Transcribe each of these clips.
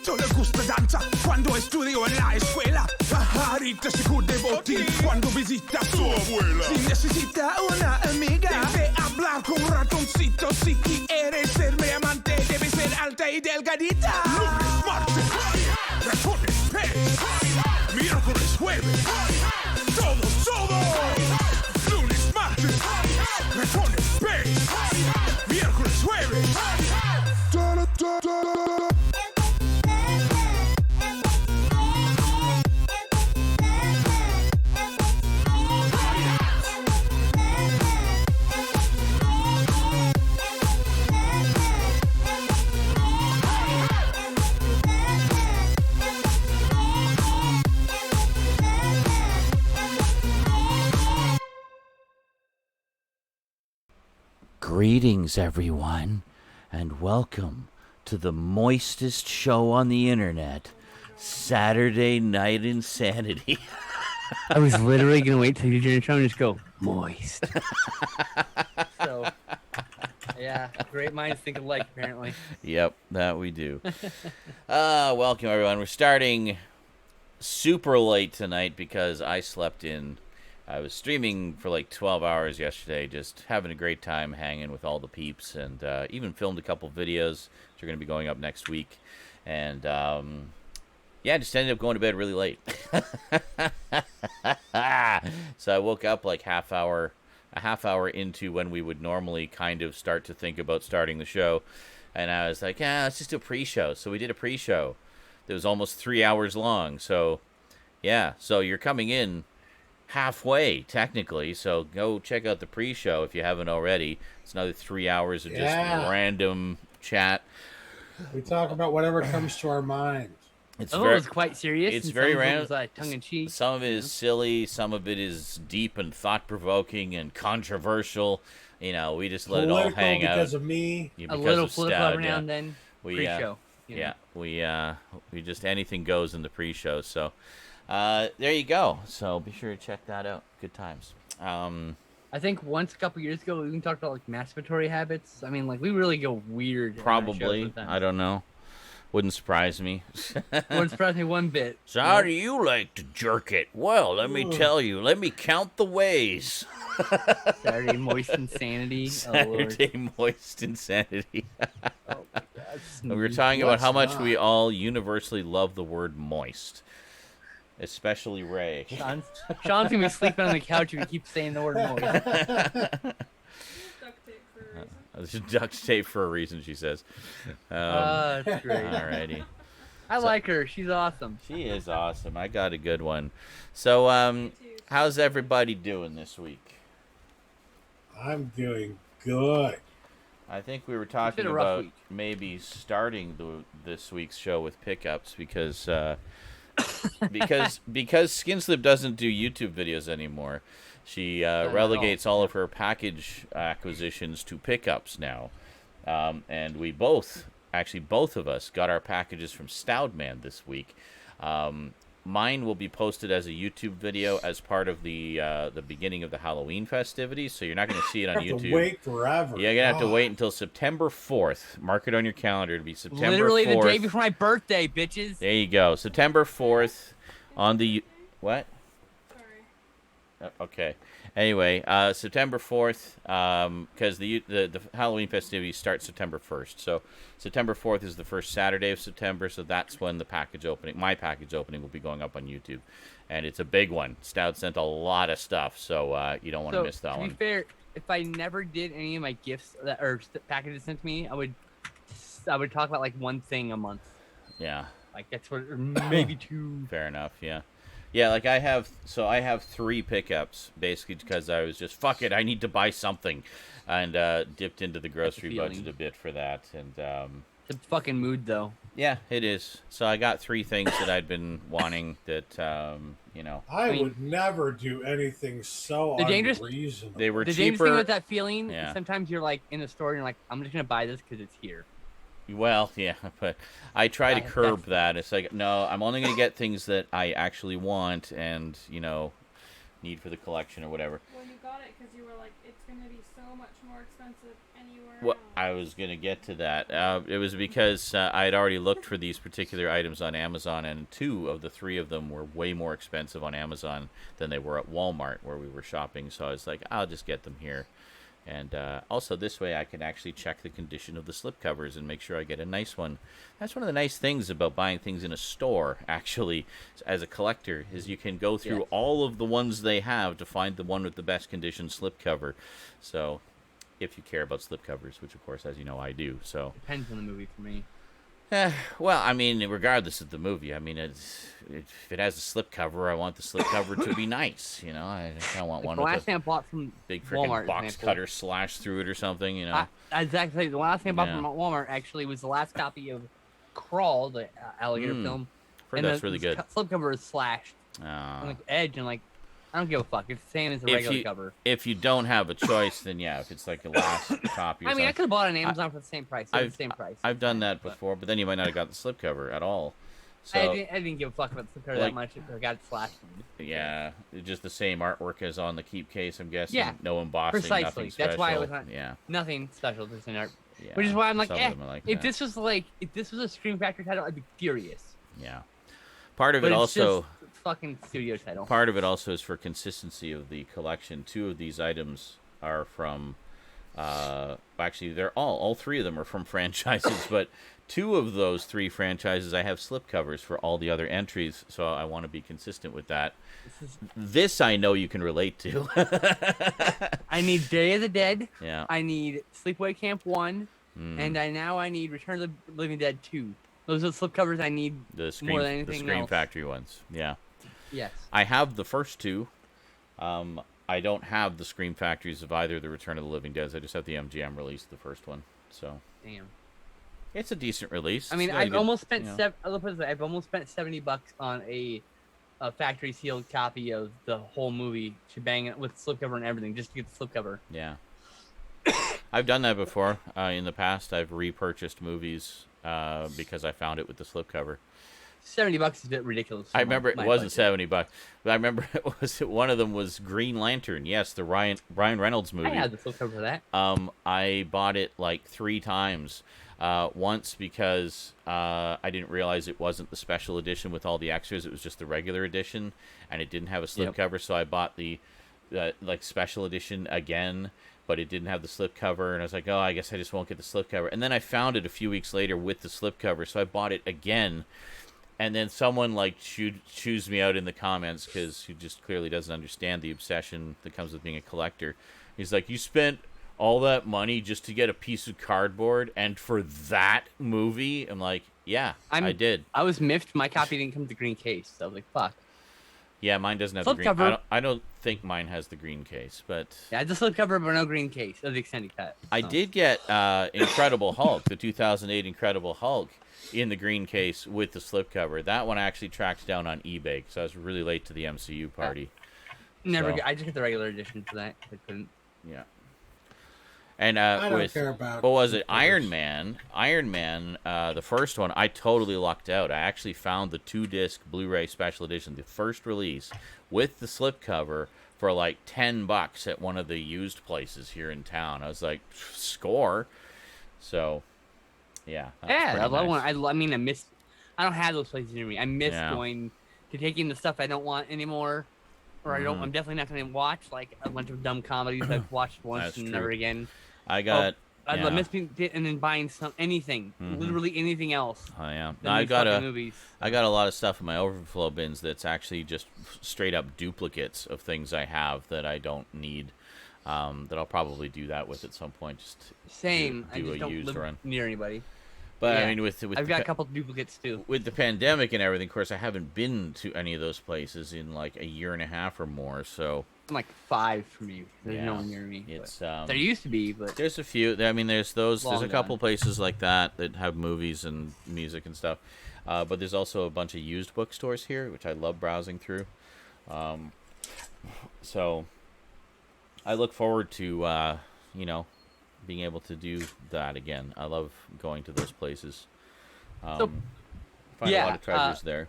Tito le gusta danza quando estudió en la escuela. Pajarita se cubre botín cuando visita a su abuela. Si necesita una amiga, debe hablar con un ratoncito. Si quieres ser mi amante, debe ser alta y delgadita. Lunes, martes, ratones, pez. Miércoles, jueves, todo. Lunes, martes, ratones, pez. Miércoles, jueves. Greetings, everyone, and welcome to the moistest show on the internet, Saturday Night Insanity. I was literally going to wait till you did your show and just go, moist. So, yeah, great minds think alike, apparently. Yep, that we do. Welcome, everyone. We're starting super late tonight because I slept in. I was streaming for like 12 hours yesterday, just having a great time hanging with all the peeps, and even filmed a couple videos which are going to be going up next week. And yeah, just ended up going to bed really late. So I woke up like a half hour into when we would normally kind of start to think about starting the show, and I was like, yeah, let's just do a pre-show. So we did a pre-show that was almost 3 hours long. So yeah, so you're coming in halfway technically, so go check out the pre-show if you haven't already. It's another 3 hours of just random chat. We talk about whatever comes to our mind. It's very, quite serious. It's very random. Tongue-in-cheek. Some of it is silly. Some of it is deep and thought-provoking and controversial. You know, we just let it all hang out. Because of me. A little political every now and then. Pre-show. We just anything goes in the pre-show. So there you go. So be sure to check that out. Good times. I think once a couple years ago we even talked about like masturbatory habits. I mean, like we really go weird. Probably. I don't know. Wouldn't surprise me. Wouldn't surprise me one bit. So how do you like to jerk it? Well, let me tell you. Let me count the ways. Saturday Moist Insanity. Saturday Moist Insanity. Oh my God. We were talking about how much we all universally love the word moist. Especially Ray. Sean's gonna be sleeping on the couch if you keep saying the word moist. There's duct tape for a reason, she says. That's great. Alrighty. I like her. She's awesome. She is awesome. I got a good one. So, how's everybody doing this week? I'm doing good. I think we were talking about maybe starting this week's show with pickups because Skinslip doesn't do YouTube videos anymore. She relegates all of her package acquisitions to pickups now. And we both of us, got our packages from Stoudman this week. Mine will be posted as a YouTube video as part of the beginning of the Halloween festivities, so you're not going to see it on YouTube. You have to wait forever. You're going to have to wait until September 4th. Mark it on your calendar to be September 4th. Literally the day before my birthday, bitches. There you go. September 4th on the... What? Sorry. Okay. Anyway, September 4th, because the Halloween festivities start September 1st. So September 4th is the first Saturday of September, so that's when my package opening will be going up on YouTube. And it's a big one. Stout sent a lot of stuff, so you don't want to miss that one. To be fair, if I never did any of my gifts or packages sent to me, I would talk about like one thing a month. Yeah. Like that's what, or maybe two. Fair enough, yeah. Yeah, like I have 3 pickups, basically because I was just, fuck it, I need to buy something, and dipped into the grocery budget a bit for that, and it's a fucking mood, though. Yeah, it is. So I got 3 things that I'd been wanting that, I would never do anything so unreasonable. They were cheaper. The dangerous thing with that feeling, sometimes you're like in the store and you're like, I'm just going to buy this because it's here. Well, yeah, but I try to curb that. It's like, no, I'm only going to get things that I actually want, and, need for the collection or whatever. When you got it, because you were like, it's going to be so much more expensive anywhere Well, else. I was going to get to that. It was because I had already looked for these particular items on Amazon, and 2 of the 3 of them were way more expensive on Amazon than they were at Walmart where we were shopping. So I was like, I'll just get them here. And also this way I can actually check the condition of the slipcovers and make sure I get a nice one. That's one of the nice things about buying things in a store, actually, as a collector, is you can go through all of the ones they have to find the one with the best condition slipcover. So, if you care about slipcovers, which of course, as you know, I do. So depends on the movie for me. Well, I mean, regardless of the movie, I mean, if it has a slipcover, I want the slipcover to be nice. You know, I don't want one the with last thing I a bought from big freaking Walmart box cutter slash through it or something. You know, exactly. The last thing I bought from Walmart actually was the last copy of Crawl, the alligator film. And that's really good. Slipcover is slashed on the edge, and like, I don't give a fuck. It's the same as the regular cover. If you don't have a choice, then yeah, if it's like a last copy. I mean, I could have bought it on Amazon for the same price. The same price. I've done that before, but then you might not have got the slipcover at all. So I didn't give a fuck about the slipcover that much. I got it slashed. Yeah, just the same artwork as on the keep case, I'm guessing. Yeah, no embossing, precisely. nothing special. That's why it was not. Yeah, nothing special. Just an art. Yeah, which is why I'm like, if that. this was a Scream Factory title, I'd be furious. Yeah. Part of it also. Fucking studio title. Part of it also is for consistency of the collection. 2 of these items are from actually they're all 3 of them are from franchises, but 2 of those 3 franchises I have slipcovers for all the other entries, so I want to be consistent with that. This I know you can relate to. I need Day of the Dead. Yeah. I need Sleepaway Camp 1, and I need Return of the Living Dead 2. Those are the slipcovers I need more than anything else. The Scream Factory ones. Yeah. Yes. I have the first 2. I don't have the Scream Factories of either the Return of the Living Dead. I just have the MGM release, the first one. So. Damn. It's a decent release. I mean, I've almost spent I've almost spent $70 on a factory sealed copy of the whole movie, shebang with slipcover and everything, just to get the slipcover. Yeah. I've done that before. In the past, I've repurchased movies because I found it with the slipcover. $70 is a bit ridiculous. I remember it wasn't $70, but I remember one of them was Green Lantern. Yes, the Ryan Reynolds movie. I had the slipcover for that. I bought it like 3 times. Once because I didn't realize it wasn't the special edition with all the extras. It was just the regular edition, and it didn't have a slipcover. So I bought the like special edition again, but it didn't have the slipcover, and I was like, oh, I guess I just won't get the slipcover. And then I found it a few weeks later with the slipcover, so I bought it again. And then someone like chews me out in the comments because he just clearly doesn't understand the obsession that comes with being a collector. He's like, you spent all that money just to get a piece of cardboard, and for that movie? I'm like, yeah, I did. I was miffed. My copy didn't come with the green case, so I was like, fuck. Yeah, mine doesn't have the green. I don't think mine has the green case, but yeah, the slipcover, but no green case of the extended cut. So. I did get Incredible Hulk, the 2008 Incredible Hulk, in the green case with the slipcover. That one I actually tracked down on eBay because I was really late to the MCU party. I just get the regular edition for that. I couldn't. Yeah. And I don't care about what was it? Iron Man, the first one, I totally lucked out. I actually found the 2-disc Blu-ray special edition, the first release, with the slipcover for like $10 at one of the used places here in town. I was like, score. So, yeah. Yeah, I love one. I mean, I don't have those places near me. I miss going to taking the stuff I don't want anymore, or I'm definitely not going to watch like a bunch of dumb comedies I've watched once and never again. I miss and then buying anything, literally anything else. Oh yeah, I got a lot of stuff in my overflow bins that's actually just straight up duplicates of things I have that I don't need. That I'll probably do that with at some point. Just same. Do I just a don't used live run near anybody. But I mean, I've got a couple duplicates too. With the pandemic and everything, of course, I haven't been to any of those places in like a year and a half or more. So I'm like 5 from you. There's no one near me. It's there used to be, but there's a few. I mean, there's those. There's a couple places like that have movies and music and stuff. But there's also a bunch of used bookstores here, which I love browsing through. So I look forward to being able to do that again. I love going to those places. Find a lot of treasures there.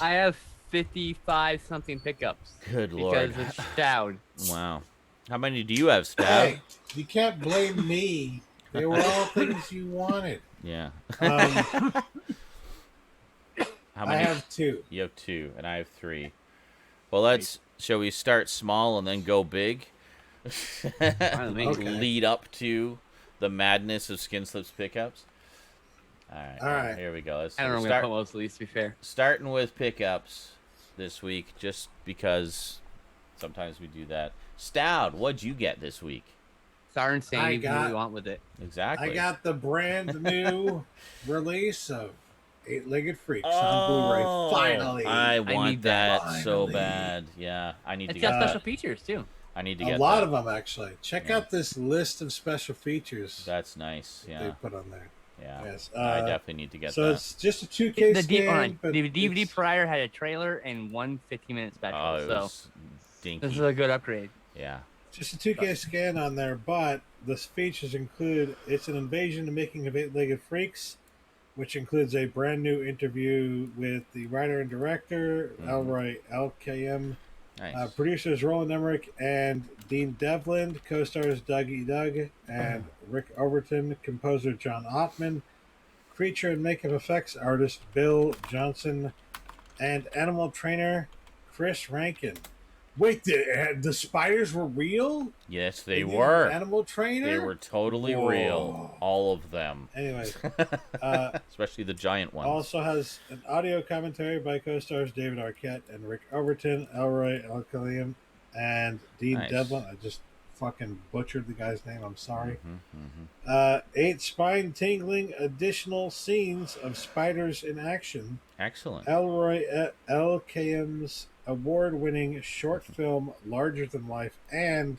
I have 55 something pickups. Good lord. Because it's Stoud. Wow. How many do you have, Stab? Hey, you can't blame me. They were all things you wanted. Yeah. How many? I have 2. You have 2, and I have 3. Well, shall we start small and then go big? Okay. Lead up to the madness of Skinslip's pickups. All right. Here we go. I don't know where to put most of these, to be fair. Starting with pickups this week, just because sometimes we do that. Stoud, what'd you get this week? Zaranyzerak, what do you want with it? Exactly. I got the brand new release of 8-Legged Freaks on Blu-ray. Finally. I want that so Finally. bad. Yeah, I need to It's get got special features, too. I need to get a lot of them, actually. Check out this list of special features. That's nice. Yeah. They put on there. Yeah. Yes. I definitely need to get that. So it's just a 2K scan. The DVD prior had a trailer and one 15-minute special. Oh, it so was dinky. this is a good upgrade. Yeah. Just a 2K scan on there, but the features include it's an invasion and making of 8-Legged Freaks, which includes a brand new interview with the writer and director, Elroy LKM, Nice. producers Roland Emmerich and Dean Devlin, co-stars Doug E. Doug and Rick Overton, composer John Ottman, creature and makeup effects artist Bill Johnson, and animal trainer Chris Rankin. Wait, the spiders were real? Yes, they The were. Animal trainer? They were totally real. All of them. Anyways. Especially the giant ones. Also has an audio commentary by co-stars David Arquette and Rick Overton, Elroy Alcalium, and Dean Devlin. I just fucking butchered the guy's name. I'm sorry. 8 spine-tingling additional scenes of spiders in action. Excellent. Elroy LKM's award-winning short film Larger Than Life and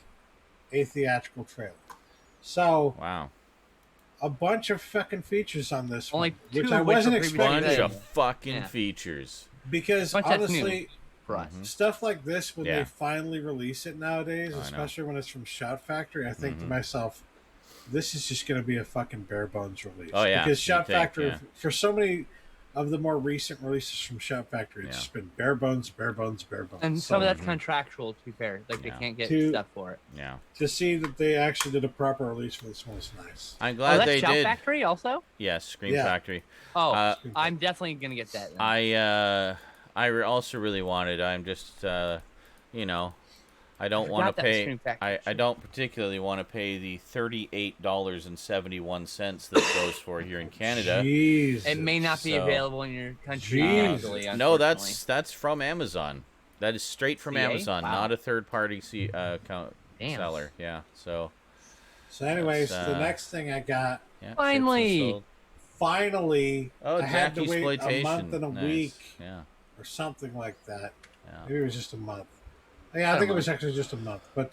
a theatrical trailer. So, wow. A bunch of fucking features on this Only one, two which I of which wasn't were previously expecting. Bunch of fucking features. Because Bunch that's honestly, new for us. stuff like this, when Yeah. they finally release it nowadays, I know. especially when it's from Shout Factory, I think to myself, this is just going to be a fucking bare bones release. Oh, yeah, Because you'd Shout think, Factory, yeah. for so many of the more recent releases from Shout Factory, it's Yeah. just been bare bones, bare bones, bare bones. And So some of that's contractual, to be fair. Like, Yeah. they can't get To- stuff for it. Yeah. to see that they actually did a proper release for this one is nice. I'm Oh, glad that's they Shout did. Factory also? Yes, Scream Yeah. Factory. Oh, I'm definitely going to get that. Then. Also really wanted. I'm just, I don't forgot want to that was pay. Scream Factory. I don't particularly want to pay the $38.71 that goes for here in Canada. Jesus. It may not be So- available in your country. Jesus. legally, No, unfortunately. that's from Amazon. That is straight from CA? Amazon, Wow. not a third-party Damn. seller. Yeah. So So, anyways, That's, the next thing I got, yeah. ships and Finally! sold. finally, Oh, I had to Jackie's wait a Exploitation. month and a Nice. week Yeah. or something like that. Yeah. Maybe it was just a month. Yeah, I think it was actually just a month. But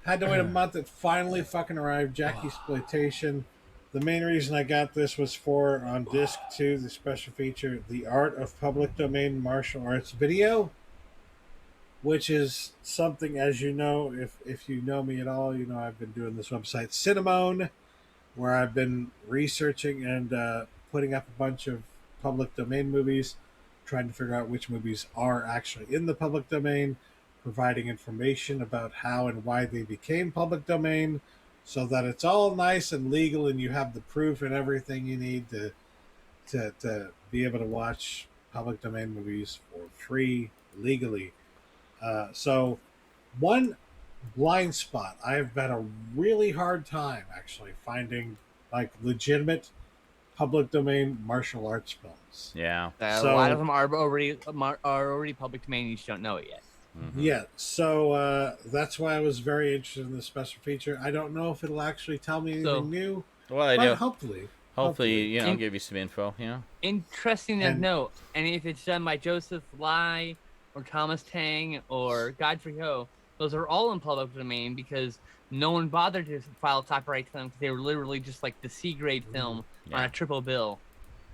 had to wait a month. It finally fucking arrived. Jackie's Exploitation. The main reason I got this was for, on disc 2, the special feature, The Art of Public Domain Martial Arts Video, which is something, as you know, if you know me at all, you know I've been doing this website, Cinnamon, where I've been researching and putting up a bunch of public domain movies, trying to figure out which movies are actually in the public domain, providing information about how and why they became public domain, so that it's all nice and legal and you have the proof and everything you need to be able to watch public domain movies for free legally. So one blind spot, I have had a really hard time actually finding like legitimate public domain martial arts films. Yeah. A So- lot of them are already public domain. You just don't know it yet. Mhm. Yeah, so that's why I was very interested in this special feature. I don't know if it'll actually tell me anything So- new, Well, I but do. hopefully. Hopefully, And- give you some info. Yeah. Interesting to And- note. And if it's done by Joseph Lai or Thomas Tang or Godfrey Ho, those are all in public domain because no one bothered to file copyright to them because they were literally just like the C-grade film on Yeah. a triple bill.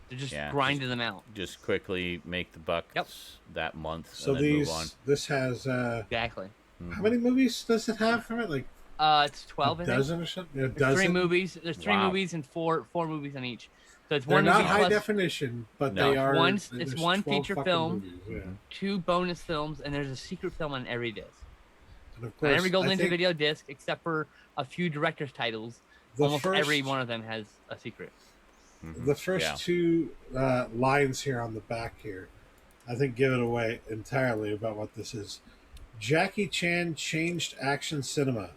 They just Yeah, grinded them out. Just quickly make the bucks Yep. that month So and then move on. this has Exactly. Mhm. how many movies does it have from it? Like It's 12, a I think. dozen or something? A There's three dozen? movies. There's three Wow. movies and four movies on each. So it's They're one not movie high plus definition, but No. they are. It's there's one 12 feature fucking film, movies, yeah. 2 bonus films, and there's a secret film on every disc. And of On course, every Golden I Into think video disc, except for a few director's titles, almost every one of them has a secret. The first two lines here on the back here, I think, give it away entirely about what this is. Jackie Chan changed action cinema,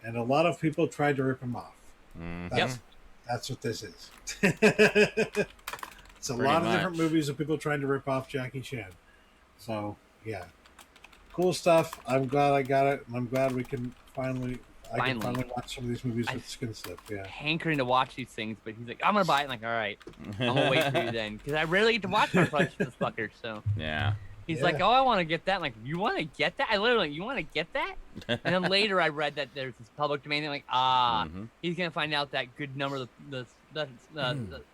and a lot of people tried to rip him off. That's what this is. It's a lot of different movies of people trying to rip off Jackie Chan. So, yeah. Cool stuff. I'm glad I got it, and I'm glad we can finally watch some of these movies with Skinslip. Yeah. Hankering to watch these things, but he's like, I'm going to buy it. I'm like, all right. I'm going to wait for you then. Because I rarely get to watch my this fucker, so. Yeah. He's like, oh, I want to get that. I'm like, you want to get that? I literally, you want to get that? And then later I read that there's this public domain. I'm like, he's going to find out that good number of the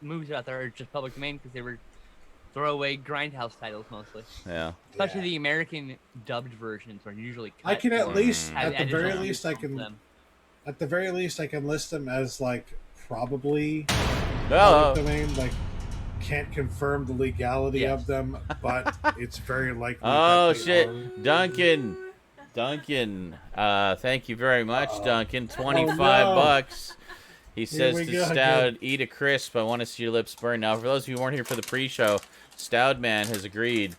movies out there are just public domain because they were throwaway grindhouse titles mostly. Yeah. Especially the American dubbed versions are usually cut. I can at least, have at the very additional least, I on can, them. at the very least, I can list them as like probably Oh. public domain. Like, can't confirm the legality of them, but it's very likely. Oh that they shit, are. Duncan. Thank you very much, Duncan. 25 bucks. He says we to go Stout, again. eat a crisp. I want to see your lips burn. Now, for those of you who weren't here for the pre-show, Stoudman has agreed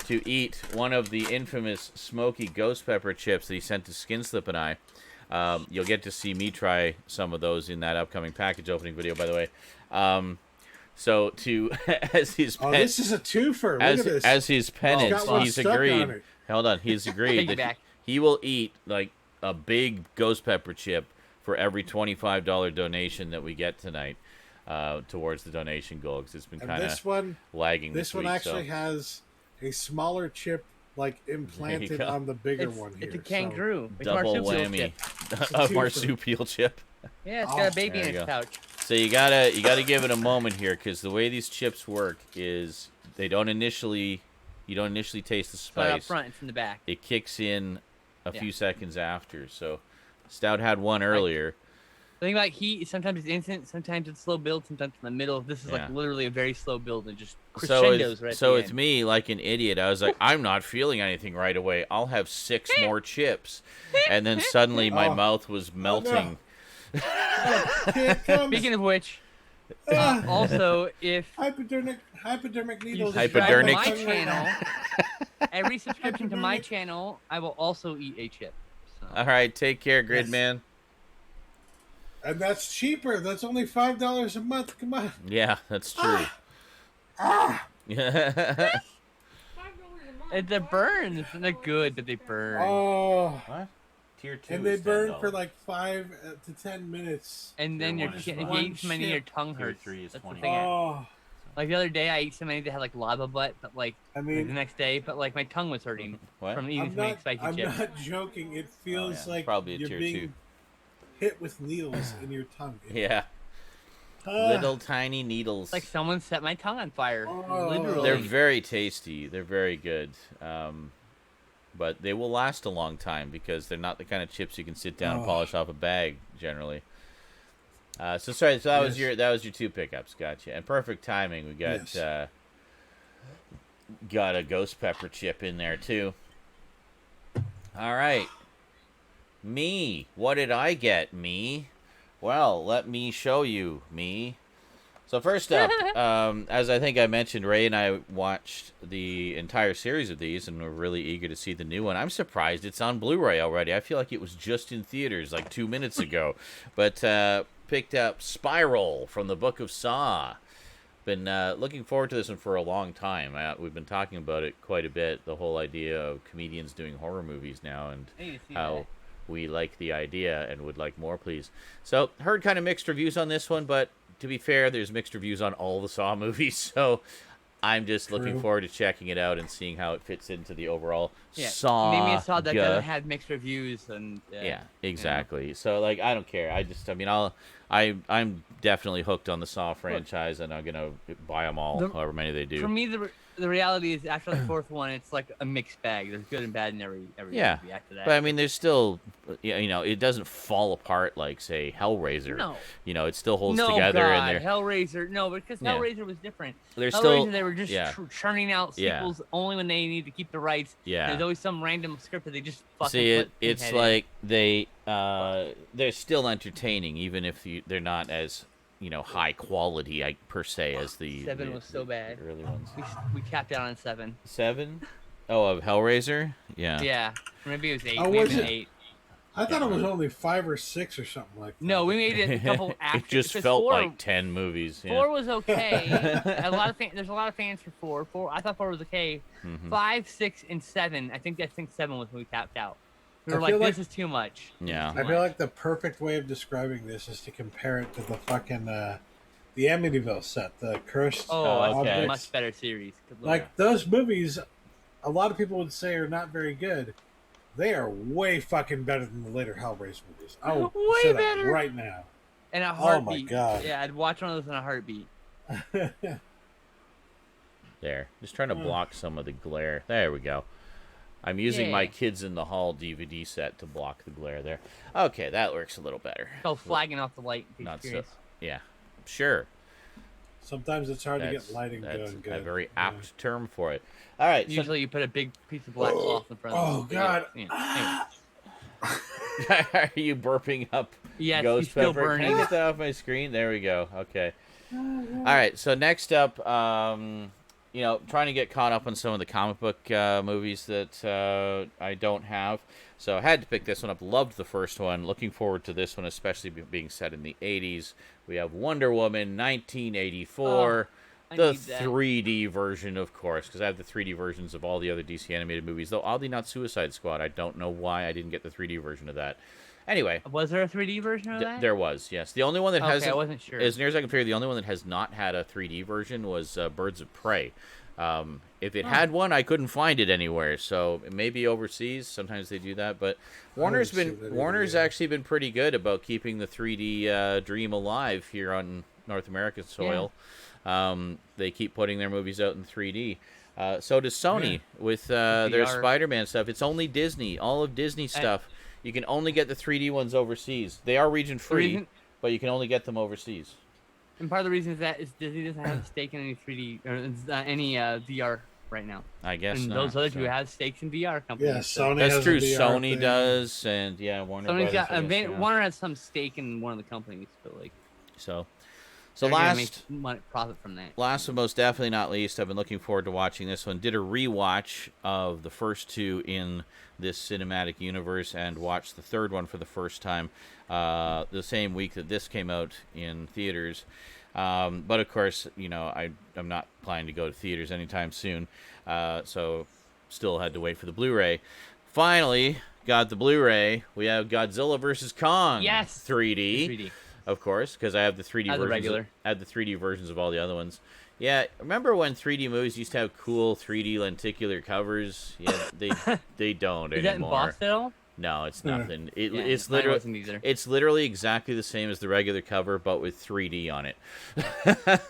to eat one of the infamous smoky ghost pepper chips that he sent to Skinslip and I. You'll get to see me try some of those in that upcoming package opening video, by the way. So to as his this is a twofer. Look at this. as his penance, got one he's stuck on agreed. it. Hold on, he's agreed that Piggyback. he will eat like a big ghost pepper chip for every $25 donation that we get tonight towards the donation goal, because it's been And kind this of one, lagging. this one week, actually so. has a smaller chip like implanted go. on the bigger one here. It's a kangaroo. It's Double marsupial whammy, chip. a twofer. marsupial chip. Yeah, it's got a baby There in you its go. pouch. So you gotta give it a moment here, because the way these chips work is you don't initially taste the It's not up spice. front, it's in the back. It kicks in a few seconds after. So Stout had one earlier. The thing about heat, sometimes it's instant, sometimes it's slow build, sometimes in the middle. This is like literally a very slow build and just crescendos right at the it's end. me, like an idiot. I was like, I'm not feeling anything right away. I'll have 6 more chips. And then suddenly my mouth was melting. Here it comes. Speaking of which, also, if hypodermic you needles. subscribe to Hypodermic. my channel, every subscription to my channel, I will also eat a chip. So. All right, take care, Gridman. And that's cheaper. That's only $5 a month. Come on. Yeah, that's true. Yeah. $5 a month. And the burns, they're good, but they burn. Oh. What? Tier 2 And they is burn $10. for like 5 to 10 minutes. And then Tier your one is gates one many your chip. tongue Tier hurts. 3 is That's the 20. thing. Oh. Like the other day, I ate so many that had like lava butt, but like I the mean, next day, but like my tongue was hurting What? from eating so many spicy I'm chips. not joking. It feels yeah. like Probably a you're tier being 2. hit with needles in your tongue. Yeah. Little tiny needles. It's like someone set my tongue on fire. Oh. Literally. They're very tasty. They're very good. But they will last a long time because they're not the kind of chips you can sit down and polish off a bag generally. So that was your 2 pickups. Gotcha. And perfect timing. We got got a ghost pepper chip in there too. All right. Me. What did I get, me? Well, let me show you, me. So first up, as I think I mentioned, Ray and I watched the entire series of these, and we're really eager to see the new one. I'm surprised it's on Blu-ray already. I feel like it was just in theaters like 2 minutes ago. But picked up Spiral from the Book of Saw. Been looking forward to this one for a long time. We've been talking about it quite a bit, the whole idea of comedians doing horror movies now, and I need to see how that. we like the idea and would like more, please. So, heard kind of mixed reviews on this one, but to be fair, there's mixed reviews on all the Saw movies, so I'm just looking forward to checking it out and seeing how it fits into the overall Saw. Maybe a Saw that doesn't have mixed reviews and Yeah, exactly. So, like, I don't care. I'm definitely hooked on the Saw franchise, and I'm gonna buy them all, however many they do. For me, the reality is after the 4th one, it's like a mixed bag. There's good and bad in every movie after that. But I mean, there's still it doesn't fall apart like, say, Hellraiser. No. It still holds No, together. God, And Hellraiser. No, because Hellraiser was different. They're Hellraiser, still, they were just churning out sequels only when they need to keep the rights. Yeah. There's always some random script that they just fucking See, put it's head like they're still entertaining, even if they're not as, high quality, per se, as the 7 was so bad. The early ones. We tapped out on 7. 7? Oh, of Hellraiser? Yeah. Yeah. Maybe it was 8. Oh, Maybe was it was it? 8. I thought it was only 5 or 6 or something like that. No, we made it a couple after. It just felt like 10 movies. Yeah. 4 was okay. There's a lot of fans for 4. I thought 4 was okay. 5, 6, and 7. I think 7 was when we tapped out. We were like, this is too much. Yeah. I feel like the perfect way of describing this is to compare it to the fucking the Amityville set, the Cursed Objects. Much better series. Like those movies, a lot of people would say are not very good. They are way fucking better than the later Hellraiser movies. Oh, way better right now. In a heartbeat. Oh my god. Yeah, I'd watch one of those in a heartbeat. There. Just trying to block some of the glare. There we go. I'm using my Kids in the Hall DVD set to block the glare there. Okay, that works a little better. Oh, flagging off the light. Not so. Yeah. Sure. Sometimes it's hard to get lighting going good. That's a very apt term for it. All right. Usually you put a big piece of black cloth in front of it. Oh, God. Are you burping up ghost still pepper? burning. Can I get that off my screen? There we go. Okay. All right. So next up, trying to get caught up on some of the comic book movies that I don't have. So I had to pick this one up. Loved the first one. Looking forward to this one, especially being set in the 80s. We have Wonder Woman 1984. The 3D version, of course, because I have the 3D versions of all the other DC animated movies. Though, oddly, not Suicide Squad. I don't know why I didn't get the 3D version of that. Anyway. Was there a 3D version of that? There was, yes. The only one that hasn't... I wasn't sure. As near as I can figure, the only one that has not had a 3D version was Birds of Prey. If it had one, I couldn't find it anywhere. So maybe overseas, sometimes they do that. But Warner's actually been pretty good about keeping the 3D dream alive here on North American soil. Yeah. They keep putting their movies out in 3D. So does Sony with their Spider-Man stuff. It's only Disney. All of Disney stuff. You can only get the 3D ones overseas. They are region free, but you can only get them overseas. And part of the reason is that Disney doesn't have a stake in any 3D or any VR right now. I guess and not. those other two have stakes in VR companies. Yeah, Sony. That's has true. a VR Sony thing. does, and Warner. Sony's Brothers got Warner has some stake in one of the companies, but like. So they're last gonna make profit from that. Last but most definitely not least, I've been looking forward to watching this one. Did a rewatch of the first two in this cinematic universe and watched the third one for the first time the same week that this came out in theaters. But of course, I'm not planning to go to theaters anytime soon, so still had to wait for the Blu-ray. Finally got the Blu-ray. We have Godzilla vs. Kong. Yes, 3D. Of course, because I have the 3D versions. I have the 3D versions of all the other ones. Yeah, remember when 3D movies used to have cool 3D lenticular covers? Yeah, they don't Is anymore. that embossed at all? No, it's nothing. It's literally exactly the same as the regular cover, but with 3D on it.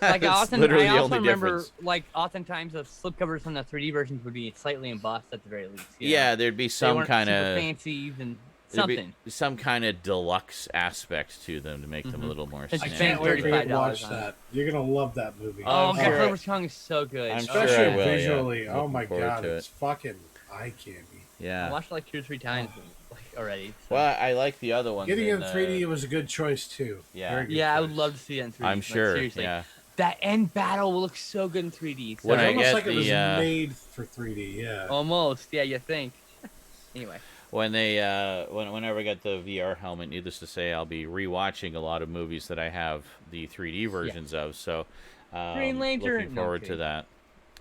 Like I also remember, like oftentimes the slipcovers from the 3D versions would be slightly embossed at the very least. Yeah, there'd be some kind of fancy and something. Some kind of deluxe aspect to them to make them a little more. I can't wait for you to watch that. You're gonna love that movie. Oh, Godzilla vs. Kong is so good. Especially visually. Oh my god, it's fucking eye candy. Yeah, I watched it like 2 or 3 times already. So. Well, I like the other ones. Getting in 3D was a good choice too. Yeah, yeah, I would love to see it in 3D. I'm sure. Seriously. Yeah. That end battle will look so good in 3D. So it's almost like it was made for 3D. Yeah. Almost. Yeah, you think. Anyway. Whenever I get the VR helmet, needless to say, I'll be rewatching a lot of movies that I have the 3D versions of. So, Green Lantern. Looking forward to that.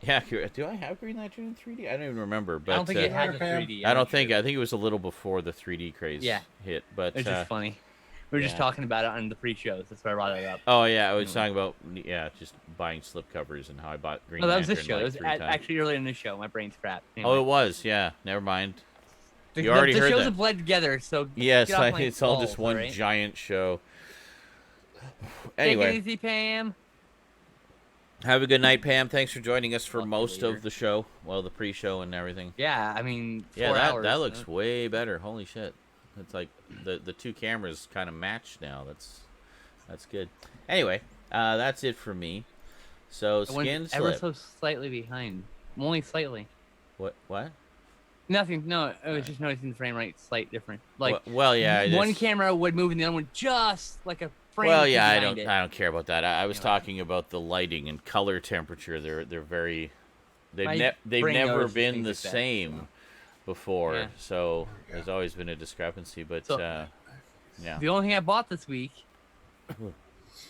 Yeah, do I have Green Lantern in 3D? I don't even remember. But I don't think it had the 3D. I think it was a little before the 3D craze hit. But it's just funny. We were just talking about it on the pre-shows. That's why I brought it up. Oh yeah, I was talking about just buying slipcovers and how I bought Green Lantern. That was this show. It was actually earlier in the show. My brain's crap. Anyway. Oh, it was. Yeah. Never mind. You already heard that. The shows have bled together, so yes, it's all just one giant show. Anyway, take it easy, Pam. Have a good night, Pam. Thanks for joining us for most of the show. Well, the pre-show and everything. Yeah, I mean, 4 hours. Yeah, that looks way better. Holy shit. It's like the two cameras kind of match now. That's good. Anyway, that's it for me. So I went Skinslip. ever so slightly behind. Only slightly. What? Nothing. No, I was just noticing the frame rate slight difference. Like, well, yeah. one camera would move and the other one just like a frame. Well, yeah, I behind it. don't care about that. I was talking about the lighting and color temperature. They're very. They've never been the same before. Yeah. So there's always been a discrepancy. But yeah. The only thing I bought this week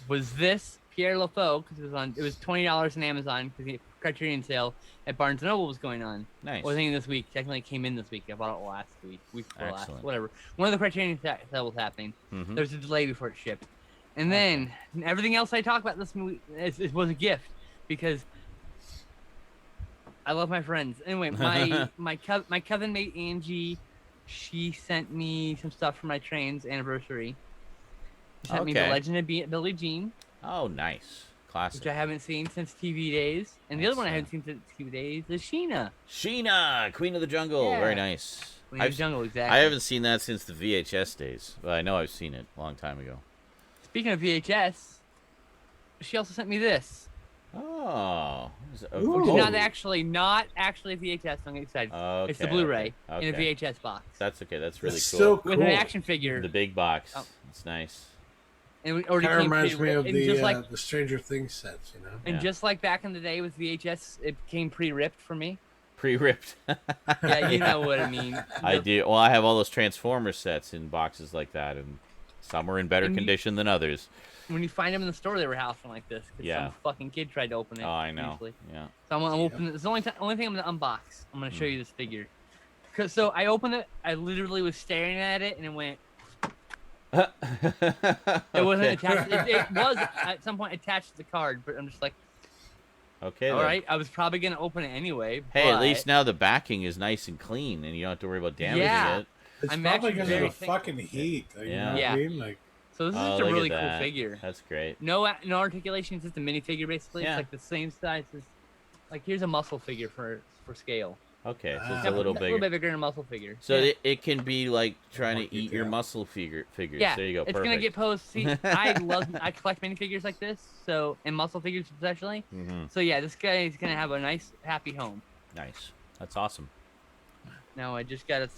was this Pierre Lefaux because it was $20 on Amazon because the Criterion sale at Barnes & Noble was going on. Nice. Well, I think this week. Technically, it came in this week. I bought it last week before last, whatever. One of the Criterion sale was happening. Mm-hmm. There was a delay before it shipped. And then everything else I talk about this movie it was a gift because I love my friends. Anyway, my cousin mate Angie, she sent me some stuff for my train's anniversary. She sent me The Legend of Billie Jean. Oh, nice. Classic. Which I haven't seen since TV days. And the other one I haven't seen since TV days is Sheena. Sheena, Queen of the Jungle. Yeah. Very nice. Queen of the Jungle, exactly. I haven't seen that since the VHS days. But I know I've seen it a long time ago. Speaking of VHS, she also sent me this. Oh. Which is not actually VHS. Don't get excited. Okay, it's the Blu-ray in a VHS box. That's okay. That's really cool. So cool. With an action figure. The big box. It's nice. And kind of reminds me of the Stranger Things sets, you know. And just like back in the day with VHS, it came pre-ripped for me. Pre-ripped. Yeah, you know what I mean. I do. Well, I have all those Transformers sets in boxes like that, and some are in better condition than others. When you find them in the store, they were housing like this. Some fucking kid tried to open it. Oh, I know. Usually. Yeah. So I'm gonna open it. It's the only thing I'm gonna unbox. I'm gonna show you this figure. So I opened it. I literally was staring at it, and it went. It wasn't attached. It was at some point attached to the card, but I'm just like, okay. All right. I was probably gonna open it anyway. Hey, at least now the backing is nice and clean, and you don't have to worry about damaging it. It's probably because of the fucking heat. You know what I mean? Like. So this is just a really cool figure. That's great. No articulation. It's just a minifigure basically. Yeah. It's like the same size as, like here's a muscle figure for scale. Okay, so it's a little bigger. A little bit bigger than a muscle figure. So it can be like trying to eat your muscle figures. Yeah, there you go. It's Perfect. gonna get posed. See, I collect minifigures like this, and muscle figures especially. Mm-hmm. So yeah, this guy is gonna have a nice, happy home. Nice. That's awesome. Now I just gotta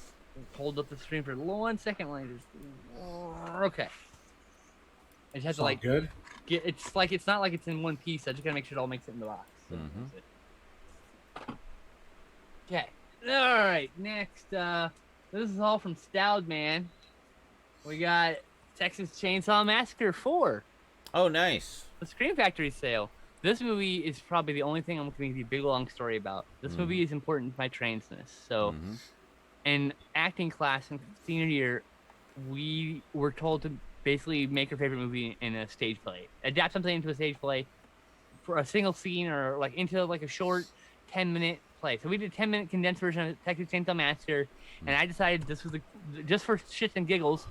hold up the screen for 1 second. Okay. I just have to like good. It's not like it's in one piece. I just gotta make sure it all makes it in the box. So Okay. All right. Next, this is all from Stoudman. We got Texas Chainsaw Massacre 4. Oh, nice. The Scream Factory sale. This movie is probably the only thing I'm going to be a big long story about. This movie is important to my trainsness. So, in acting class in senior year, we were told to basically make our favorite movie in a stage play. Adapt something into a stage play for a single scene or like into like a short 10-minute play. So we did a 10-minute condensed version of Texas Chainsaw Massacre, and I decided this was just for shits and giggles,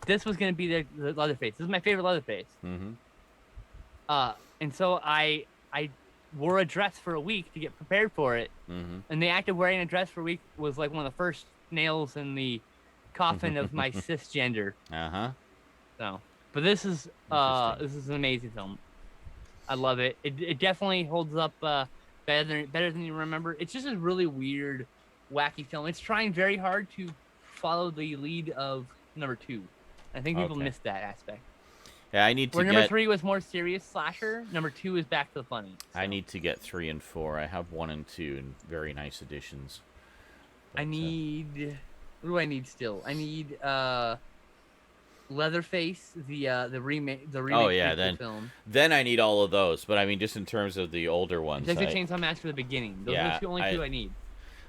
this was going to be the Leatherface. This is my favorite Leatherface. And so I wore a dress for a week to get prepared for it, and the act of wearing a dress for a week was like one of the first nails in the coffin of my cisgender. So, but this is an amazing film. I love it. It definitely holds up better than you remember. It's just a really weird, wacky film. It's trying very hard to follow the lead of number 2. I think people missed that aspect. Yeah, I need to number 3 was more serious slasher. Number 2 is back to the funny. So. I need to get 3 and 4. I have 1 and 2 in very nice editions. But, I need. What do I need still? I need Leatherface, the remake. Oh yeah, film. Then I need all of those. But I mean, just in terms of the older ones. Texas Chainsaw Massacre the beginning. Those are the only 2 I need.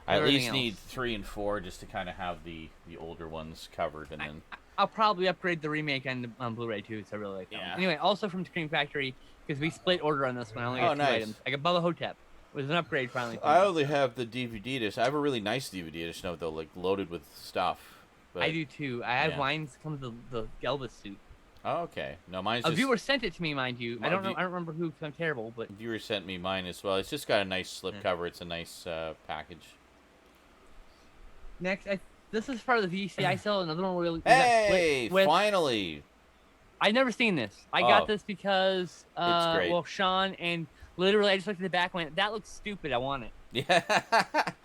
I at least need 3 and 4 just to kind of have the older ones covered, and then. I'll probably upgrade the remake on Blu-ray too, so I really like that. Yeah. Anyway, also from Scream Factory, because we split order on this one. I only got 2 items. I got Bubba Hotep. It was an upgrade finally. I only have the DVD edition. I have a really nice DVD edition though, like loaded with stuff. But, I do too. I have mine's comes with the Elvis suit. Oh, okay. No, mine's a viewer sent it to me, mind you. I don't know. I don't remember who. Cause I'm terrible, but viewer sent me mine as well. It's just got a nice slip cover. It's a nice package. Next, this is part of the VCI sale. Another one we got Hey, split with. finally! I've never seen this. I got Oh. this because, It's great. well, Sean, and literally I just looked at the back and went, that looks stupid. I want it. Yeah.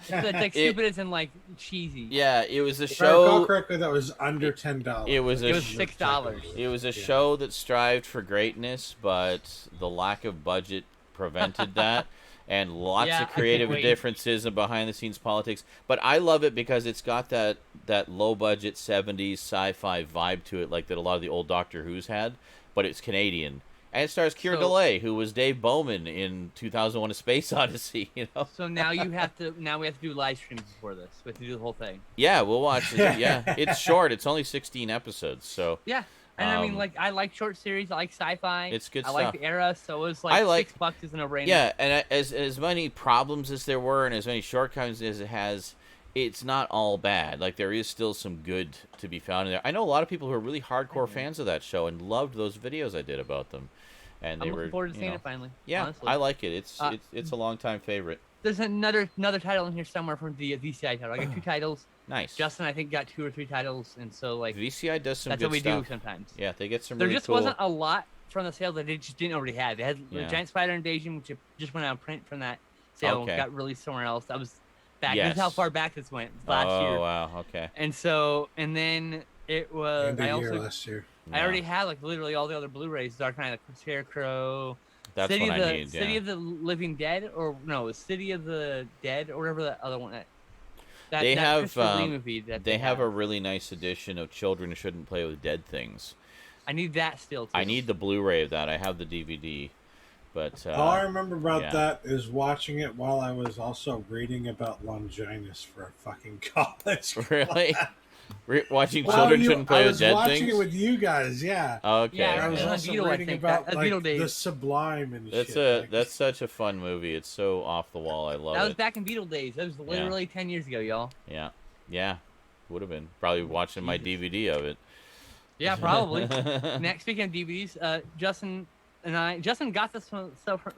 It's like stupid as in like cheesy. Yeah, it was a If I recall show. correctly, that was under $10. It was It was $6. It was a show that strived for greatness, but the lack of budget prevented that. And lots Yeah, I of can't creative wait. differences and behind-the-scenes politics. But I love it because it's got that low-budget 70s sci-fi vibe to it, like that a lot of the old Doctor Who's had, but it's Canadian. And it stars Keira DeLay, who was Dave Bowman in 2001: A Space Odyssey, you know? So now we have to do live streams before this. We have to do the whole thing. Yeah, we'll watch it. Yeah, it's short. It's only 16 episodes, so... Yeah. And I mean, like, I like short series. I like sci-fi. It's good I stuff. like the era, so it was like $6 is a no-brainer. Yeah, and as many problems as there were and as many shortcomings as it has, it's not all bad. Like, there is still some good to be found in there. I know a lot of people who are really hardcore fans of that show and loved those videos I did about them. And they I'm looking forward to seeing it finally. Yeah, honestly. I like it. It's a long-time favorite. There's another title in here somewhere from the VCI title. I got 2 titles. Nice. Justin, I think, got 2 or 3 titles, and so like VCI does some that's good what we stuff. do sometimes. Yeah, they get some There really just cool... wasn't a lot from the sale that they just didn't already have. They had the Yeah. Giant Spider Invasion, which just went out of print from that sale Okay. and got released somewhere else. That was back. Yes. This is how far back this went. Last year. Oh, wow, okay. And so, and then it was. End of I year also. last year. I already had like literally all the other Blu-rays: Dark Knight, the Scarecrow, That's City what of I the need, City yeah. of the Living Dead, or no, City of the Dead, or whatever that other one. They that have Christopher Lee movie that they have a really nice edition of Children Shouldn't Play with Dead Things. I need that still. Too. I need the Blu-ray of that. I have the DVD, but All I remember about yeah. that is watching it while I was also reading about Longinus for a fucking college. Really? Watching Well, Children Shouldn't Play I with was Dead watching Things? it with you guys, yeah. Okay. Yeah, I was on also Beetle, I reading think. about That- like Beetle Days. the Sublime and That's shit. that's such a fun movie. It's so off the wall. I love That was it. back in Beetle days. That was literally 10 years ago, y'all. Yeah. Yeah. Would have been. Probably watching my DVD of it. Yeah, probably. Next, speaking of DVDs, Justin got this from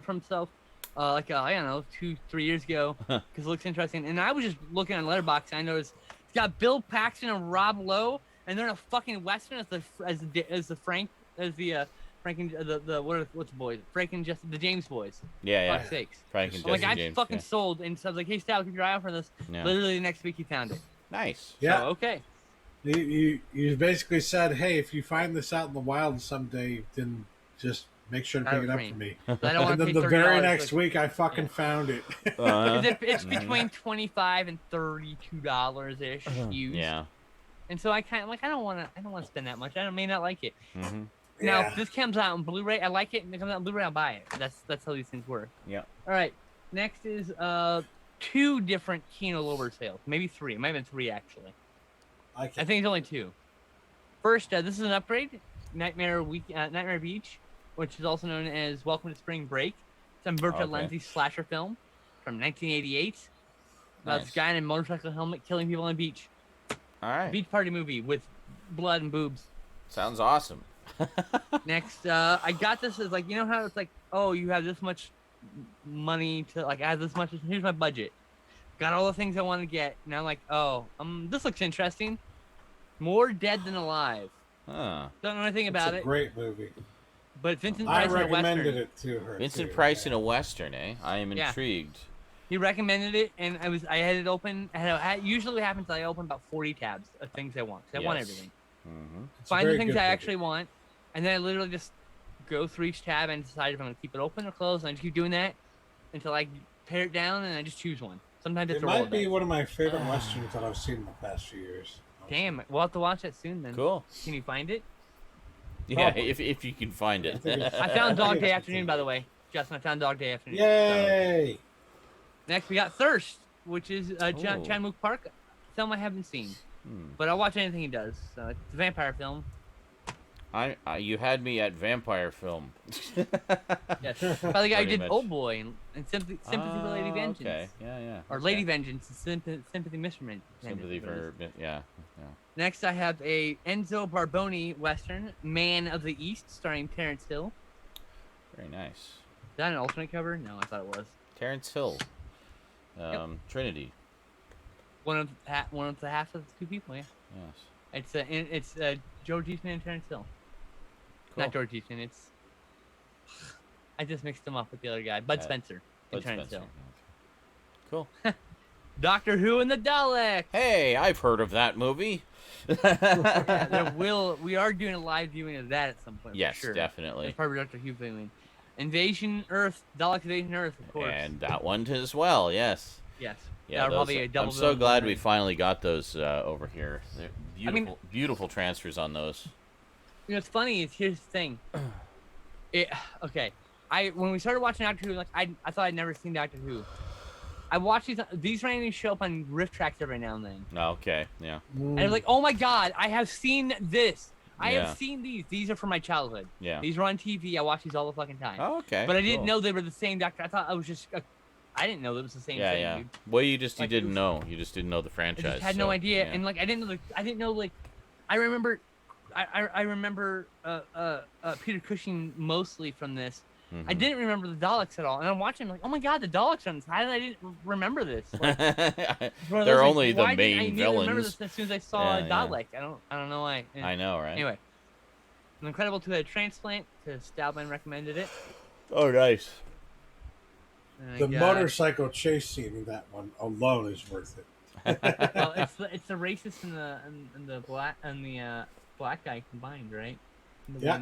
himself, I don't know, 2-3 years ago, because it looks interesting. And I was just looking on Letterboxd, and I noticed it's got Bill Paxton and Rob Lowe, and they're in a fucking western as the James boys. Yeah, yeah. Fuck's sakes. Frank and I'm like, Jesse I'm James. fucking yeah. sold, and so I was like, hey, Sal, keep your eye out for this. Yeah. Literally the next week he found it. Nice. Yeah. So, okay. You basically said, hey, if you find this out in the wild someday, then just make sure to pick it up for me. I don't want And to then pay the $30. very next like, week, I fucking found it. It's between $25 and $32 ish used. Yeah. And so I don't want to spend that much. I may not like it. Mm-hmm. Now, Yeah. if this comes out on Blu-ray, I like it. And if it comes out on Blu-ray, I'll buy it. That's how these things work. Yeah. All right. Next is 2 different Kino Lorber sales, maybe 3. It might have been 3 actually. I think it's only 2. First, this is an upgrade, Nightmare Beach, which is also known as Welcome to Spring Break. It's a Berta Lenzi slasher film from 1988 about this guy in a motorcycle helmet killing people on a beach. All right. Beach party movie with blood and boobs. Sounds awesome. Next, I got this as like, you know how it's like, oh, you have this much money to like add this much. Here's my budget. Got all the things I want to get. Now I'm like, oh, this looks interesting. More Dead Than Alive. Huh. Don't know anything about It's a it. great movie. But Vincent I Price in a recommended Western. it to her. Vincent too, Price yeah. in a Western, eh? I am Yeah. intrigued. He recommended it, and I had it open. Usually what happens is I open about 40 tabs of things I want. 'Cause I want Yes. everything. Mm-hmm. It's a Find the very things good I movie. actually want, and then I literally just go through each tab and decide if I'm going to keep it open or closed. And I just keep doing that until I tear it down, and I just choose one. Sometimes it's It a roll might be dice. one of my favorite westerns that I've seen in the past few years. Damn, we'll have to watch that soon then. Cool. Can you find it? Yeah, Probably. if you can find I it. think it's- I found Dog think Day it's Afternoon, the by same. the way. Justin, I found Dog Day Afternoon. Yay! Next, we got Thirst, which is Ooh. Chan-wook Park, film I haven't seen. But I'll watch anything he does. So it's a vampire film. You had me at vampire film. Yes. By the guy who Pretty did much. Old Boy and Sympathy for Lady Vengeance. Okay. Yeah. Or okay. Lady Vengeance and Sympathy Misremeant. Sympathy for yeah. Next, I have a Enzo Barboni Western, Man of the East, starring Terrence Hill. Very nice. Is that an alternate cover? No, I thought it was. Terrence Hill. Trinity. one of the half of the two people. Yeah. Yes. It's George Eastman and Terrence Hill. Cool. Not George Eastman. It's I just mixed them up with the other guy, Bud Spencer and Terrence Hill. Cool. Doctor Who and the Daleks. Hey, I've heard of that movie. Yeah, we are doing a live viewing of that at some point. Yes, for sure. definitely. It's probably Doctor Who viewing. Invasion Earth, Dalek Invasion Earth, of course. And that one as well. Yes. Yes. Yeah, probably a double. I'm so glad we finally got those over here. They're beautiful, beautiful transfers on those. You know, what's funny is here's the thing. Okay. When we started watching Doctor Who, like I thought I'd never seen Doctor Who. I watched these randomly show up on riff tracks every now and then. Okay, yeah. And I was like, oh my god, I have seen this. I Yeah. have seen these. These are from my childhood. Yeah. These were on TV. I watched these all the fucking time. Oh, okay. But I didn't cool. know they were the same Doctor. I thought I was just. I didn't know it was the same thing. Yeah. Dude. Well, you Like, didn't know. You just didn't know the I franchise. just had so, no idea, yeah. and like I didn't know like, I remember, I remember Peter Cushing mostly from this. I Mhm. didn't remember the Daleks at all, and I'm watching like, oh my god, the Daleks are on this. How did I didn't remember this? Like, They're only the why didn't main I need to remember villains. this as soon as I saw Yeah, a yeah. Dalek. I don't know why. I know, right? Anyway, an Incredible 2 had a transplant because Stoudman recommended it. Oh, nice. And I The got- motorcycle chase scene in that one alone is worth it. Well, it's the racist and the black guy combined, right? The Yeah.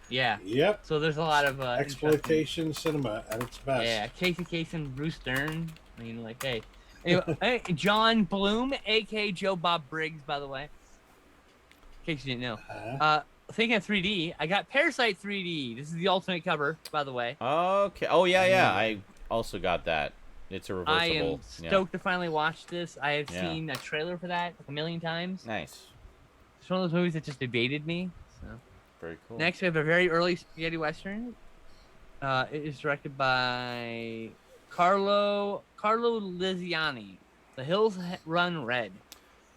Yeah. Yep. So there's a lot of Exploitation cinema at its best. Yeah, Casey Kasem and Bruce Dern. I mean, like, hey. Anyway, hey, John Bloom, a.k.a. Joe Bob Briggs, by the way. In case you didn't know. Thinking of 3D, I got Parasite 3D. This is the alternate cover, by the way. Okay. Oh, yeah. I also got that. It's a reversible. I am stoked to finally watch this. I have Yeah. seen a trailer for that like a million times. Nice. It's one of those movies that just evaded me. So. Very cool. Next, we have a very early spaghetti western. It is directed by Carlo Liziani. The Hills Run Red.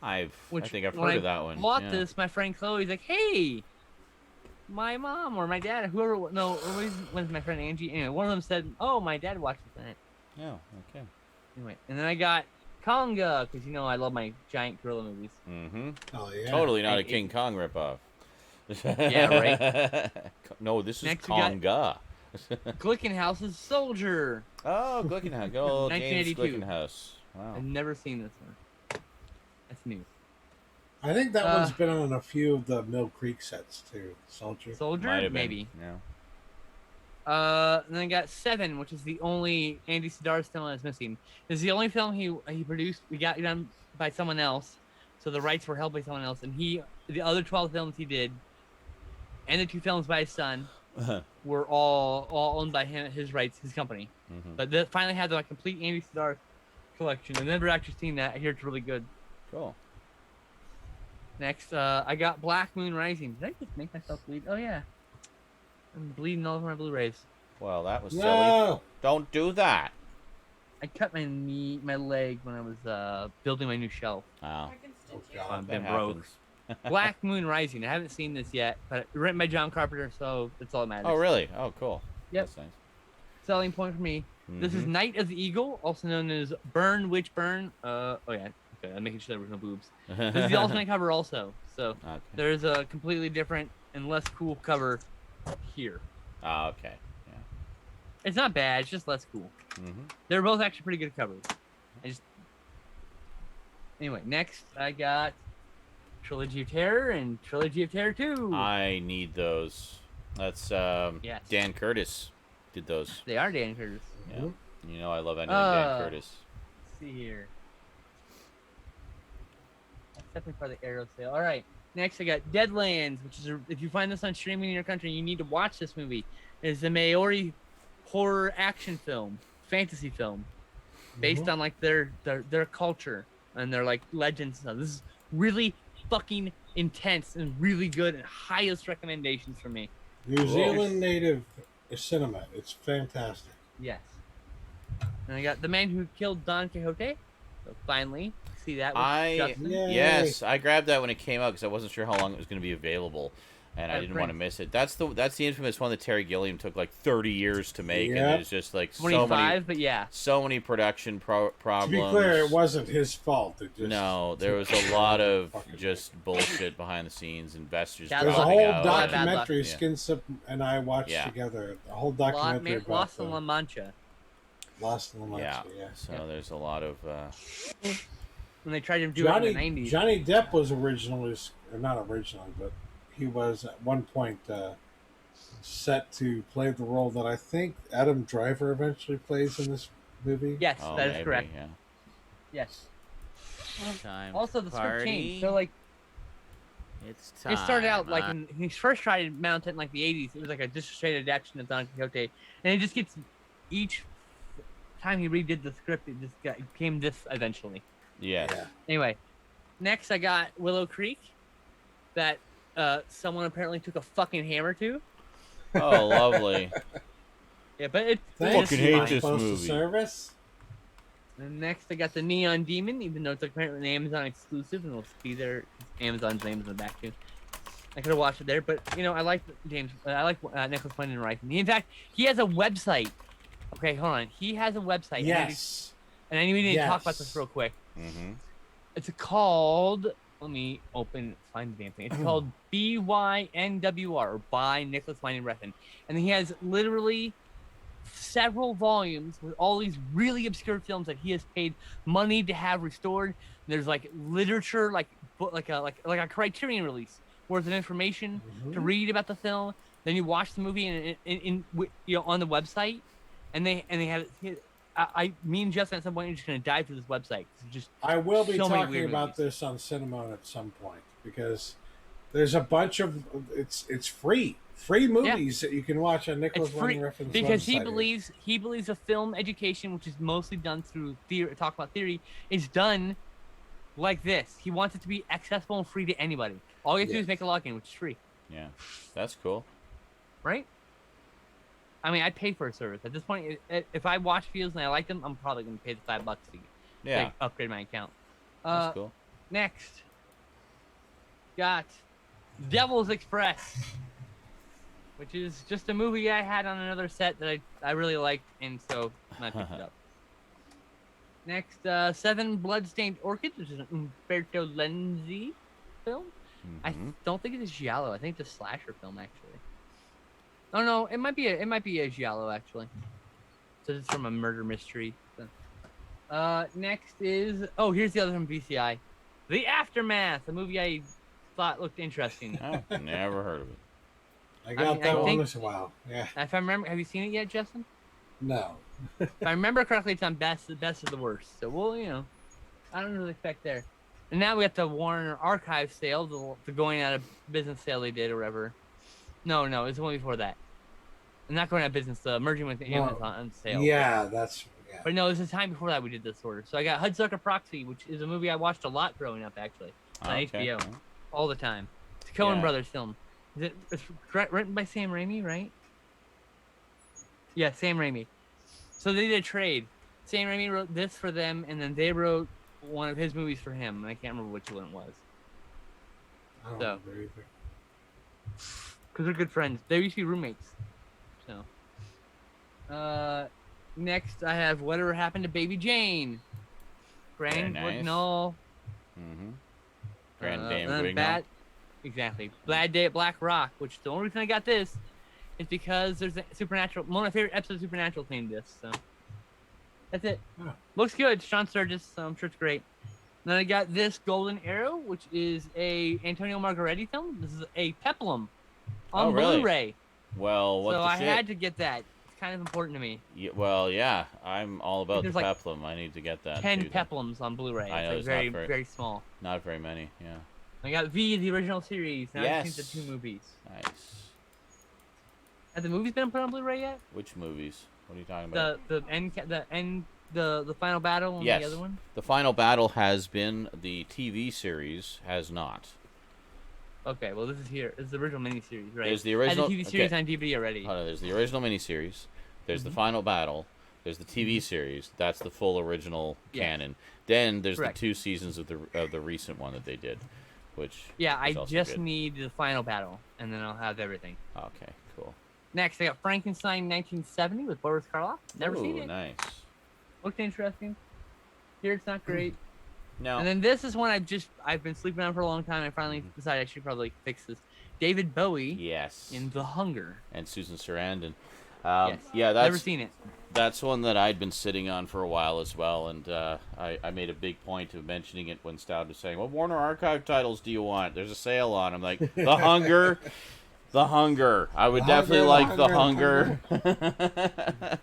I think I've when heard of that one. I bought yeah. this, my friend Chloe's like, hey, my mom or my dad, whoever, no, it was my friend Angie. Anyway, one of them said, oh, my dad watched it. Oh, okay. Anyway, and then I got Conga, because, you know, I love my giant gorilla movies. Mm-hmm. Oh, yeah. Totally not a King Kong ripoff. Yeah, right. No, this is Next we got- Konga. Glickenhaus's Soldier. Oh, Glickenhaus. Good old James 1982. Glickenhaus. Wow. I've never seen this one. That's new. I think that one's been on a few of the Mill Creek sets, too. Soldier. Soldier? Might have been, Maybe. Yeah. And then I got Seven, which is the only Andy Sidaris film that's missing. This is the only film he produced. We got it done by someone else, so the rights were held by someone else. And the other 12 films he did, and the 2 films by his son, were all owned by him, his rights, his company. Mhm. But they finally had the complete Andy Sidaris collection. I've never actually seen that. I hear it's really good. Cool. Next, I got Black Moon Rising. Did I just make myself bleed? Oh yeah, I'm bleeding all over my Blu-rays. Well, that was silly. No! Don't do that. I cut my leg when I was building my new shelf. Wow. I can stitch Oh, you. God. I've That been broke. happens. Black Moon Rising. I haven't seen this yet, but written by John Carpenter, so that's all that matters. Oh, really? Oh, cool. Yep. That's nice. Selling point for me. This is Mhm. Night of the Eagle, also known as Burn Witch Burn. Oh yeah. Okay, I'm making sure there was no boobs. This is the alternate cover also, so Okay. there's a completely different and less cool cover here. Oh, okay. Yeah. It's not bad. It's just less cool. Mm-hmm. They're both actually pretty good covers. Anyway, next I got Trilogy of Terror and Trilogy of Terror 2. I need those. That's Yes. Dan Curtis did those. They are Dan Curtis. Yeah. You know I love anything Uh, Dan Curtis. Let's see here. That's definitely part of the Arrow sale. All right. Next, I got Deadlands, which is if you find this on streaming in your country, you need to watch this movie. It's a Maori horror action film, fantasy film, based on like their culture and their like legends and stuff. This is really fucking intense and really good and highest recommendations for me. New Zealand native cinema. It's fantastic. Yes. And I got The Man Who Killed Don Quixote. So finally, see that with Justin. Yay. Yes, I grabbed that when it came out because I wasn't sure how long it was going to be available, and I didn't want to miss it. That's the infamous one that Terry Gilliam took like 30 years to make, and it's just like 25, so many production problems. To be clear, it wasn't his fault. No, there was a lot of just bullshit behind the scenes. Investors. There's a whole documentary Skinslip and I watched together. A whole documentary about Lost in La Mancha. Lost in La Mancha. Yeah. So there's a lot of. When they tried to do it in the 90s. Johnny Depp was originally, or not originally, but he was at one point set to play the role that I think Adam Driver eventually plays in this movie. Yes, that is correct. Yeah. Yes. Time also, the script party. changed. So, like, it's time. It started out like when he first tried to mount it in like the 80s. It was like a just straight adaptation of Don Quixote, and it just gets each time he redid the script, it just became this eventually. Yes. Yeah. Anyway, next I got Willow Creek, that someone apparently took a fucking hammer to. Oh, lovely. Yeah, but it's fucking hate this Postal movie. Service. And next I got the Neon Demon, even though it's apparently an Amazon exclusive, and it'll be there. Amazon's name is in the back too. I could have watched it there, but you know I like James. I like Nicholas Winding Refn. In fact, he has a website. Okay, hold on. He has a website. Yes. And I need to talk about this real quick. Mm-hmm. It's called. Let me find the damn thing. It's called BYNWR, or by Nicholas Winding Refn, and he has literally several volumes with all these really obscure films that he has paid money to have restored. There's like literature, like a Criterion release worth of information to read about the film. Then you watch the movie in on the website, and they have. Me and Justin at some point are just gonna dive through this website. I will be talking about this on Cinnamon at some point because there's a bunch of it's free movies that you can watch on Nicholas Winding Refn's because website. he believes a film education, which is mostly done through talk about theory, is done like this. He wants it to be accessible and free to anybody. All you have to do is make a login, which is free. Yeah, that's cool. Right? I mean, I'd pay for a service. At this point, if I watch videos and I like them, I'm probably going to pay the $5 to upgrade my account. That's cool. Next, got Devil's Express, which is just a movie I had on another set that I really liked, and so I picked it up. Next, Seven Bloodstained Orchids, which is an Umberto Lenzi film. I don't think it is giallo. I think it's a slasher film, actually. Oh no, it might be a giallo actually. So it's from a murder mystery. So. Next is here's the other from BCI, The Aftermath, a movie I thought looked interesting. I've never heard of it. I got that one as well. Yeah. If I remember, have you seen it yet, Justin? No. If I remember correctly, it's on the best of the worst. So I don't really expect there. And now we got the Warner Archive sale, the going out of business sale they did or whatever. No, it's the one before that. I'm not going out of business. Merging with Amazon on sale. Yeah, that's. Yeah. But no, it was the time before that we did this order. So I got Hudsucker Proxy, which is a movie I watched a lot growing up, actually, on HBO, all the time. It's a Coen Brothers film. It's written by Sam Raimi, right? Yeah, Sam Raimi. So they did a trade. Sam Raimi wrote this for them, and then they wrote one of his movies for him. And I can't remember which one it was. I don't remember either. Because they're good friends. They used to be roommates. So, next I have Whatever Happened to Baby Jane. Grand Guignol. Grand Dame Guignol. Exactly. Bad Day at Black Rock, which the only reason I got this is because there's a Supernatural. One of my favorite episodes of Supernatural named this. So that's it. Oh. Looks good. Sean Sturgis, so I'm sure it's great. Then I got this Golden Arrow, which is a Antonio Margheriti film. This is a peplum on Blu-ray. Well, what the shit? So I had to get that. It's kind of important to me. Yeah, well, yeah, I'm all about the peplum. I need to get that. 10 peplums on Blu-ray. I know, it's like very small. Not very many, yeah. I got V, the original series. Now I've seen the 2 movies. Nice. Have the movies been put on Blu-ray yet? Which movies? What are you talking about? The Final Battle and the other one? The Final Battle has been. The TV series has not. Okay, well, this is here. This is the original miniseries, right? There's the original TV series on DVD already. There's the original miniseries. There's the Final Battle. There's the TV series. That's the full original canon. Then there's the 2 seasons of the recent one that they did. which Yeah, is I also just good. need the final battle, and then I'll have everything. Okay, cool. Next, I got Frankenstein 1970 with Boris Karloff. Never seen Ooh, it. nice. Looked interesting. Here, it's not great. No. And then this is one I've been sleeping on for a long time. I finally decided I should probably fix this. David Bowie. Yes. In The Hunger. And Susan Sarandon. Yes. Yeah, that's Never seen it. That's one that I'd been sitting on for a while as well, and I made a big point of mentioning it when Stoud was saying, "What Warner Archive titles do you want? There's a sale on." I'm like, The Hunger. The Hunger. I would definitely like The Hunger.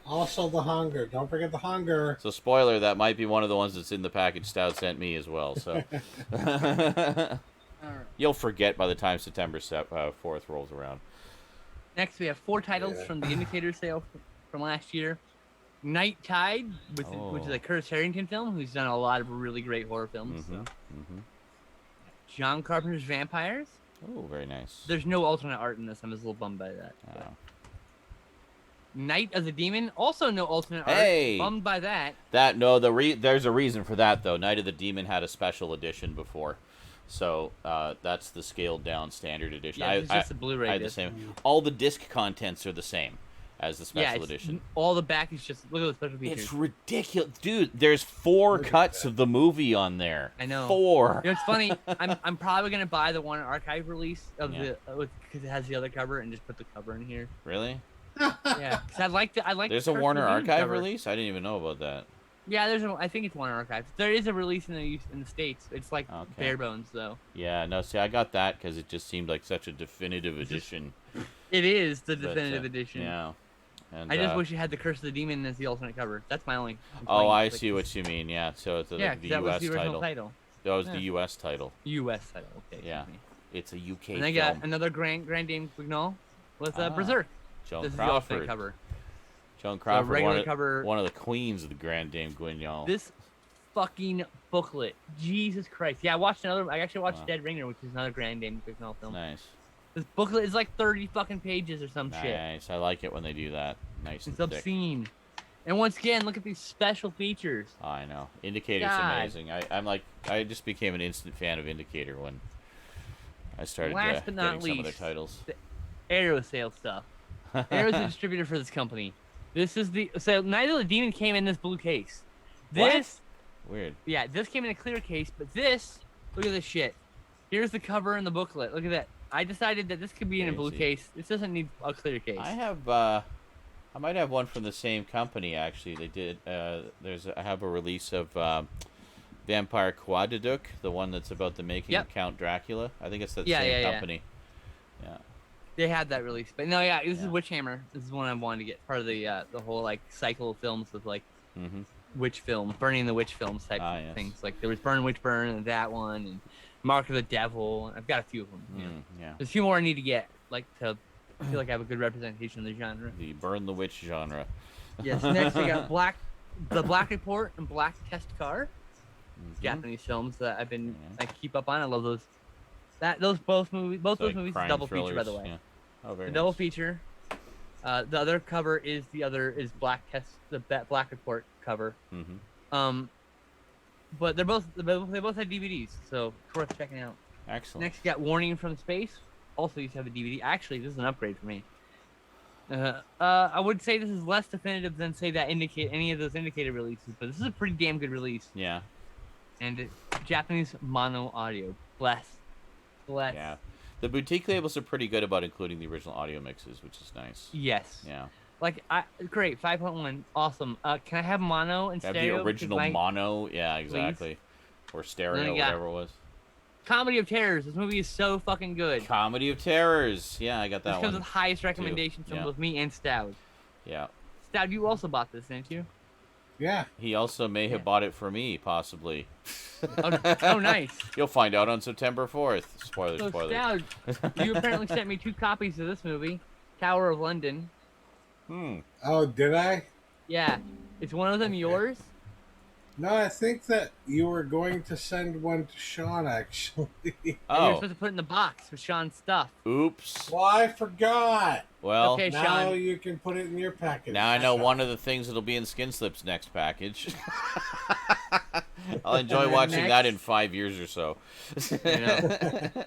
Also The Hunger. Don't forget The Hunger. So, spoiler, that might be one of the ones that's in the package Stout sent me as well. So, you'll forget by the time September 4th rolls around. Next, we have 4 titles from the Indicator sale from last year. Night Tide, which is a Curtis Harrington film, who's done a lot of really great horror films. John Carpenter's Vampires. Oh, very nice. There's no alternate art in this. I'm just a little bummed by that. Oh. Night of the Demon, also no alternate art. Hey! Bummed by that. There's a reason for that, though. Night of the Demon had a special edition before. So that's the scaled down standard edition. Yeah, it's just a Blu-ray I had the disc. same. All the disc contents are the same as the special edition. All the back is just look at the special features. It's ridiculous, dude. There's 4 cuts of the movie on there. I know. 4. You know, it's funny. I'm probably gonna buy the Warner Archive release of because it has the other cover and just put the cover in here. Really? Yeah, because I like There's the a Warner Curse of the Demon Archive cover. release. I didn't even know about that. Yeah, I think it's Warner Archive. There is a release in the States. It's like Okay. bare bones though. Yeah, no. See, I got that because it just seemed like such a definitive edition. It is the But, definitive edition. Yeah. And, I just wish you had the Curse of the Demon as the alternate cover. That's my only. Oh, complaint. I Like, see what you mean. Yeah, so it's the that U.S. was the original title. title. That was Yeah. the U.S. title. U.S. title. Okay. Yeah. excuse me. It's a UK And I film. got another Grand Dame Guignol with Ah, Berserk. Joan This is the alternate Crawford. cover. Joan Crawford, regular cover- one of the queens of the Grand Dame Guignol. This fucking booklet. Jesus Christ. Yeah, I actually watched Wow. Dead Ringer, which is another Grand Dame Guignol film. Nice. This booklet is like 30 fucking pages or some shit. Nice. I like it when they do that. Nice It's and thick. obscene. And once again, look at these special features. Oh, I know. Indicator's God. amazing. I just became an instant fan of Indicator when I started Last but not getting some of their least, titles. Arrow sale stuff. Arrow's a distributor for this company. This is so Night of the Demon came in this blue case. This Weird. Yeah, this came in a clear case, but this, look at this shit. Here's the cover and the booklet. Look at that. I decided that this could be in a blue Crazy. case. This doesn't need a clear case. I might have one from the same company actually. They did. I have a release of Vampire Quadraduc, the one that's about the making of Count Dracula. I think it's that same company. Yeah. They had that release, but no, this is Witch Hammer. This is one I wanted to get part of the whole like cycle of films with like witch film, Burning the Witch films type of things. Like there was Burn Witch Burn and that one, and Mark of the Devil. I've got a few of them. Yeah. There's a few more I need to get, like to feel like I have a good representation of the genre. The Burn the Witch genre. Yes. Next we got The Black Report and Black Test Car. Japanese films that I've been I keep up on. I love those. Both those movies crime double feature, by the thrillers, way. yeah. Oh, very The double nice. feature. The other cover is the Black Report cover. But they both have DVDs, so it's worth checking out. Excellent. Next, you got Warning from Space. Also used to have a DVD. Actually, this is an upgrade for me. I would say this is less definitive than say that any of those Indicator releases, but this is a pretty damn good release. Yeah. And Japanese mono audio. Bless. Yeah. The boutique labels are pretty good about including the original audio mixes, which is nice. Yes. Yeah. Like, great, 5.1, awesome. Can I have mono and Have stereo? the original mono, yeah, exactly. Or stereo, whatever it was. Comedy of Terrors. This movie is so fucking good. Comedy of Terrors. Yeah, I got that this one. comes with highest recommendations from Yeah. both me and Stoud. Yeah. Stoud, you also bought this, didn't you? Yeah. He also may have bought it for me, possibly. Oh, nice. You'll find out on September 4th. Spoilers. So, Stoud, you apparently sent me 2 copies of this movie, Tower of London. Oh, did I? Yeah. Is one of them yours? No, I think that you were going to send one to Sean, actually. And you're supposed to put it in the box with Sean's stuff. Oops. Well, I forgot. Well, okay, now Sean. you can put it in your package. Now I know one of the things that'll be in Skinslip's next package. I'll enjoy watching that in 5 years or so. You know,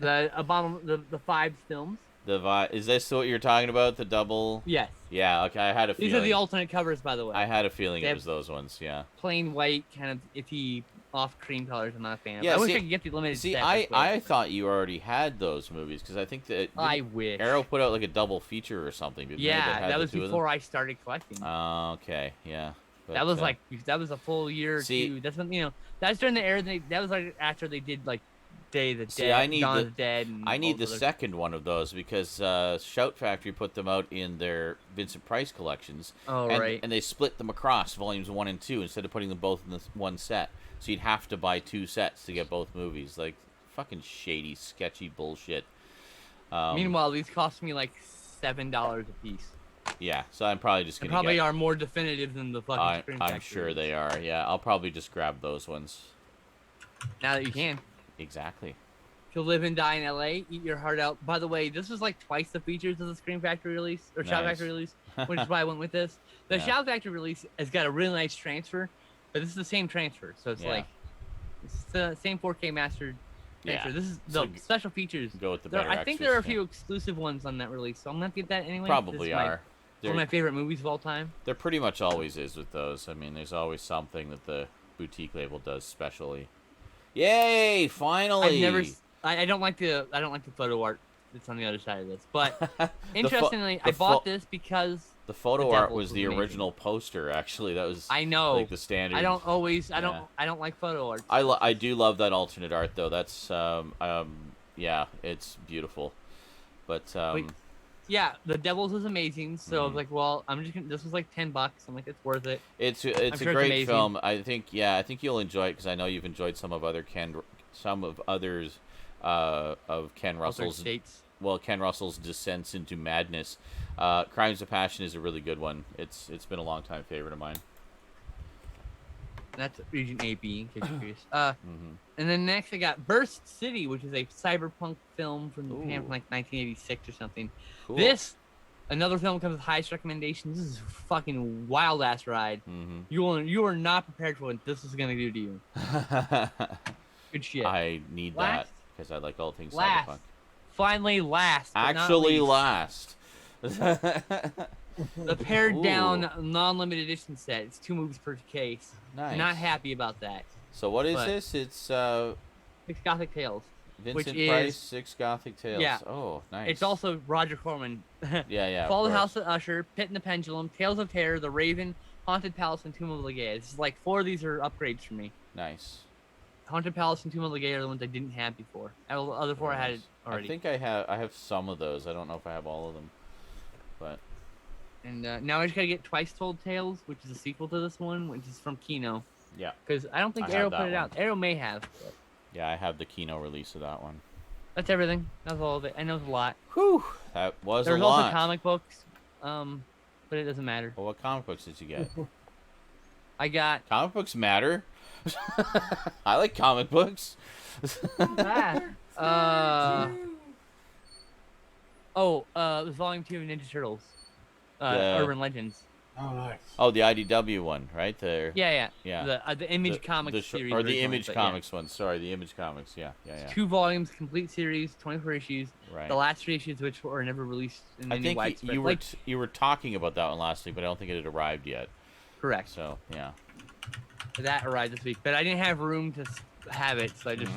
the Five films. Is this what you're talking about? The double? Yes. Yeah. Okay. I had a feeling. These are the alternate covers, by the way. I had a feeling it was those ones. Yeah. Plain white, kind of iffy, off cream colors. I'm not a fan of. Yeah, I wish I could get the limited. See, set I thought you already had those movies because I think that I wish Arrow put out like a double feature or something. Didn't they, that was before I started collecting. Okay. Yeah. But, that was a full year or two. That's when that was during the era. That was like after they did like Day of the Dead, Dawn of the Dead. And I need the second one of those because Shout Factory put them out in their Vincent Price collections. Oh, right. And they split them across volumes 1 and 2 instead of putting them both in this one set. So you'd have to buy 2 sets to get both movies. Like fucking shady, sketchy bullshit. Meanwhile, these cost me like $7 a piece. Yeah, so I'm probably just gonna probably are more definitive than the fucking Screen Factory. I'm sure they are. Yeah, I'll probably just grab those ones. Now that you can. Exactly. To live and die in LA, eat your heart out. By the way, this was like twice the features of the Screen Factory release or Shout Factory release, which is why I went with this. The Shout Factory release has got a really nice transfer, but this is the same transfer, so it's like it's the same 4K mastered transfer. This is the special features. Go with the better I think there are a few exclusive ones on that release, so I'm gonna get that anyway. Probably are. One of my favorite movies of all time. There pretty much always is with those. I mean, there's always something that the boutique label does specially. Yay! Finally. I don't like the photo art that's on the other side of this, but interestingly, I bought this because the photo art was the original poster. Actually, that was like the standard. I don't like photo art. I do love that alternate art though. That's it's beautiful, but yeah, The Devils is amazing. So I was like, well, this was like $10. I'm like, it's worth it. It's a great film. I think you'll enjoy it because I know you've enjoyed some of others of Ken Russell's. Ken Russell's descents into madness. Crimes of Passion is a really good one. It's been a long time favorite of mine. That's Region AB, in case you're curious. And then next I got Burst City, which is a cyberpunk film from Japan from like 1986 or something. Cool. This, another film comes with highest recommendations. This is a fucking wild ass ride. You are not prepared for what this is gonna do to you. Good shit. I need that because I like all things cyberpunk. Finally, last. Actually, last. The pared down non-limited edition set. It's 2 movies per case. Nice. I'm not happy about that. So what is this? It's 6 Gothic Tales. Vincent Price, 6 Gothic Tales. Yeah. Oh, nice. It's also Roger Corman. yeah. Fall of the House of Usher, Pit and the Pendulum, Tales of Terror, The Raven, Haunted Palace, and Tomb of Ligeia. This is like 4 of these are upgrades for me. Nice. Haunted Palace and Tomb of Ligeia are the ones I didn't have before. The other 4 I had it already. I think I have some of those. I don't know if I have all of them, but. And now I just gotta get Twice Told Tales, which is a sequel to this one, which is from Kino. Yeah. Because I don't think Arrow put it out. Arrow may have. But... Yeah, I have the Kino release of that one. That's everything. That's all of it. I know it's a lot. Whew. That was a lot. There's also comic books, but it doesn't matter. Well, what comic books did you get? I got... Comic books matter. I like comic books. It was Volume 2 of Ninja Turtles. Urban Legends. Oh, nice. Oh, the IDW one, right there. Yeah. The Image Comics series. Or the Image Comics one. Sorry, the Image Comics. Yeah. 2 volumes, complete series, 24 issues. Right. The last 3 issues, which were never released in any widespread. I think you were talking about that one last week, but I don't think it had arrived yet. Correct. So yeah. That arrived this week, but I didn't have room to have it, so I just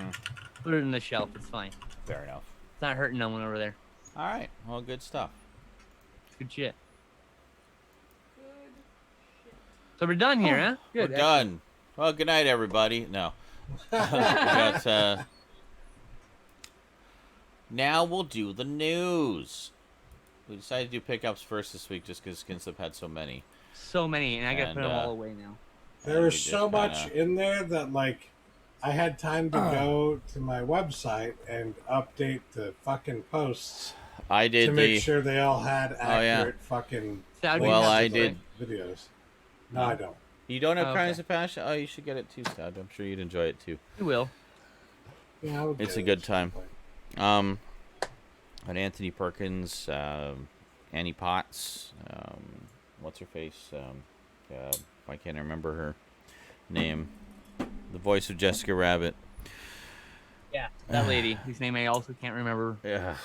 put it on the shelf. It's fine. Fair enough. It's not hurting no one over there. All right. Well, good stuff. Good shit. So we're done here, huh? Good. We're done. Well, good night, everybody. No. Now we'll do the news. We decided to do pickups first this week just because Skinslip had so many. And I got to put them all away now. There was so much in there that, like, I had time to go to my website and update the fucking posts. I did to make sure they all had accurate fucking. Well, I did videos. No, I don't. You don't have Crimes of Passion? Oh, you should get it too, Stoud. I'm sure you'd enjoy it too. You will. Yeah, it's a good time. And Anthony Perkins, Annie Potts, what's her face? I can't remember her name. the voice of Jessica Rabbit. Yeah, that lady whose name I also can't remember. Yeah,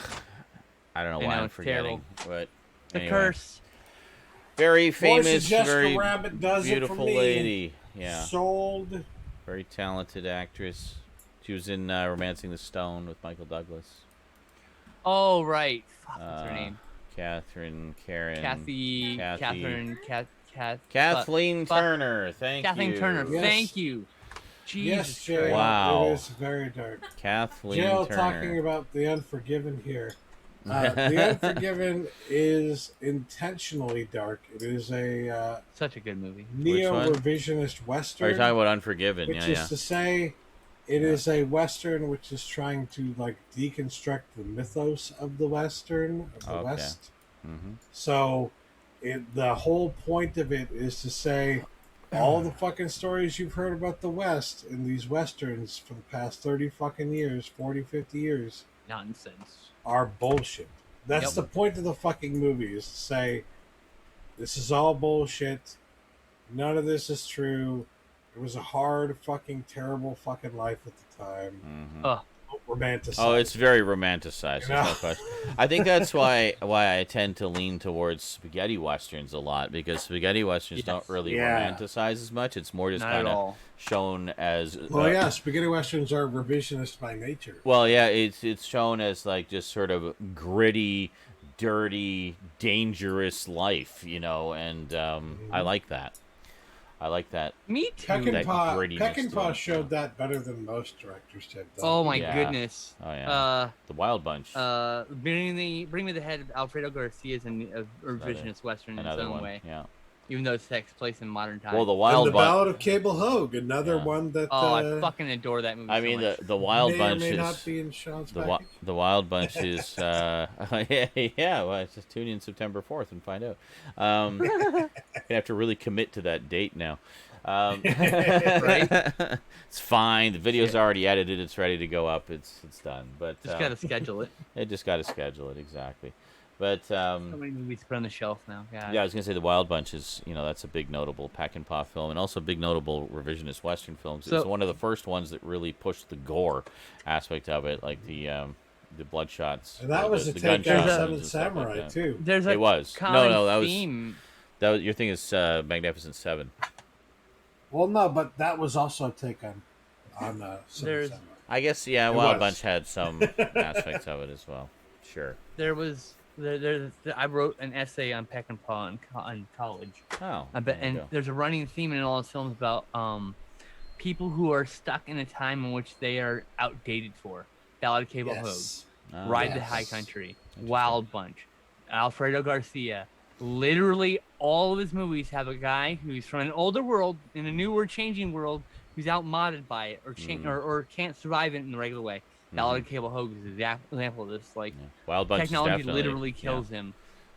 I don't know why I'm forgetting, but The anyway. curse. Very Voice of famous, Jessica very Rabbit does it for beautiful me. lady. Yeah, Sold. very talented actress. She was in Romancing the Stone with Michael Douglas. Oh right. Fuck, what's her name? Catherine, Karen, Kathleen fuck. Turner. Thank you. Kathleen Turner. Yes. Thank you. Jesus Yes, Jail. Wow. It is very dark. Kathleen Jail Turner. talking about The Unforgiven here. The Unforgiven is intentionally dark. It is a Such a good movie. neo-revisionist Western. Are you talking about Unforgiven? Which Yeah, is to say, it is a Western which is trying to like deconstruct the mythos of the Western, of the West. Mm-hmm. So, the whole point of it is to say all the fucking stories you've heard about the West in these Westerns for the past 30 fucking years, 40, 50 years, Nonsense. are bullshit. That's the point of the fucking movie, is to say, this is all bullshit. None of this is true. It was a hard, fucking, terrible fucking life at the time. Mm-hmm. Romanticized. Oh, it's very romanticized. You know? No question. I think that's why I tend to lean towards spaghetti westerns a lot, because spaghetti westerns don't really romanticize as much. It's more just kind of shown as. Well, spaghetti westerns are revisionist by nature. Well, yeah, it's shown as like just sort of gritty, dirty, dangerous life, and I like that. I like that. Me too. Peckinpah showed that better than most directors have done. Oh my goodness. Oh yeah. The Wild Bunch. Bring Me the Head of Alfredo Garcia is a revisionist Western in its own way. Yeah. Even though it takes place in modern times. Well, the Wild Bunch. The Ballad of Cable Hogue, another one that. I fucking adore that movie. I mean, the Wild Bunch may is. Not be in Sean's the Wild Bunch is. Well, just tune in September 4th and find out. You have to really commit to that date now. Right? It's fine. The video's already edited. It's ready to go up. It's done. But just gotta schedule it. They just gotta schedule it, exactly. But so many movies put on the shelf now. God. Yeah, I was gonna say the Wild Bunch is, that's a big notable Peckinpah film, and also big notable revisionist Western films. So, it's one of the first ones that really pushed the gore aspect of it, like the bloodshots. And that was a take on Seven Samurai like too. There's a it was that theme. was your thing is Magnificent Seven. Well, no, but that was also a take on Seven Samurai. I guess Wild Bunch had some aspects of it as well. Sure. There was. I wrote an essay on Peckinpah in college. Oh. There's a running theme in all his films about people who are stuck in a time in which they are outdated for. Ballad of Cable Hogue, Ride the High Country, Wild Bunch, Alfredo Garcia. Literally, all of his movies have a guy who's from an older world in a newer, changing world who's outmoded by it or can't survive it in the regular way. Ballad of Cable Hogue is an example of this. Like, Wild Bunch technology literally kills him.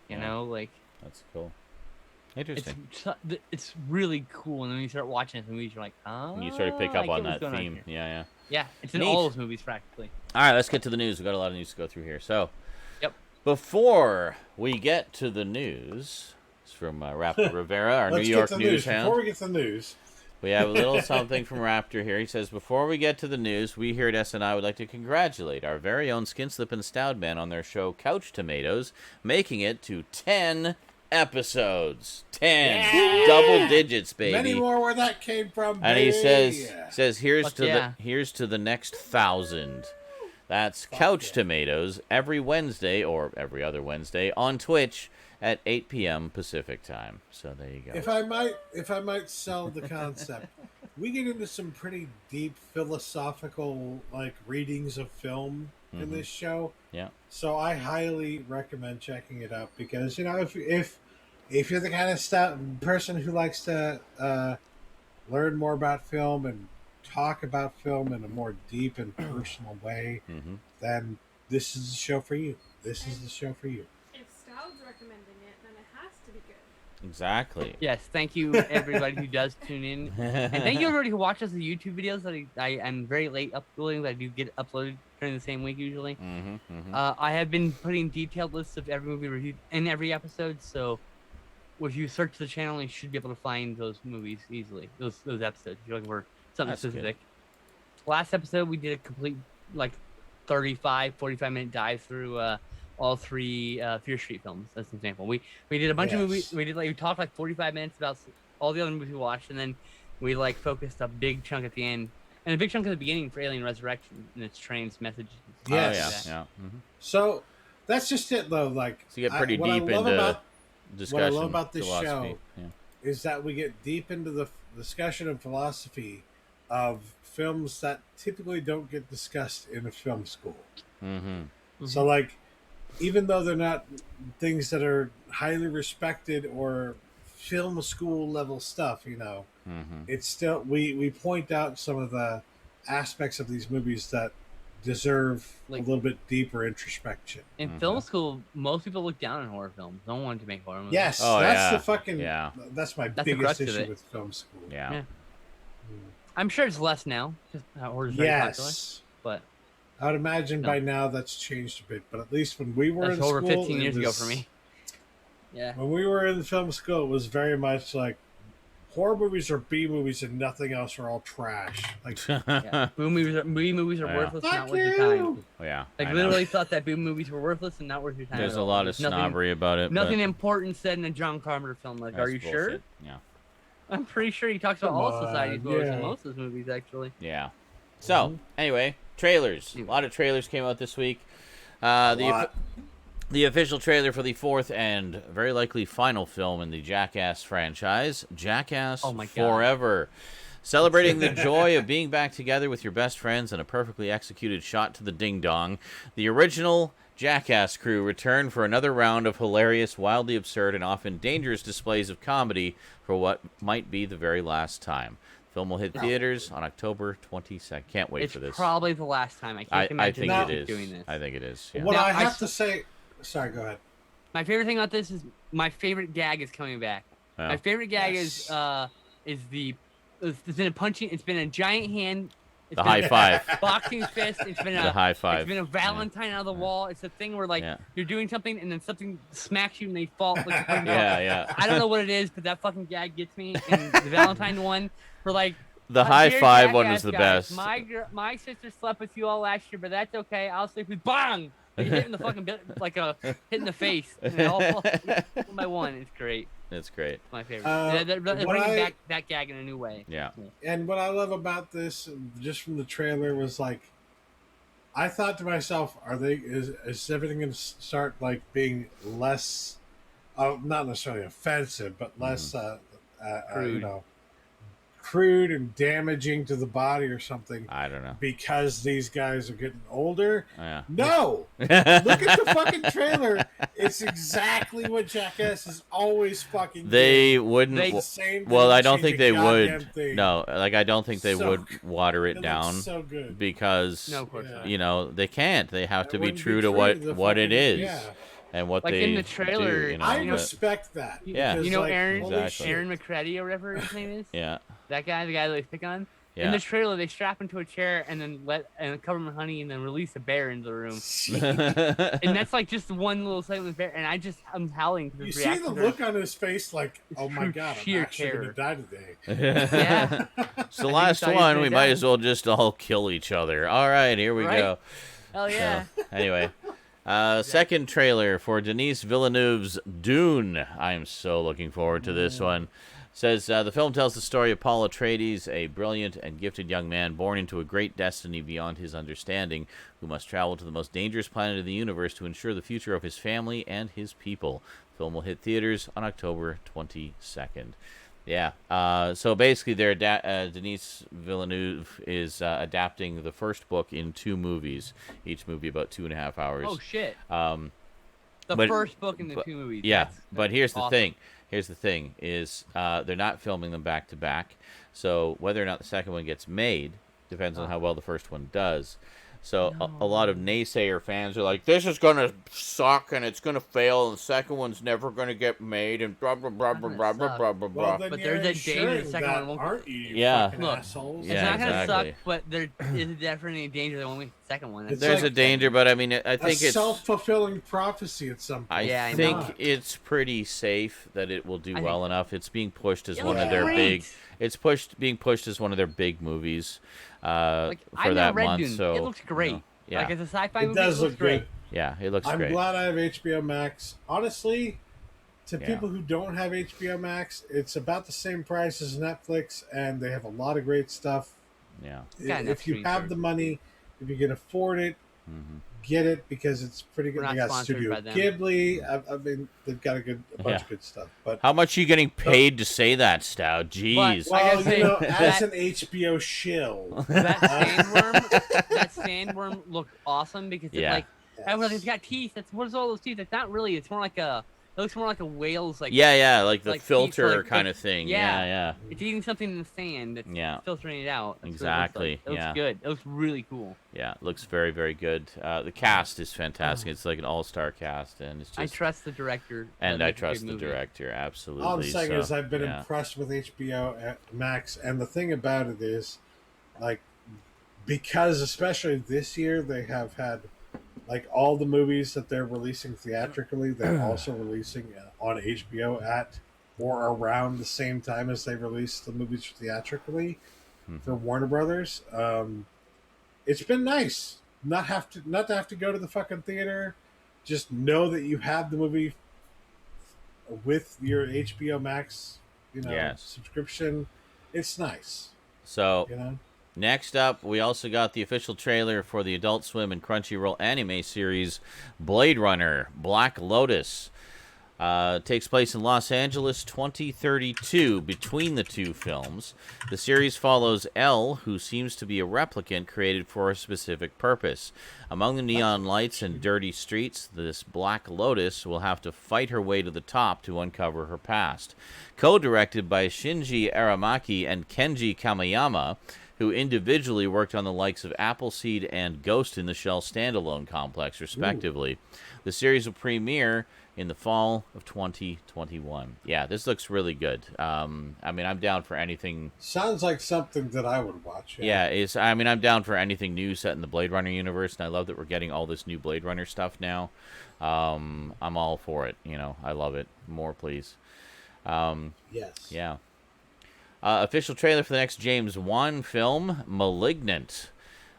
You know, like. That's cool. Interesting. It's really cool, and then you start watching this movies, you're like, and you sort of pick up on that theme. Yeah. Yeah, it's in all those movies practically. All right, let's get to the news. We've got a lot of news to go through here. So, before we get to the news, it's from Raptor Rivera, our New York news hound. Before we get to the news. We have a little something from Raptor here. He says, before we get to the news, we here at SNI would like to congratulate our very own Skinslip and Stoudman on their show Couch Tomatoes, making it to 10 episodes. 10. Yeah! Double digits, baby. Many more where that came from, and baby. he says here's to the next 1,000. That's Couch Tomatoes every Wednesday or every other Wednesday on Twitch at 8 p.m. Pacific time. So there you go. If I might sell the concept, we get into some pretty deep philosophical readings of film in this show. Yeah. So I highly recommend checking it out because if you're the kind of person who likes to learn more about film and talk about film in a more deep and personal way, then this is the show for you. This is the show for you. Stoud's recommending it, then it has to be good. Exactly. Yes, thank you everybody who does tune in, and thank you everybody who watches the YouTube videos that I'm very late uploading, but I do get uploaded during the same week usually. I have been putting detailed lists of every movie reviewed in every episode, so if you search the channel, you should be able to find those movies easily. Those episodes. If you're looking for something That's good. specific. Last episode, we did a complete, like, 45-minute dive through all 3 Fear Street films, as an example. We did a bunch of movies. We talked, like, 45 minutes about all the other movies we watched, and then we, like, focused a big chunk at the end. And a big chunk at the beginning for Alien Resurrection and its trans message. Yes. Oh, yeah. Mm-hmm. So that's just it, though. Like, So you get pretty deep into discussion. What I love about this philosophy. show is that we get deep into the discussion of philosophy of films that typically don't get discussed in a film school. Mm-hmm. So, like, even though they're not things that are highly respected or film school level stuff, it's still we point out some of the aspects of these movies that deserve a little bit deeper introspection. In film school, most people look down on horror films. No one wanted to make horror movies. Yes, that's the fucking. That's my biggest issue with film school. Yeah. I'm sure it's less now because horror's very popular. But I would imagine by now that's changed a bit. But at least when we were in school, over 15 years ago for me. Yeah. When we were in film school, it was very much like horror movies are B movies and nothing else are all trash. Like, B movies are worthless, not worth your time. Yeah. Like, literally thought that B movies were worthless and not worth your time. There's a lot of snobbery about it. Nothing important said in a John Carpenter film. Like, are you sure? Yeah. I'm pretty sure he talks about all society's woes in most of his movies, actually. Yeah. So, anyway, trailers. A lot of trailers came out this week. The official trailer for the 4th and very likely final film in the Jackass franchise, Jackass Forever. Celebrating the joy of being back together with your best friends and a perfectly executed shot to the ding-dong, the original Jackass crew returned for another round of hilarious, wildly absurd, and often dangerous displays of comedy for what might be the very last time. The film will hit theaters on October 22nd. Can't wait for this. It's probably the last time. I can't imagine doing this. I think it is. What I have to say... Sorry, go ahead. My favorite thing about this is my favorite gag is coming back. My favorite gag is it's been a giant hand. The high five. Boxing fist. It's been the high five. It's been a Valentine out of the wall. It's a thing where you're doing something and then something smacks you and they fall. Yeah. I don't know what it is, but that fucking gag gets me. And the Valentine one for like. The high five one was the best. My sister slept with you all last year, but that's okay. I'll sleep with bang. Hitting the fucking like a hit in the face. And all one by one. It's great. It's great. My favorite. They're bringing back that gag in a new way. Yeah. And what I love about this, just from the trailer, was like, I thought to myself, is everything going to start like being less, not necessarily offensive, but less, crude and damaging to the body or something? I don't know. Because these guys are getting older? Yeah. No! Look at the fucking trailer. It's exactly what Jackass is always fucking They wouldn't... I don't think they would. Thing. No, like, I don't think they would water it down. So good. Because, they can't. They have to be true to what it is. Yeah. And what like they in the trailer, do, I respect that. Yeah, Aaron exactly. McCready or whatever his name is. Yeah, that guy, the guy that they pick on. Yeah. In the trailer, they strap him to a chair and then cover him in honey and then release a bear into the room. And that's like just one little segment with bear, and I'm howling. You see the look on his face, like, oh my god, I'm actually gonna die today. Yeah. It's the last one. We might as well just all kill each other. All right, here we go. Hell yeah. So, anyway. Second trailer for Denis Villeneuve's Dune. I am so looking forward to this one. Says the film tells the story of Paul Atreides, a brilliant and gifted young man born into a great destiny beyond his understanding, who must travel to the most dangerous planet of the universe to ensure the future of his family and his people. The film will hit theaters on October 22nd. Yeah, so basically Denis Villeneuve is adapting the first book in 2 movies, each movie about 2.5 hours. Oh, shit. The first book in the 2 movies. Yeah, but here's awesome. the thing. Here's the thing, is they're not filming them back-to-back, so whether or not the second one gets made depends on how well the first one does. So a lot of naysayer fans are like, this is going to suck and it's going to fail and the second one's never going to get made and blah, blah, blah, blah, blah, blah, blah, blah, blah. Well, but there's a danger the second one won't. Aren't you? Yeah. Look, assholes? it's not going to suck, but there is definitely a danger that won't make the second one. There's a danger, but I mean, I think it's self-fulfilling prophecy at some point. I think it's pretty safe that it will do well enough. It's being pushed as one of their big... it's being pushed as one of their big movies Like, for I've that never read month. Dune. So It looks great. you know, yeah, Like, as a sci-fi It movie, does it looks look great. good. yeah, it looks I'm great. glad I have HBO Max. Honestly, to Yeah. people who don't have HBO Max, it's about the same price as Netflix, and they have a lot of great stuff. Yeah. Got enough If you streaming have the money, if you can afford it, get it because it's pretty good. We're not They got sponsored Studio by them. Ghibli. I mean, they've got a bunch Yeah. of good stuff. But How much are you getting paid to say that, Stout? Jeez. I well, gotta say, you know, as that- an HBO shill, That sandworm looked awesome because Yeah. it's like, I was like, it's got teeth. What is all those teeth? It's not really. It's more like it looks more like a whale's like. Yeah, like the like teeth, filter like- kind of thing. yeah. Yeah. It's eating something in the sand that's Yeah. filtering it out. That's Exactly, What it looks like. It yeah. looks good. It looks really cool. Yeah, it looks very, very good. The cast is fantastic. It's like an all-star cast, and it's just. I trust the director. And to I make a good trust the movie. director, absolutely. all I'm saying so, is I've been yeah. impressed with HBO Max, and the thing about it is, like, because especially this year they have had, like, all the movies that they're releasing theatrically, they're also releasing on HBO at or around the same time as they release the movies theatrically for Warner Brothers. It's been nice not to have to go to the fucking theater. Just know that you have the movie with your HBO Max, Yes. subscription. It's nice, So, you know. next up, we also got the official trailer for the Adult Swim and Crunchyroll anime series Blade Runner Black Lotus. Takes place in Los Angeles 2032 between the two films. The series follows Elle, who seems to be a replicant created for a specific purpose. Among the neon lights and dirty streets, this Black Lotus will have to fight her way to the top to uncover her past. Co-directed by Shinji Aramaki and Kenji Kamayama, who individually worked on the likes of Appleseed and Ghost in the Shell standalone complex, respectively. The series will premiere in the fall of 2021. Yeah, this looks really good. I mean, I'm down for anything. Sounds like something that I would watch. Yeah, I'm down for anything new set in the Blade Runner universe, and I love that we're getting all this new Blade Runner stuff now. I'm all for it. I love it. More, please. Yes. Yeah. Official trailer for the next James Wan film, Malignant.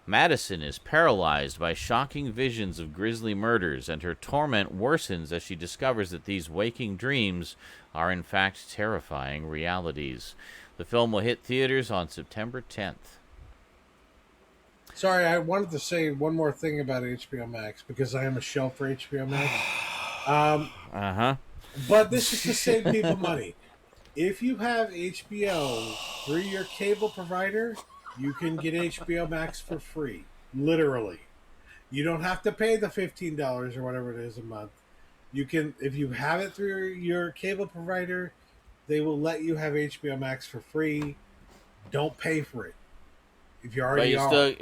Madison is paralyzed by shocking visions of grisly murders, and her torment worsens as she discovers that these waking dreams are in fact terrifying realities. The film will hit theaters on September 10th. Sorry, I wanted to say one more thing about HBO Max because I am a shell for HBO Max. But this is to save people money. If you have HBO through your cable provider, you can get HBO Max for free. Literally. You don't have to pay the $15 or whatever it is a month. You can, if you have it through your cable provider, they will let you have HBO Max for free. Don't pay for it. If you already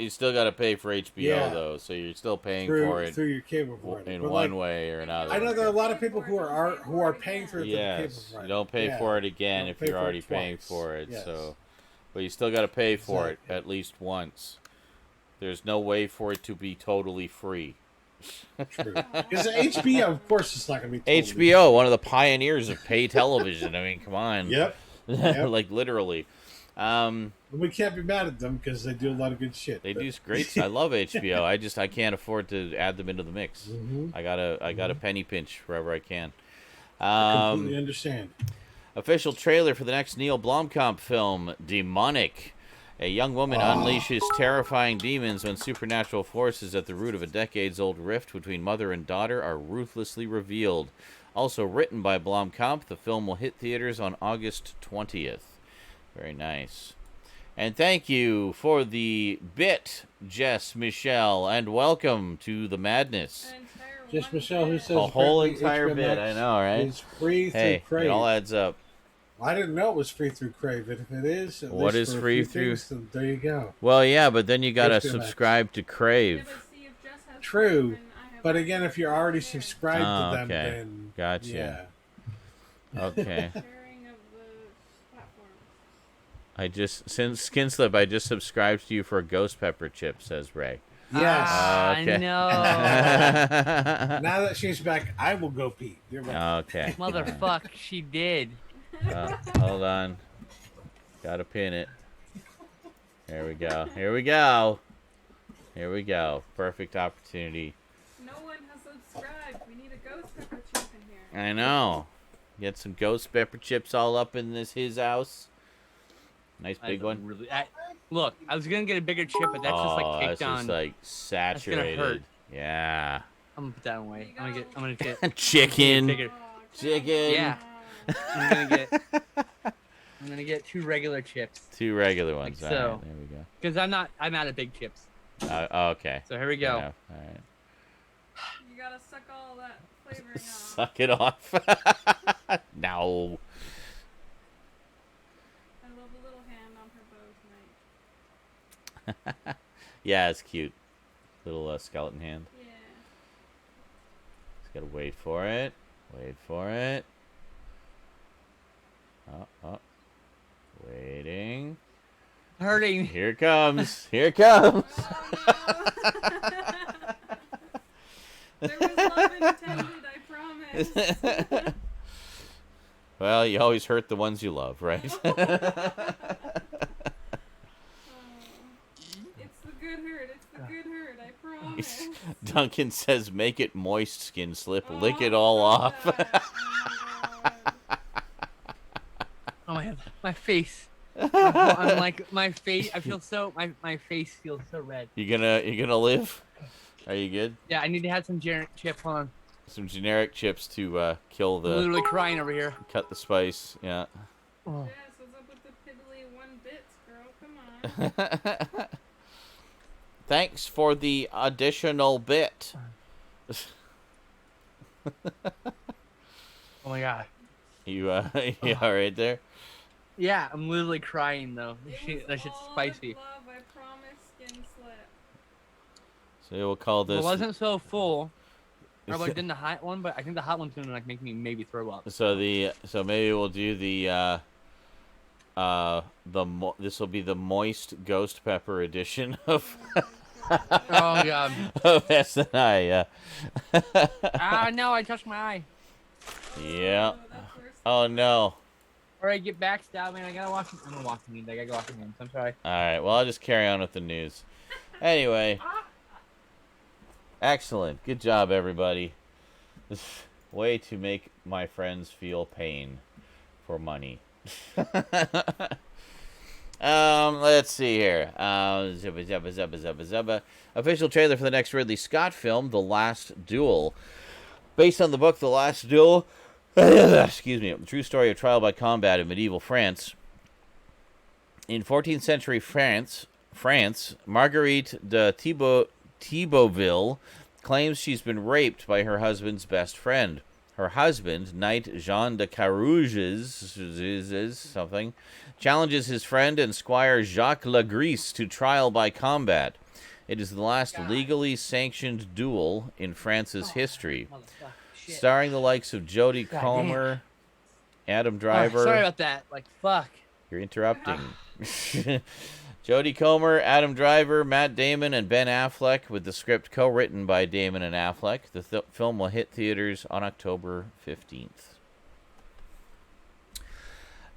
you still got to pay for HBO though, so you're still paying for it through your cable provider in one way or another. I know there are a lot of people who are paying for it through the cable Yes, provider. you don't pay for it again if you're already paying for it. Yes. So, but you still got to pay for it at least once. There's no way for it to be totally free. True. Because HBO, of course, it's not going to be totally HBO, one of the pioneers of pay television. I mean, come on. Yep. Like literally. We can't be mad at them because they do a lot of good shit. They do great. I love HBO. I can't afford to add them into the mix. Mm-hmm. I gotta penny pinch wherever I can. I completely understand. Official trailer for the next Neil Blomkamp film, Demonic. A young woman unleashes terrifying demons when supernatural forces at the root of a decades-old rift between mother and daughter are ruthlessly revealed. Also written by Blomkamp, the film will hit theaters on August 20th. Very nice. And thank you for the bit, Jess Michelle, and welcome to the madness. Just Michelle, who says A whole apparently entire HBO bit, Max I know, right? is free Hey, through Crave. it all adds up. I didn't know it was free through Crave. If it is, at What least is for a free few through- things, then there you go. Well, yeah, but then you gotta HBO Max. subscribe to Crave. True, but again, if you're already subscribed Oh, to them, okay. then Gotcha. yeah. Okay. Sharing of the platforms. I just, since Skinslip, I just subscribed to you for a ghost pepper chip, says Ray. Yes. Okay. No. Now that she's back, I will go pee. You're right. Okay. Motherfuck, she did. Hold on. Gotta pin it. There we go. Here we go. Here we go. Perfect opportunity. No one has subscribed. We need a ghost pepper chip in here. I know. Get some ghost pepper chips all up in his house. Nice big one. Really, look, I was gonna get a bigger chip, but that's just like caked that's on. just like saturated. That's gonna hurt. Yeah. I'm gonna put that away. I'm gonna get Chicken. bigger. Chicken. Yeah. I'm gonna get 2 regular chips. 2 regular ones. Like all so. right, there we go. Because I'm out of big chips. Okay. So here we go. All right. You gotta suck all that flavoring off. Suck it off. No. I love a little hand on her bow tonight. Yeah, it's cute. Little skeleton hand. Yeah. Just gotta wait for it. Wait for it. Oh. Waiting. Hurting. Here it comes. Here it comes. Oh, no. There was love intended, I promise. Well, you always hurt the ones you love, right? It's the good hurt. It's the good hurt, I promise. Duncan says, make it moist, Skinslip. Lick Oh, it all off. that. Oh my god. Oh my face. I'm like my face. I feel so. My face feels so red. You gonna live? Are you good? Yeah, I need to have some generic chip on. Some generic chips to kill I'm the. literally crying over here. Cut the spice. Yeah. Oh. Yes, what's up with the piddly 1 bits, girl? Come on. Thanks for the additional bit. Oh my god. You all right there? Yeah, I'm literally crying though. That shit's all spicy. Love, I promise, Skinslip. So we'll call this. It wasn't so full. Probably did the hot one, but I think the hot one's gonna like make me maybe throw up. So maybe we'll do the this will be the moist ghost pepper edition of Oh god. of SNI. Yeah. Ah no, I touched my eye. Yeah. Oh, that's worse. Oh no. Alright, get back, Stoudman. I gotta wash. I'm gonna wash my hands. I gotta go wash my hands. I'm sorry. All right. Well, I'll just carry on with the news. Anyway. Excellent. Good job, everybody. Way to make my friends feel pain for money. Let's see here. Zubba. Official trailer for the next Ridley Scott film, The Last Duel. Based on the book The Last Duel, excuse me, the true story of trial by combat in medieval France. In 14th century France, Marguerite de Thibauville claims she's been raped by her husband's best friend. Her husband, Knight Jean de Carouges, something, challenges his friend and squire Jacques Legris to trial by combat. It is the last legally sanctioned duel in France's history. Starring the likes of Jodie Comer, Adam Driver. Sorry about that. Like, fuck. You're interrupting. Jodie Comer, Adam Driver, Matt Damon, and Ben Affleck, with the script co-written by Damon and Affleck. The film will hit theaters on October 15th.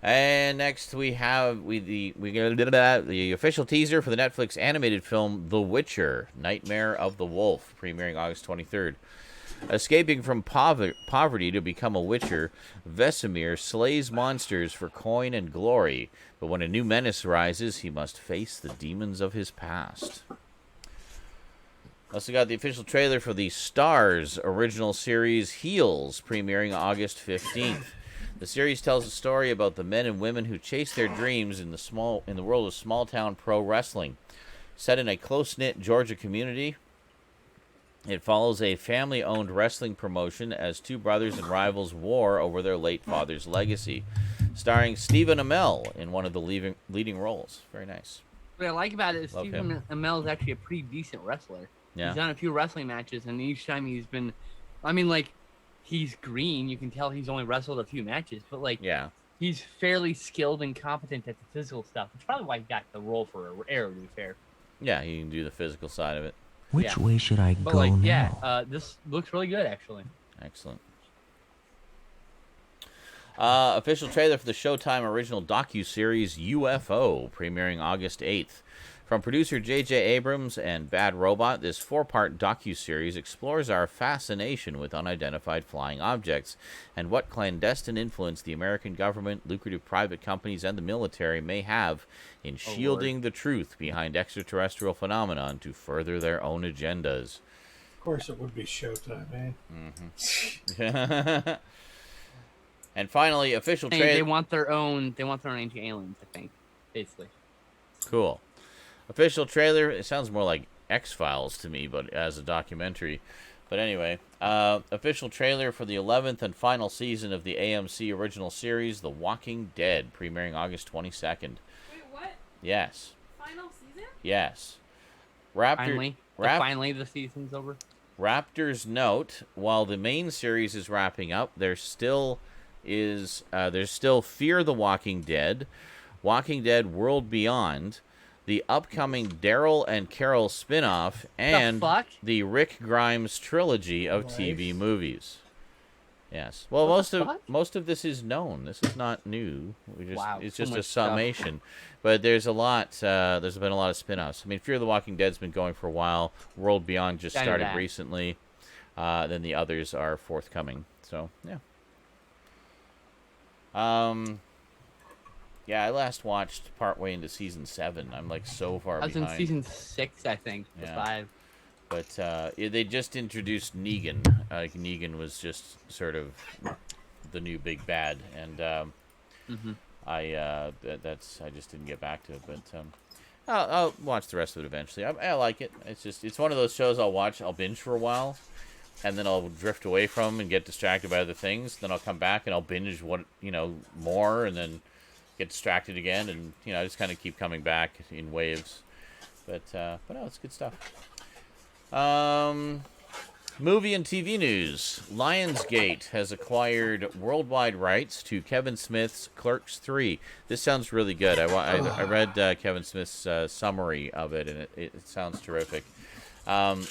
And next we have the official teaser for the Netflix animated film The Witcher: Nightmare of the Wolf, premiering August 23rd. Escaping from poverty to become a witcher, Vesemir slays monsters for coin and glory, but when a new menace rises, he must face the demons of his past. Also got the official trailer for the Starz original series Heels, premiering August 15th. The series tells a story about the men and women who chase their dreams in the world of small-town pro wrestling. Set in a close-knit Georgia community, it follows a family-owned wrestling promotion as two brothers and rivals war over their late father's legacy. Starring Stephen Amell in one of the leading roles. Very nice. What I like about it is Love Stephen Amell is actually a pretty decent wrestler. Yeah. He's done a few wrestling matches, and each time he's been... I mean, like, he's green. You can tell he's only wrestled a few matches, but, like, Yeah. he's fairly skilled and competent at the physical stuff. It's probably why he got the role for Arrow, to be fair. Yeah, he can do the physical side of it. Which way should I But, go like, now? yeah, this looks really good, actually. Excellent. Official trailer for the Showtime original docuseries UFO, premiering August 8th. From producer J.J. Abrams and Bad Robot, this 4-part docuseries explores our fascination with unidentified flying objects and what clandestine influence the American government, lucrative private companies, and the military may have in shielding the truth behind extraterrestrial phenomenon to further their own agendas. Of course it would be Showtime, man. Mm-hmm. And finally, official trailer. They want their own ancient aliens, I think, basically. Cool. Official trailer. It sounds more like X-Files to me, but as a documentary. But anyway, official trailer for the 11th and final season of the AMC original series, The Walking Dead, premiering August 22nd. Wait, what? Yes. Final season? Yes. Finally, the season's over. Raptors note, while the main series is wrapping up, there's still Fear the Walking Dead, Walking Dead World Beyond, the upcoming Daryl and Carol spin-off, and the Rick Grimes trilogy of TV movies. Yes. Well, most of this is known. This is not new. It's just a summation. But there's a lot. There's been a lot of spin-offs. I mean, Fear the Walking Dead's been going for a while. World Beyond just started recently. Then the others are forthcoming. So yeah. Yeah, I last watched partway into season 7. I'm like so far behind. I was in season 6, I think. Yeah. 5. But they just introduced Negan. Negan was just sort of the new big bad, and I just didn't get back to it. But I'll watch the rest of it eventually. I like it. It's one of those shows I'll watch. I'll binge for a while, and then I'll drift away from and get distracted by other things. Then I'll come back and I'll binge more, and then get distracted again, and I just kind of keep coming back in waves. But no, it's good stuff. Movie and TV news. Lionsgate has acquired worldwide rights to Kevin Smith's Clerks 3. This sounds really good. I read Kevin Smith's summary of it, and it sounds terrific.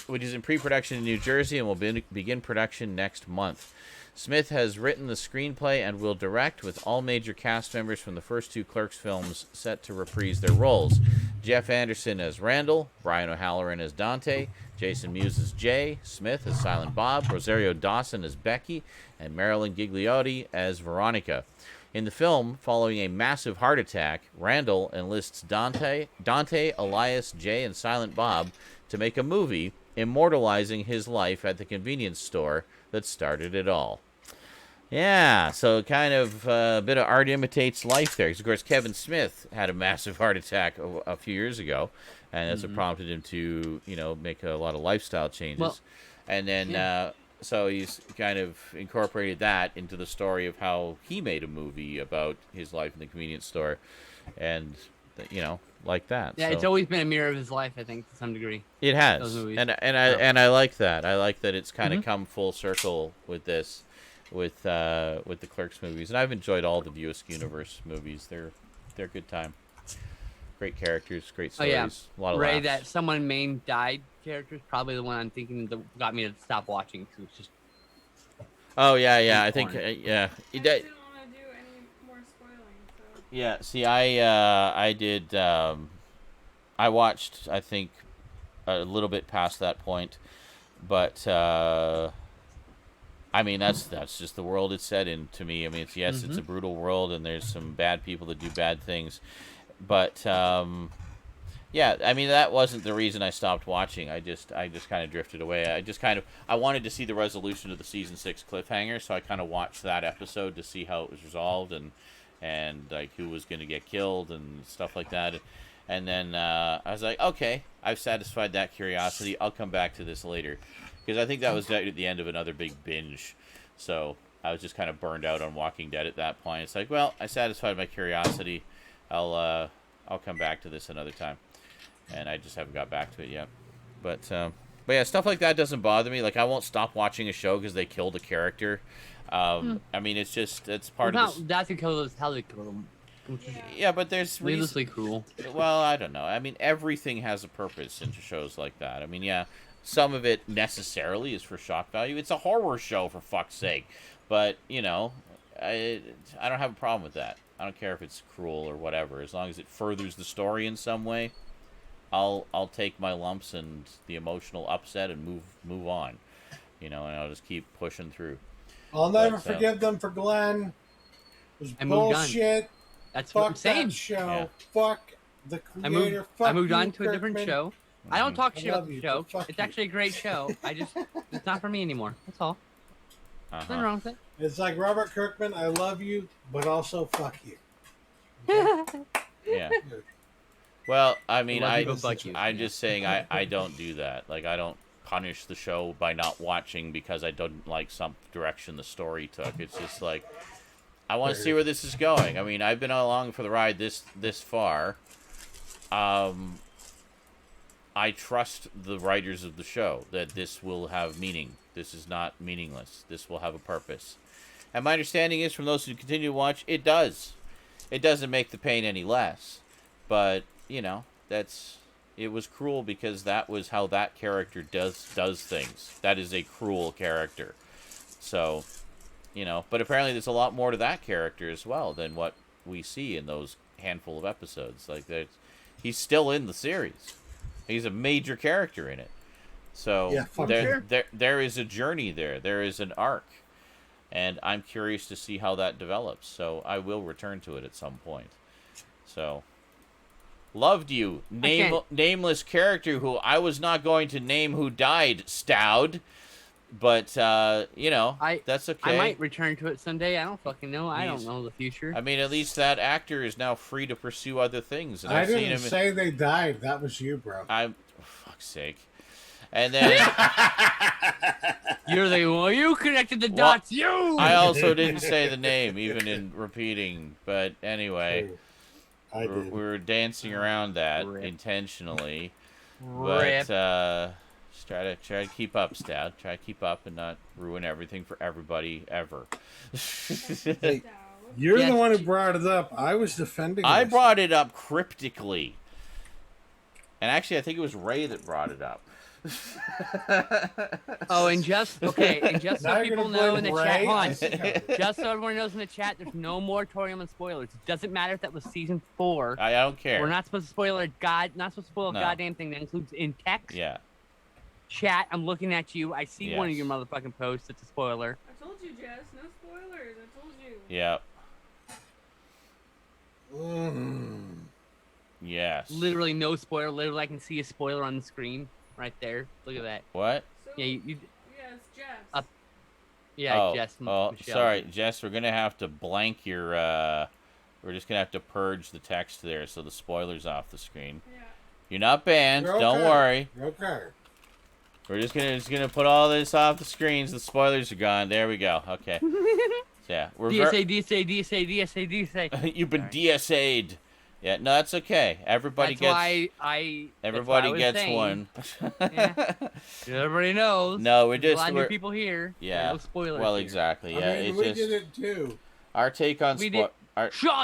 Which is in pre-production in New Jersey and will begin production next month. Smith has written the screenplay and will direct, with all major cast members from the first 2 Clerks films set to reprise their roles. Jeff Anderson as Randall, Brian O'Halloran as Dante, Jason Mewes as Jay, Smith as Silent Bob, Rosario Dawson as Becky, and Marilyn Gigliotti as Veronica. In the film, following a massive heart attack, Randall enlists Dante, Elias, Jay, and Silent Bob to make a movie immortalizing his life at the convenience store that started it all. Yeah, so kind of a bit of art imitates life there. Because, of course, Kevin Smith had a massive heart attack a few years ago, and that's what prompted him to, make a lot of lifestyle changes. Well, and then, so he's kind of incorporated that into the story of how he made a movie about his life in the convenience store, and, like that. Yeah, so it's always been a mirror of his life, I think, to some degree. It has, and I like that. I like that it's kind of come full circle with this. With the Clerks movies, and I've enjoyed all the View Askew universe movies. They're good time. Great characters, great stories, a lot of Ray, laughs. that someone main died character is probably the one I'm thinking that got me to stop watching. Cause it's just. Oh yeah, I think yeah. I didn't want to do any more spoiling. So. Yeah, see, I did. I watched, I think, a little bit past that point, but. I mean, that's just the world it's set in to me. I mean, it's a brutal world, and there's some bad people that do bad things. But, yeah, I mean, that wasn't the reason I stopped watching. I just kind of drifted away. I wanted to see the resolution of the Season 6 cliffhanger, so I kind of watched that episode to see how it was resolved and like, who was going to get killed and stuff like that. And then I was like, okay, I've satisfied that curiosity. I'll come back to this later. Because I think that was at the end of another big binge. So I was just kind of burned out on Walking Dead at that point. It's like, well, I satisfied my curiosity. I'll come back to this another time. And I just haven't got back to it yet. But yeah, stuff like that doesn't bother me. Like, I won't stop watching a show because they killed a character. I mean, it's part of this. That's because how they kill them. Yeah, but there's needlessly cruel. Well, I don't know. I mean, everything has a purpose into shows like that. I mean, yeah. Some of it necessarily is for shock value. It's a horror show, for fuck's sake. But, I don't have a problem with that. I don't care if it's cruel or whatever, as long as it furthers the story in some way. I'll take my lumps and the emotional upset and move on, and I'll just keep pushing through. I'll never forgive them for Glenn. It was bullshit. That's Fuck what I'm saying. That show. Yeah. Fuck the creator. I moved on to Kirkman. a different show. I don't talk shit about the you, show. fuck It's you. actually a great show. It's not for me anymore. That's all. Nothing wrong with it. It's like Robert Kirkman. I love you, but also fuck you. Yeah. Well, I mean, I'm just saying I don't do that. Like, I don't punish the show by not watching because I don't like some direction the story took. It's just like, I want to see where this is going. I mean, I've been along for the ride this far. I trust the writers of the show that this will have meaning. This is not meaningless. This will have a purpose. And my understanding is, from those who continue to watch, it does. It doesn't make the pain any less. But, it was cruel because that was how that character does things. That is a cruel character. So, but apparently there's a lot more to that character as well than what we see in those handful of episodes. Like, he's still in the series. He's a major character in it. So there is a journey there. There is an arc. And I'm curious to see how that develops. So I will return to it at some point. So, loved you. Nameless character who I was not going to name who died, Stoud. But, that's okay. I might return to it someday. I don't fucking know. I don't know the future. I mean, at least that actor is now free to pursue other things. And I I've didn't seen him say they died. That was you, bro. For fuck's sake. And then you connected the dots. I also didn't say the name, even in repeating. But anyway, we were dancing around that intentionally. But just try to keep up, Stout. Try to keep up and not ruin everything for everybody ever. Hey, you're the one who brought it up. I was defending. I brought it up cryptically, and actually, I think it was Ray that brought it up. And just so people know in the chat, hold on. Just so everyone knows in the chat, there's no moratorium on spoilers. It doesn't matter if that was season 4. I don't care. We're not supposed to spoil a goddamn thing that includes in text. Yeah. Chat, I'm looking at you. I see one of your motherfucking posts. It's a spoiler. I told you, Jess. No spoilers. I told you. Yep. Yes. Literally no spoiler. Literally, I can see a spoiler on the screen right there. Look at that. What? So, yeah, you yes, Jess. Jess. Oh, Michelle. sorry, Jess. We're gonna have to blank your. We're just gonna have to purge the text there, so the spoilers off the screen. Yeah. You're not banned. You're okay. Don't worry. You're okay. We're just gonna put all this off the screens. The spoilers are gone. There we go. Okay. Yeah. We're DSA. You've been DSA'd. Yeah. No, that's okay. Everybody gets. Everybody gets one. Yeah. Everybody knows. No, we're just. A lot of new people here. Yeah. No spoilers. Well, here. exactly. Yeah. I mean, we did it too. Our take on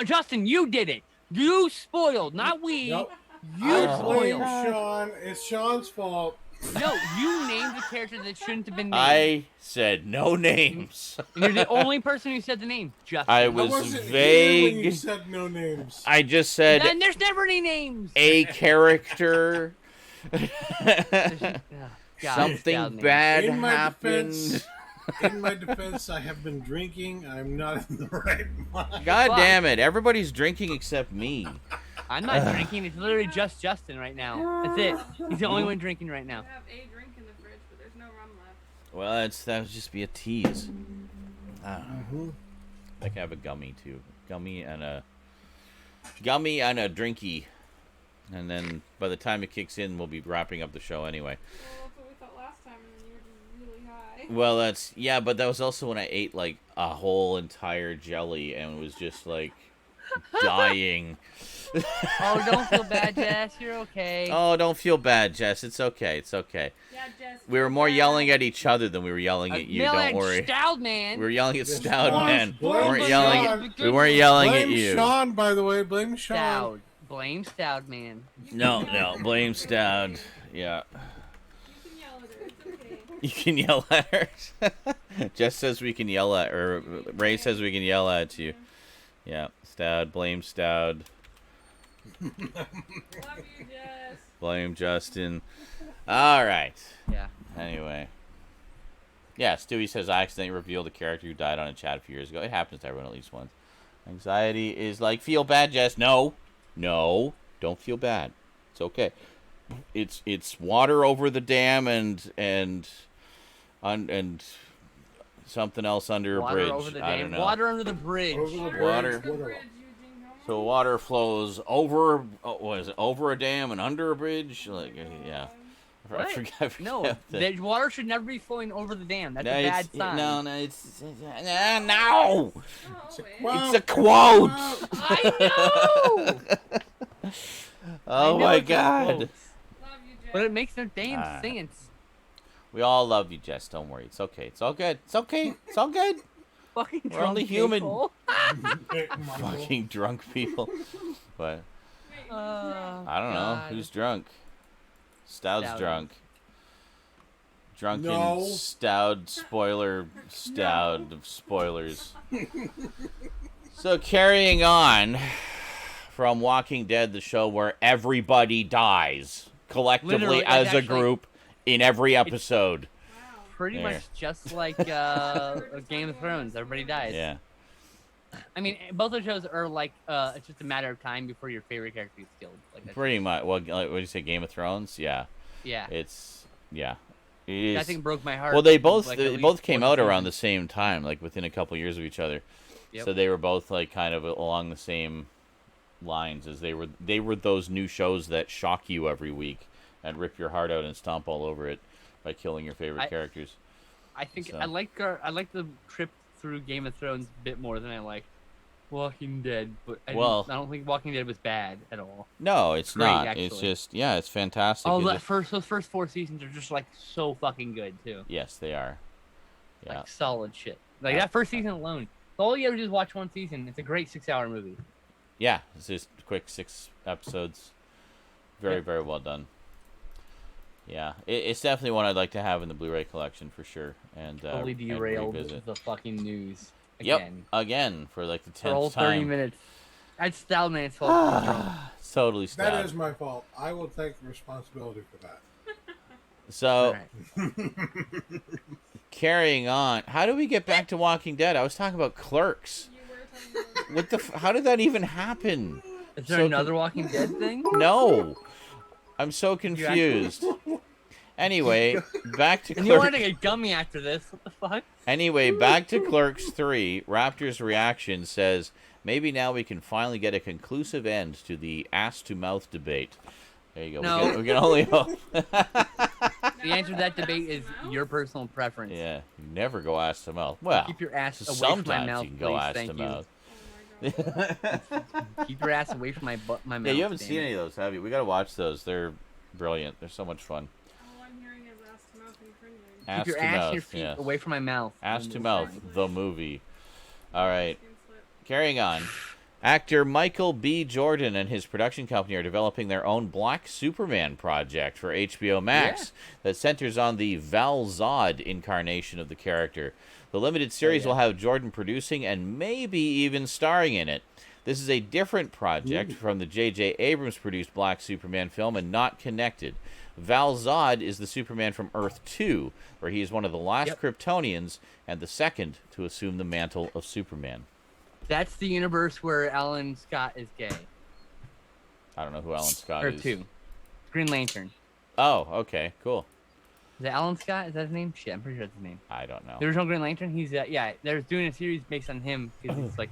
Justin, you did it. You spoiled, not we. Nope. You I blame spoiled. Sean. It's Sean's fault. No, you named a character that shouldn't have been named. I said no names. And you're the only person who said the name, Justin. I was wasn't vague. here when you said no names. I just said Then there's never any names. a character. Something bad happened. In my defense, I have been drinking. I'm not in the right mind. God damn it. Everybody's drinking except me. I'm not drinking. It's literally just Justin right now. That's it. He's the only one drinking right now. I have a drink in the fridge, but there's no rum left. Well, that would just be a tease. I can have a gummy, too. Gummy and a drinky. And then by the time it kicks in, we'll be wrapping up the show anyway. Well, that's what we thought last time, and then you were just really high. Well, but that was also when I ate, like, a whole entire jelly and was just, like, dying. Oh, don't feel bad, Jess. You're okay. Oh, don't feel bad, Jess. It's okay. It's okay. Yeah, Jess. We were more yelling at each other than we were yelling at you. Don't worry. Stoudman. We were yelling at Stoudman. We Blame weren't Sean. yelling at Blame you. Sean, by the way. Blame Sean. Stoud. Blame Stoudman. No. Blame Stoud. Yeah. You can yell at her. It's okay. You can yell at her. Jess says we can yell at, or Ray says we can yell at you. Yeah, Stoud, blame Stoud. Love you, Jess. Blame Justin. All right. Yeah. Anyway. Yeah, Stewie says, I accidentally revealed a character who died on a chat a few years ago. It happens to everyone at least once. Anxiety is like, feel bad, Jess. No, don't feel bad. It's okay. It's water over the dam and something else under Water a bridge. over the I dam. don't know. Water under the bridge. Water. So water flows over. Over a dam and under a bridge? Like, yeah. I What? forgot No, the water should never be flowing over the dam. That's No, a bad it's- sign. No, it's no. Oh, It's a quote. I know. Oh I know my it's a God. quote, Love you, Jess. but it makes no damn sense. We all love you, Jess. Don't worry. It's okay. It's all good. It's okay. It's all good. Fucking We're drunk only human. people. Fucking drunk people. But I don't know. God. Who's drunk? Stoud's Stout. drunk. Drunken No. Stoud spoiler Stoud of spoilers. So carrying on from Walking Dead, the show where everybody dies collectively Literally, as that's a actually- group in every episode. Wow. Pretty There. much just like Game of Thrones. Everybody dies. Yeah. I mean, both the shows are like it's just a matter of time before your favorite character is killed. Like that's, Pretty much. Well, like, what did you say, Game of Thrones? Yeah. yeah. It's yeah. It is. I think broke my heart. Well, they both like, they at least both came 4 out around the seasons. same time, like within a couple years of each other. Yep. So they were both like kind of along the same lines as they were those new shows that shock you every week and rip your heart out and stomp all over it by killing your favorite characters. I think So. I like the trip through Game of Thrones a bit more than I like Walking Dead, but I don't think Walking Dead was bad at all. No, it's Great, not. actually. It's just it's fantastic. Oh, It's those first 4 seasons are just like so fucking good too. yes, they are. Yeah. Like solid shit. Like Yeah. that first season alone. All you ever do is watch one season. It's a great 6-hour movie. Yeah, it's just quick 6 episodes. Very, Yep. very well done. Yeah, it's definitely one I'd like to have in the Blu-ray collection for sure. And Totally and derailed revisit. the fucking news Yep, again. again for like the 10th For a whole 30 time. minutes. That's Stoudman's fault. He's drunk. It's totally That Stout. is my fault. I will take responsibility for that. So Alright. carrying on, how do we get back to Walking Dead? I was talking about Clerks. You were talking about What the? How did that even happen? Is there So another Walking Dead thing? No, I'm so confused. Anyway, back to And you wanted Clerks. to get gummy after this? What the fuck? Anyway, back to Clerks 3. Raptor's reaction says, maybe now we can finally get a conclusive end to the ass-to-mouth debate. There you go. No. We can only hope. The answer to that debate is your personal preference. Yeah, you never go ass-to-mouth. Well, Keep your ass away sometimes from my mouth, you can go please. ass-to-mouth. oh my god. Keep your ass away from my my mouth. Yeah, you haven't damn seen it. any of those, have you? We gotta watch those. They're brilliant. They're so much fun. All I'm hearing is ass to mouth and cringing. Ass Keep your to ass mouth, and your feet yes. away from my mouth. Ass to Mouth, the movie. All right, Skinslip. carrying on. Actor Michael B. Jordan and his production company are developing their own Black Superman project for HBO Max that centers on the Val Zod incarnation of the character. The limited series will have Jordan producing and maybe even starring in it. This is a different project from the J.J. Abrams produced Black Superman film and not connected. Val Zod is the Superman from Earth 2, where he is one of the last Kryptonians and the second to assume the mantle of Superman. That's the universe where Alan Scott is gay. I don't know who Alan Scott Or is. 2. Green Lantern. Oh, okay, cool. Is it Alan Scott? Is that his name? Shit, I'm pretty sure that's his name. I don't know. The original Green Lantern. He's yeah. They're doing a series based on him because he's like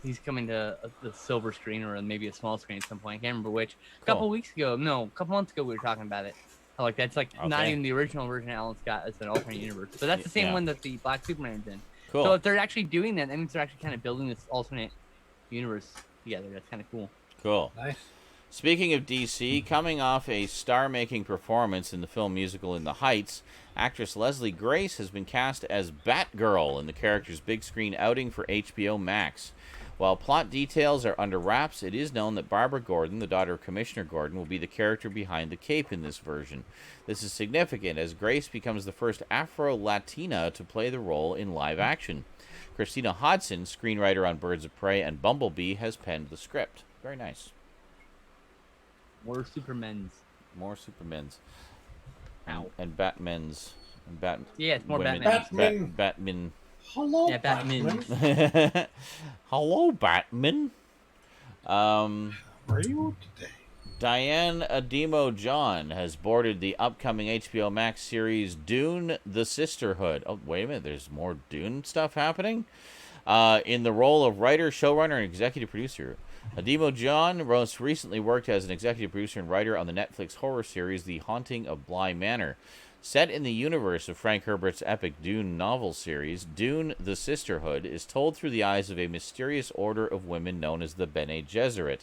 he's coming to the silver screen or maybe a small screen at some point. I can't remember which. A couple months ago we were talking about it. How, like that's like not Okay. even the original version of Alan Scott. It's an alternate universe. But that's the same Yeah. one that the Black Superman's in. Cool. So if they're actually doing that means they're actually kind of building this alternate universe together. That's kind of cool. Cool. Nice. Speaking of DC, coming off a star-making performance in the film musical In the Heights, actress Leslie Grace has been cast as Batgirl in the character's big screen outing for HBO Max. While plot details are under wraps, it is known that Barbara Gordon, the daughter of Commissioner Gordon, will be the character behind the cape in this version. This is significant as Grace becomes the first Afro-Latina to play the role in live action. Christina Hodson, screenwriter on Birds of Prey and Bumblebee, has penned the script. Very nice. More Supermen's. More Supermen's. Ow. And Batmen's. And Yeah, it's more women. Batman. Batman. Hello, Yeah, Batman. Hello, Batman. Where are you today? Diane Ademo John has boarded the upcoming HBO Max series Dune: The Sisterhood. Oh, wait a minute. There's more Dune stuff happening? In the role of writer, showrunner, and executive producer. Ademo John most recently worked as an executive producer and writer on the Netflix horror series The Haunting of Bly Manor. Set in the universe of Frank Herbert's epic Dune novel series, Dune: The Sisterhood is told through the eyes of a mysterious order of women known as the Bene Gesserit.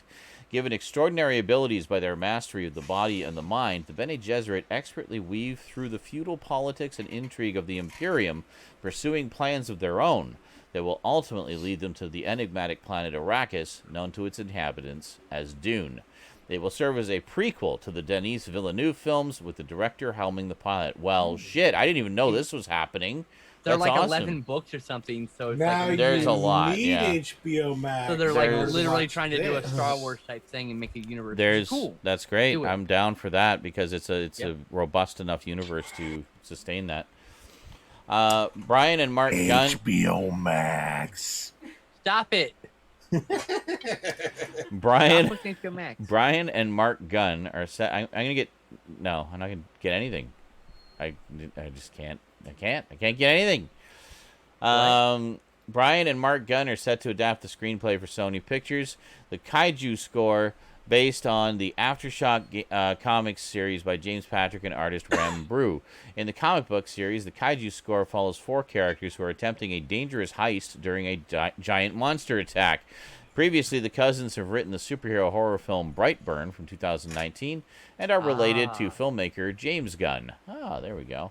Given extraordinary abilities by their mastery of the body and the mind, the Bene Gesserit expertly weave through the feudal politics and intrigue of the Imperium, pursuing plans of their own that will ultimately lead them to the enigmatic planet Arrakis, known to its inhabitants as Dune. They will serve as a prequel to the Denis Villeneuve films, with the director helming the pilot. Well, shit, I didn't even know this was happening. They're That's like awesome. 11 books or something, so it's Now like There's you a lot, need yeah. HBO Max. so they're There's- like literally Watch trying to do a this. Star Wars type thing and make a universe. which is There's cool. That's great. Do it. I'm down for that because it's a Yep. robust enough universe to sustain that. Brian and Mark Gunn. HBO Max. Stop it. Brian. Stop with HBO Max. Brian and Mark Gunn are set. I'm gonna get. No, I'm not gonna get anything. I just can't. I can't get anything. Brian and Mark Gunn are set to adapt the screenplay for Sony Pictures. The Kaiju score, based on the Aftershock comics series by James Patrick and artist Rem Brew. In the comic book series, the Kaiju score follows 4 characters who are attempting a dangerous heist during a giant monster attack. Previously, the cousins have written the superhero horror film Brightburn from 2019 and are related to filmmaker James Gunn. Ah, there we go.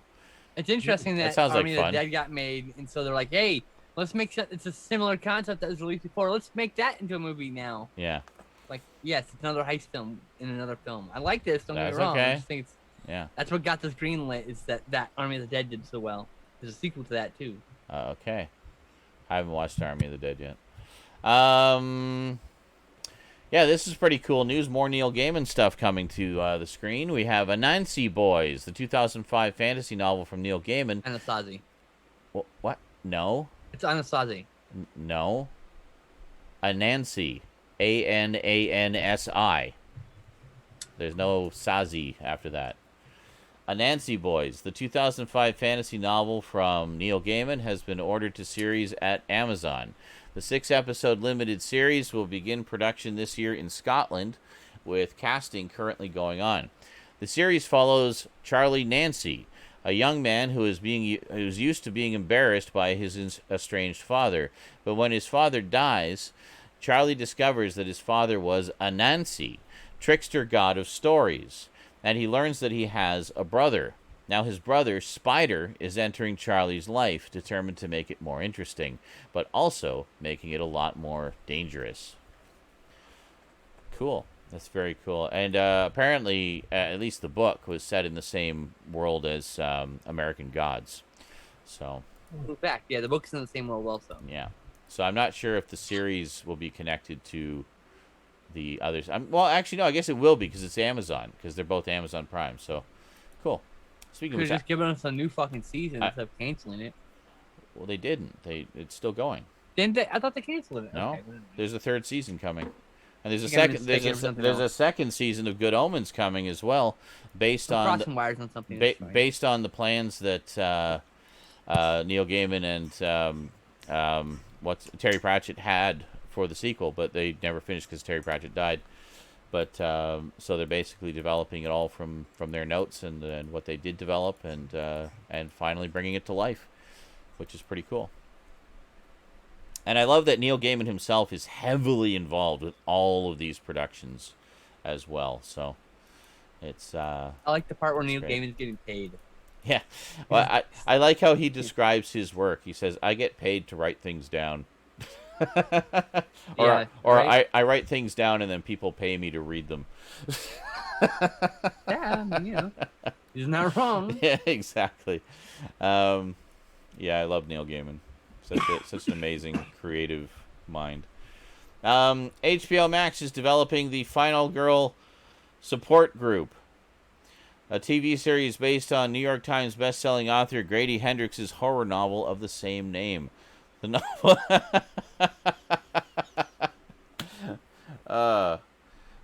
It's interesting That that sounds like Army of fun. the Dead got made, and so they're like, hey, let's make it's a similar concept that was released before. Let's make that into a movie now. Yeah. Like, yes, it's another heist film in another film. I like this. Don't get That's me wrong. okay. I just think Yeah. that's what got this greenlit is that Army of the Dead did so well. There's a sequel to that too. Okay. I haven't watched Army of the Dead yet. Yeah, this is pretty cool news. More Neil Gaiman stuff coming to the screen. We have Anansi Boys, the 2005 fantasy novel from Neil Gaiman. Anasazi. What? No. It's Anasazi. No. Anansi. Anansi. There's no Sazi after that. Anansi Boys, the 2005 fantasy novel from Neil Gaiman, has been ordered to series at Amazon. The 6-episode limited series will begin production this year in Scotland, with casting currently going on. The series follows Charlie Nancy, a young man who's used to being embarrassed by his estranged father. But when his father dies, Charlie discovers that his father was Anansi, trickster god of stories, and he learns that he has a brother. Now his brother, Spider, is entering Charlie's life, determined to make it more interesting, but also making it a lot more dangerous. Cool. That's very cool. And apparently, at least the book was set in the same world as American Gods. So, In fact, yeah, the book's in the same world also. yeah. So I'm not sure if the series will be connected to the others. Well, actually, no, I guess it will be because it's Amazon, because they're both Amazon Prime. So, cool. Speaking Could of have which, just given us a new fucking season instead of canceling it. well, they didn't. It's still going. Didn't they? I thought they canceled it. No, Okay. there's a 3rd season coming, and there's a Think I'm second. mistaken for something There's a else. second season of Good Omens coming as well, based on Crossing wires on something. That's right. based on the plans that Neil Gaiman and Terry Pratchett had for the sequel, but they never finished because Terry Pratchett died. But so they're basically developing it all from their notes and what they did develop, and finally bringing it to life, which is pretty cool. And I love that Neil Gaiman himself is heavily involved with all of these productions as well. So it's I like the part where Neil great. Gaiman's getting paid. yeah. Well, I like how he describes his work. He says, "I get paid to write things down." or Yeah, right? I write things down and then people pay me to read them. Yeah, I mean, he's not wrong. Yeah, exactly. Yeah, I love Neil Gaiman. Such an amazing creative mind. HBO Max is developing the Final Girl Support Group, a TV series based on New York Times bestselling author Grady Hendrix's horror novel of the same name. The novel.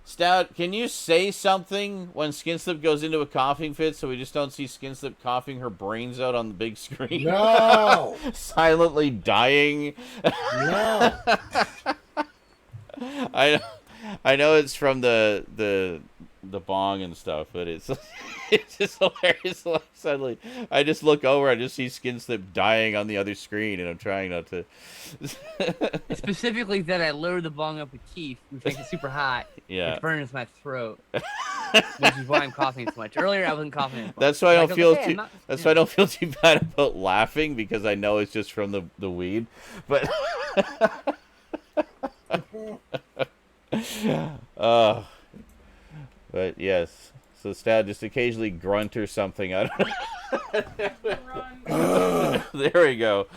Stout, can you say something when Skinslip goes into a coughing fit so we just don't see Skinslip coughing her brains out on the big screen? No! Silently dying. No! I know it's from the bong and stuff, but it's just hilarious. Like, suddenly, I just look over, I just see Skinslip dying on the other screen, and I'm trying not to. Specifically, that I lowered the bong up with Keith, which makes it super hot. Yeah. It burns my throat, which is why I'm coughing so much. Earlier, I wasn't coughing as much. That's why I don't feel too. That's why I don't feel too bad about laughing, because I know it's just from the weed, but. But yes, so Stad just occasionally grunt or something. I don't know. There we go.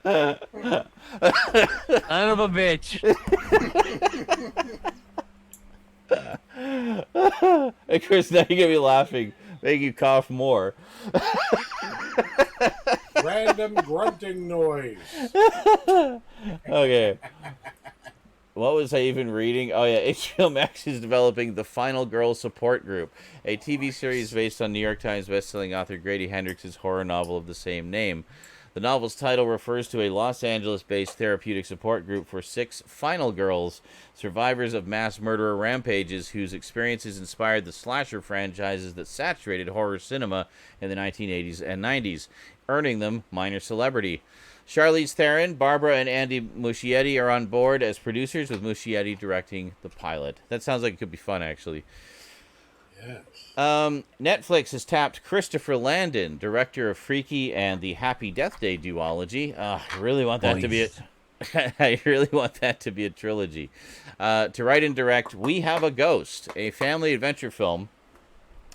Son of a bitch. Of course, now you're gonna be laughing, make you cough more. Random grunting noise. Okay. What was I even reading? Oh, yeah. HBO Max is developing the Final Girl Support Group, a TV series based on New York Times bestselling author Grady Hendrix's horror novel of the same name. The novel's title refers to a Los Angeles-based therapeutic support group for 6 final girls, survivors of mass murderer rampages whose experiences inspired the slasher franchises that saturated horror cinema in the 1980s and 90s, earning them minor celebrity. Charlize Theron, Barbara, and Andy Muschietti are on board as producers, with Muschietti directing the pilot. That sounds like it could be fun, actually. Yes. Netflix has tapped Christopher Landon, director of Freaky and the Happy Death Day duology. I really want that to be I really want that to be a trilogy. To write and direct We Have a Ghost, a family adventure film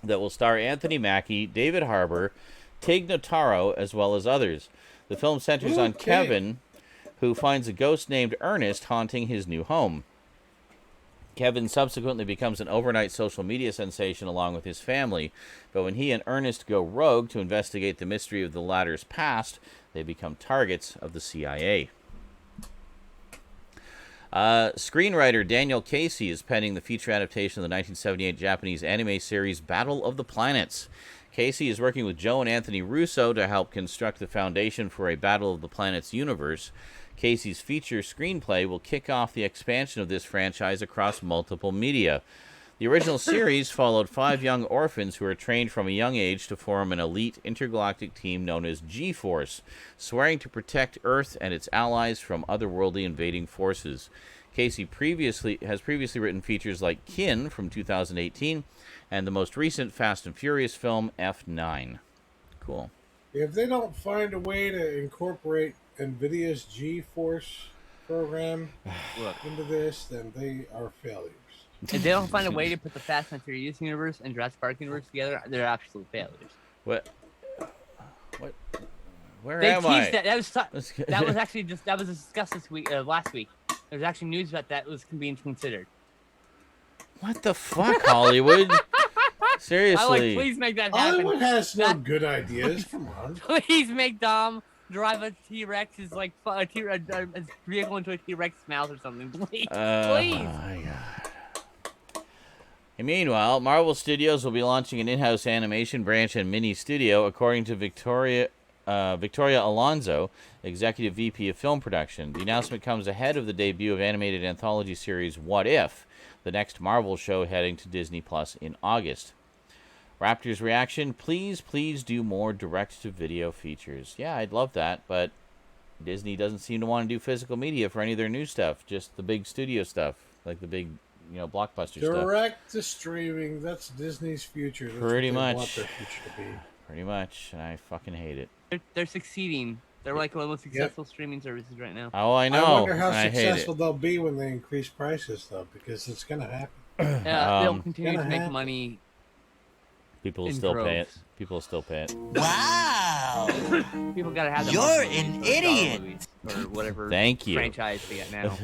that will star Anthony Mackie, David Harbour, Tig Notaro, as well as others. The film centers on Kevin, who finds a ghost named Ernest haunting his new home. Kevin subsequently becomes an overnight social media sensation along with his family, but when he and Ernest go rogue to investigate the mystery of the latter's past, they become targets of the CIA. Screenwriter Daniel Casey is penning the feature adaptation of the 1978 Japanese anime series Battle of the Planets. Casey is working with Joe and Anthony Russo to help construct the foundation for a Battle of the Planets universe. Casey's feature screenplay will kick off the expansion of this franchise across multiple media. The original series followed 5 young orphans who were trained from a young age to form an elite intergalactic team known as G-Force, swearing to protect Earth and its allies from otherworldly invading forces. Casey has previously written features like Kin from 2018 and the most recent Fast and Furious film, F9. Cool. If they don't find a way to incorporate NVIDIA's G-Force program into this, then they are failures. If they don't find a way to put the Fast and Furious universe and Jurassic Park universe together, they're absolute failures. What? Where am I? That was discussed this week, last week. There's actually news about that was being considered. What the fuck, Hollywood? Seriously. Please make that happen. Hollywood has no good ideas. Come on. Please make Dom drive a T-Rex, his vehicle into a T-Rex's mouth or something. Please. Please. Oh my God. And meanwhile, Marvel Studios will be launching an in-house animation branch and mini studio, according to Victoria Alonso, Executive VP of Film Production. The announcement comes ahead of the debut of animated anthology series What If, the next Marvel show heading to Disney Plus in August. Raptor's reaction, please do more direct-to-video features. Yeah, I'd love that, but Disney doesn't seem to want to do physical media for any of their new stuff, just the big studio stuff, like the big, blockbuster stuff. Direct to streaming, that's Disney's future. That's Pretty what they much. want their future to be. Pretty much, and I fucking hate it. They're succeeding They're like one of the most successful streaming services right now. Oh, I know. I wonder how I hate successful they'll be when they increase prices, though, because it's going to happen. They'll continue to make money. People will in still pay it. droves. People will still pay it. Wow! People gotta have them. You're an idiot! Or whatever Thank you. franchise they got now.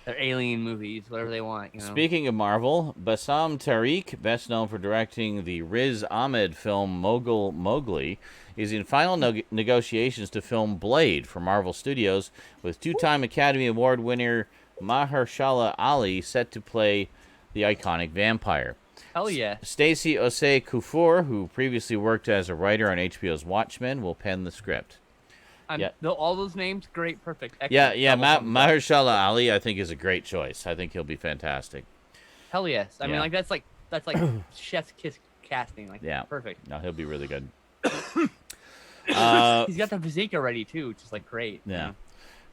They're alien movies, whatever they want. You know? Speaking of Marvel, Bassam Tariq, best known for directing the Riz Ahmed film Mogul Mowgli, is in final negotiations to film Blade for Marvel Studios, with two-time Academy Award winner Mahershala Ali set to play the iconic vampire. Hell yeah. Stacey Osei Kuffour, who previously worked as a writer on HBO's Watchmen, will pen the script. All those names, great, perfect. Yeah, excellent. Mahershala Ali, I think, is a great choice. I think he'll be fantastic. Hell yes. I mean, Yeah. like that's like chef's kiss casting. Like, Yeah. perfect. No, he'll be really good. He's got the physique already too, which is like great. Yeah. You know?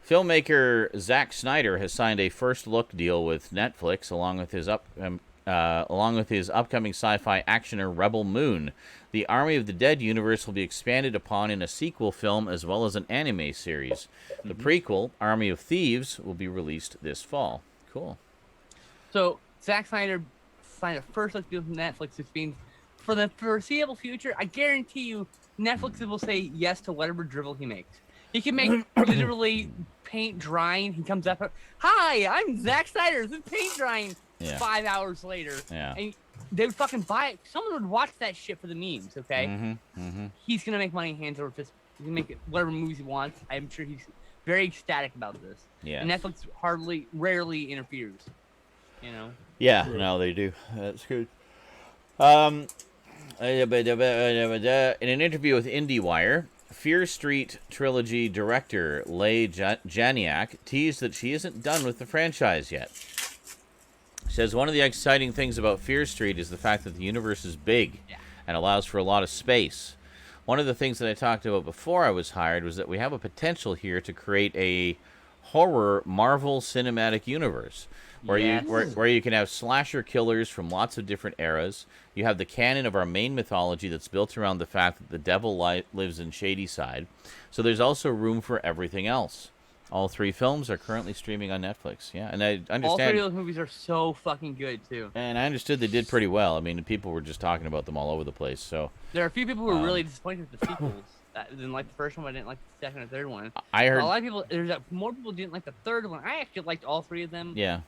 Filmmaker Zack Snyder has signed a first-look deal with Netflix, along with his upcoming sci-fi actioner Rebel Moon. The Army of the Dead universe will be expanded upon in a sequel film as well as an anime series. The prequel, Army of Thieves, will be released this fall. Cool. So Zack Snyder signed a first look deal with Netflix, which means for the foreseeable future, I guarantee you, Netflix will say yes to whatever drivel he makes. He can make literally paint drying. He comes up, "Hi, I'm Zack Snyder. This is paint drying." Yeah. 5 hours later, Yeah. and they would fucking buy it. Someone would watch that shit for the memes. Okay, he's gonna make money hands over fist. He's gonna make whatever movies he wants. I'm sure he's very ecstatic about this. Yeah. And Netflix rarely interferes. You know. Yeah, no, they do. That's good. In an interview with IndieWire, Fear Street trilogy director Leigh Janiak teased that she isn't done with the franchise yet. She says one of the exciting things about Fear Street is the fact that the universe is big and allows for a lot of space. One of the things that I talked about before I was hired was that we have a potential here to create a horror Marvel cinematic universe where you can have slasher killers from lots of different eras. You have the canon of our main mythology that's built around the fact that the devil lives in Shadyside. So there's also room for everything else. All 3 films are currently streaming on Netflix. Yeah, and I understand. All 3 of those movies are so fucking good too. And I understood they did pretty well. I mean, people were just talking about them all over the place. So there are a few people who were really disappointed with the sequels. That didn't like the first one. I didn't like the second or third one. I heard a lot of people. More people didn't like the third one. I actually liked all 3 of them. Yeah,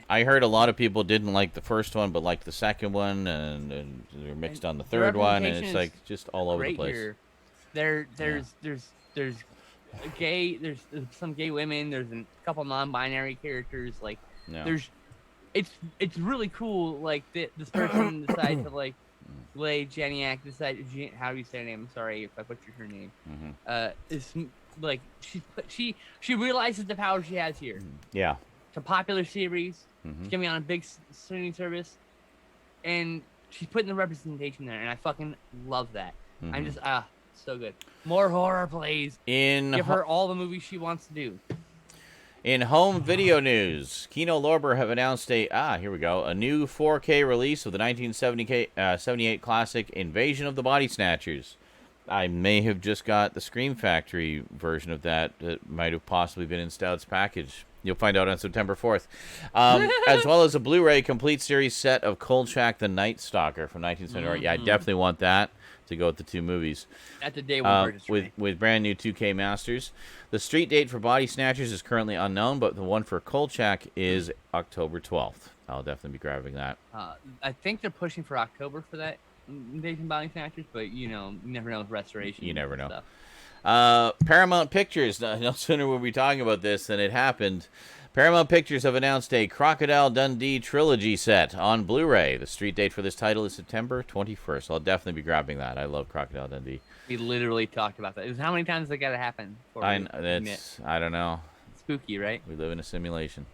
I heard a lot of people didn't like the first one, but liked the second one, and they're mixed on the third one, and it's like just all over the place. Here. There's some gay women. There's a couple non-binary characters. Like it's really cool. Like this person decides to like Leigh Janiak decide how do you say her name? I'm sorry if I butchered her name. Is like she realizes the power she has here. Yeah. It's a popular series. She's gonna be on a big streaming service, and she's putting the representation there, and I fucking love that. I'm just so good. More horror, please. Give her all the movies she wants to do. In home video news, Kino Lorber have announced a new 4K release of the 1978 classic Invasion of the Body Snatchers. I may have just got the Scream Factory version of that might have possibly been in Stoud's package. You'll find out on September 4th. As well as a Blu-ray complete series set of Kolchak the Night Stalker from 1978. Yeah, I definitely want that to go with the 2 movies. That's a day one purchase with brand new 2K masters. The street date for Body Snatchers is currently unknown, but the one for Kolchak is October 12th. I'll definitely be grabbing that. I think they're pushing for October for that Invasion Body Snatchers, but you never know with restoration. You never know. Stuff. Paramount Pictures, no sooner were we talking about this than it happened. Paramount Pictures have announced a Crocodile Dundee trilogy set on Blu-ray. The street date for this title is September 21st. I'll definitely be grabbing that. I love Crocodile Dundee. We literally talked about that. How many times has that got to happen? I don't know. Spooky, right? We live in a simulation.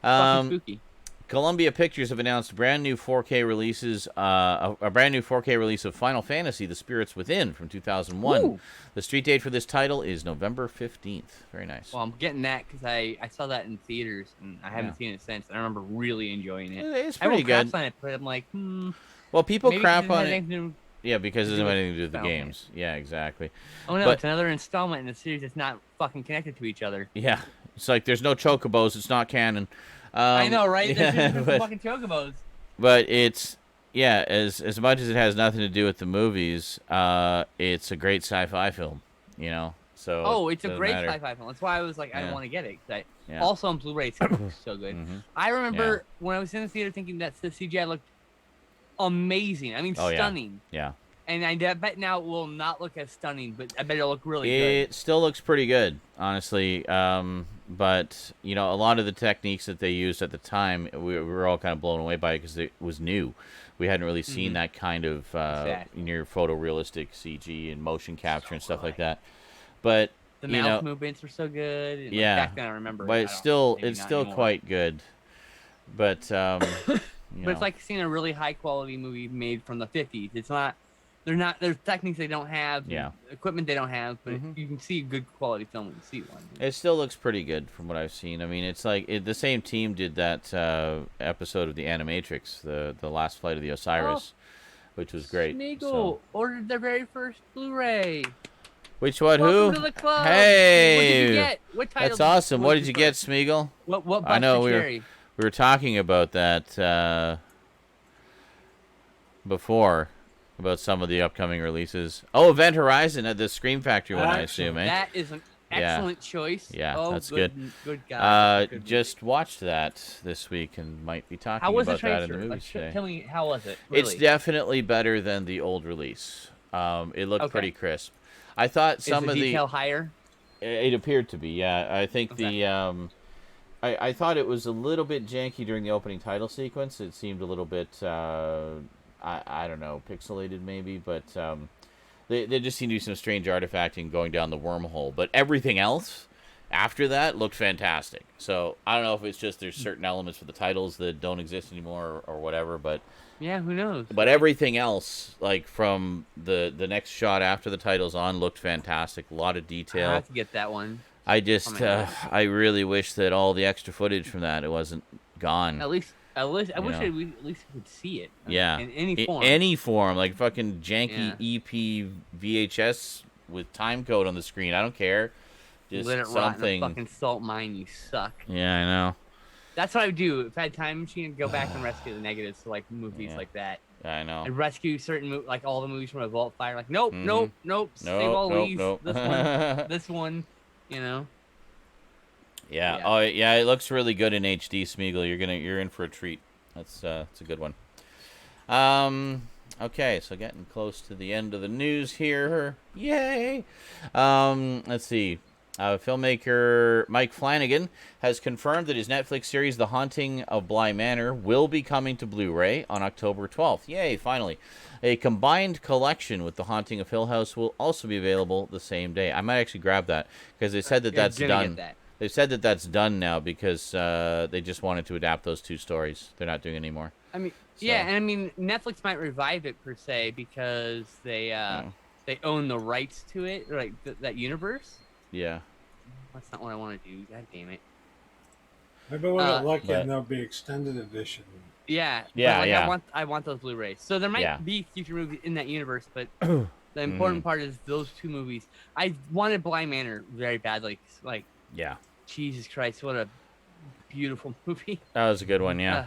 Spooky. Columbia Pictures have announced brand new 4K releases, a brand new 4K release of Final Fantasy: The Spirits Within from 2001. Ooh. The street date for this title is November 15th. Very nice. Well, I'm getting that because I saw that in theaters and I haven't seen it since. And I remember really enjoying it. It's pretty good. On it, but I'm like, Well, people maybe crap on it. Yeah, because it doesn't have anything to do with the Installment. games. Yeah, exactly. Oh no, But- it's another installment in the series that's not fucking connected to each other. Yeah, it's like there's no chocobos. It's not canon. I know, right? There should Yeah, have been some fucking chocobos. but it's as much as it has nothing to do with the movies, it's a great sci-fi film. You know, so Oh, it's a doesn't great matter. sci-fi film. That's why I was like, I Yeah. want to get it. 'Cause Yeah. Also on Blu-ray, it's gonna look so good. Mhm. I remember when I was in the theater thinking that the CGI looked amazing. I mean, Oh, yeah. stunning. Yeah, And I bet now it will not look as stunning, but I bet it'll look really it still looks pretty good, honestly. But you know, a lot of the techniques that they used at the time, we were all kind of blown away by it because it was new. We hadn't really seen Mhm. that kind of Exactly. near photorealistic CG and motion capture and stuff like that. But The you mouth know, movements were so good. And Yeah. Back then I remember. but I it's don't- still maybe not anymore. quite good. But you But know, it's like seeing a really high quality movie made from the 50s. It's not. There's techniques they don't have. Yeah. Equipment they don't have, but Mhm. you can see good quality film when you see one. it still looks pretty good from what I've seen. I mean, it's like the same team did that episode of the Animatrix, the last flight of the Osiris, which was great. Smeagol So, ordered their very first Blu-ray. which one? Welcome Who? to the club. Hey! What did you get? What title? That's awesome. What did you get, first? Smeagol? What? I know, busted we were- cherry? We were talking about that before, about some of the upcoming releases. Oh, Event Horizon at the Scream Factory one, I assume, eh? That is an Yeah. excellent choice. Yeah, oh, that's good. Good God. Good just watched that this week and might be talking how was the about that in tracer? the Like, movies today. tell me, how was it? It's Really? definitely better than the old release. It looked Okay. pretty crisp. I thought some is the of detail higher? it appeared to be, yeah. I think Okay. the I thought it was a little bit janky during the opening title sequence. It seemed a little bit I don't know, pixelated maybe, but they just seemed to do some strange artifacting going down the wormhole. But everything else after that looked fantastic. So I don't know if it's just there's certain elements for the titles that don't exist anymore or whatever, but Yeah, who knows? But everything else, like from the next shot after the title's on, looked fantastic. A lot of I detail. have to get that one. I just, Oh my God. I really wish that all the extra footage from that it wasn't gone. At least I wish know. we at least could see it. Yeah, In any form. any form, like fucking janky Yeah. EP VHS with time code on the screen. I don't care. Just Let it rot in something. a fucking salt mine, you suck. Yeah, I know. That's what I would do. If I had a time machine, I'd go back and rescue the negatives to like movies Yeah. like that. I know. I'd rescue certain like all the movies from a vault fire. Like nope, Mhm. nope, save all these. Nope. This one, you know. Yeah. Yeah. Oh, yeah. It looks really good in HD, Smeagol. You're in for a treat. It's a good one. Okay, so getting close to the end of the news here. Yay. Let's see. Filmmaker Mike Flanagan has confirmed that his Netflix series The Haunting of Bly Manor will be coming to Blu-ray on October 12th. Yay, finally. A combined collection with The Haunting of Hill House will also be available the same day. I might actually grab that because they said that You're that's gonna done. get that. They said that that's done now because they just wanted to adapt those two stories. They're not doing it anymore. I mean, So- yeah, and I mean Netflix might revive it per se because they they own the rights to it, like that universe. Yeah. That's not what I want to do. God damn it. Maybe we'll get lucky but- and there'll be extended edition. Yeah. Yeah, but, like, yeah. I want those Blu-rays. So there might Yeah. be future movies in that universe, but the important part is those two movies. I wanted Bly Manor very badly. Like Yeah. Jesus Christ, what a beautiful movie. That was a good one, yeah. Uh,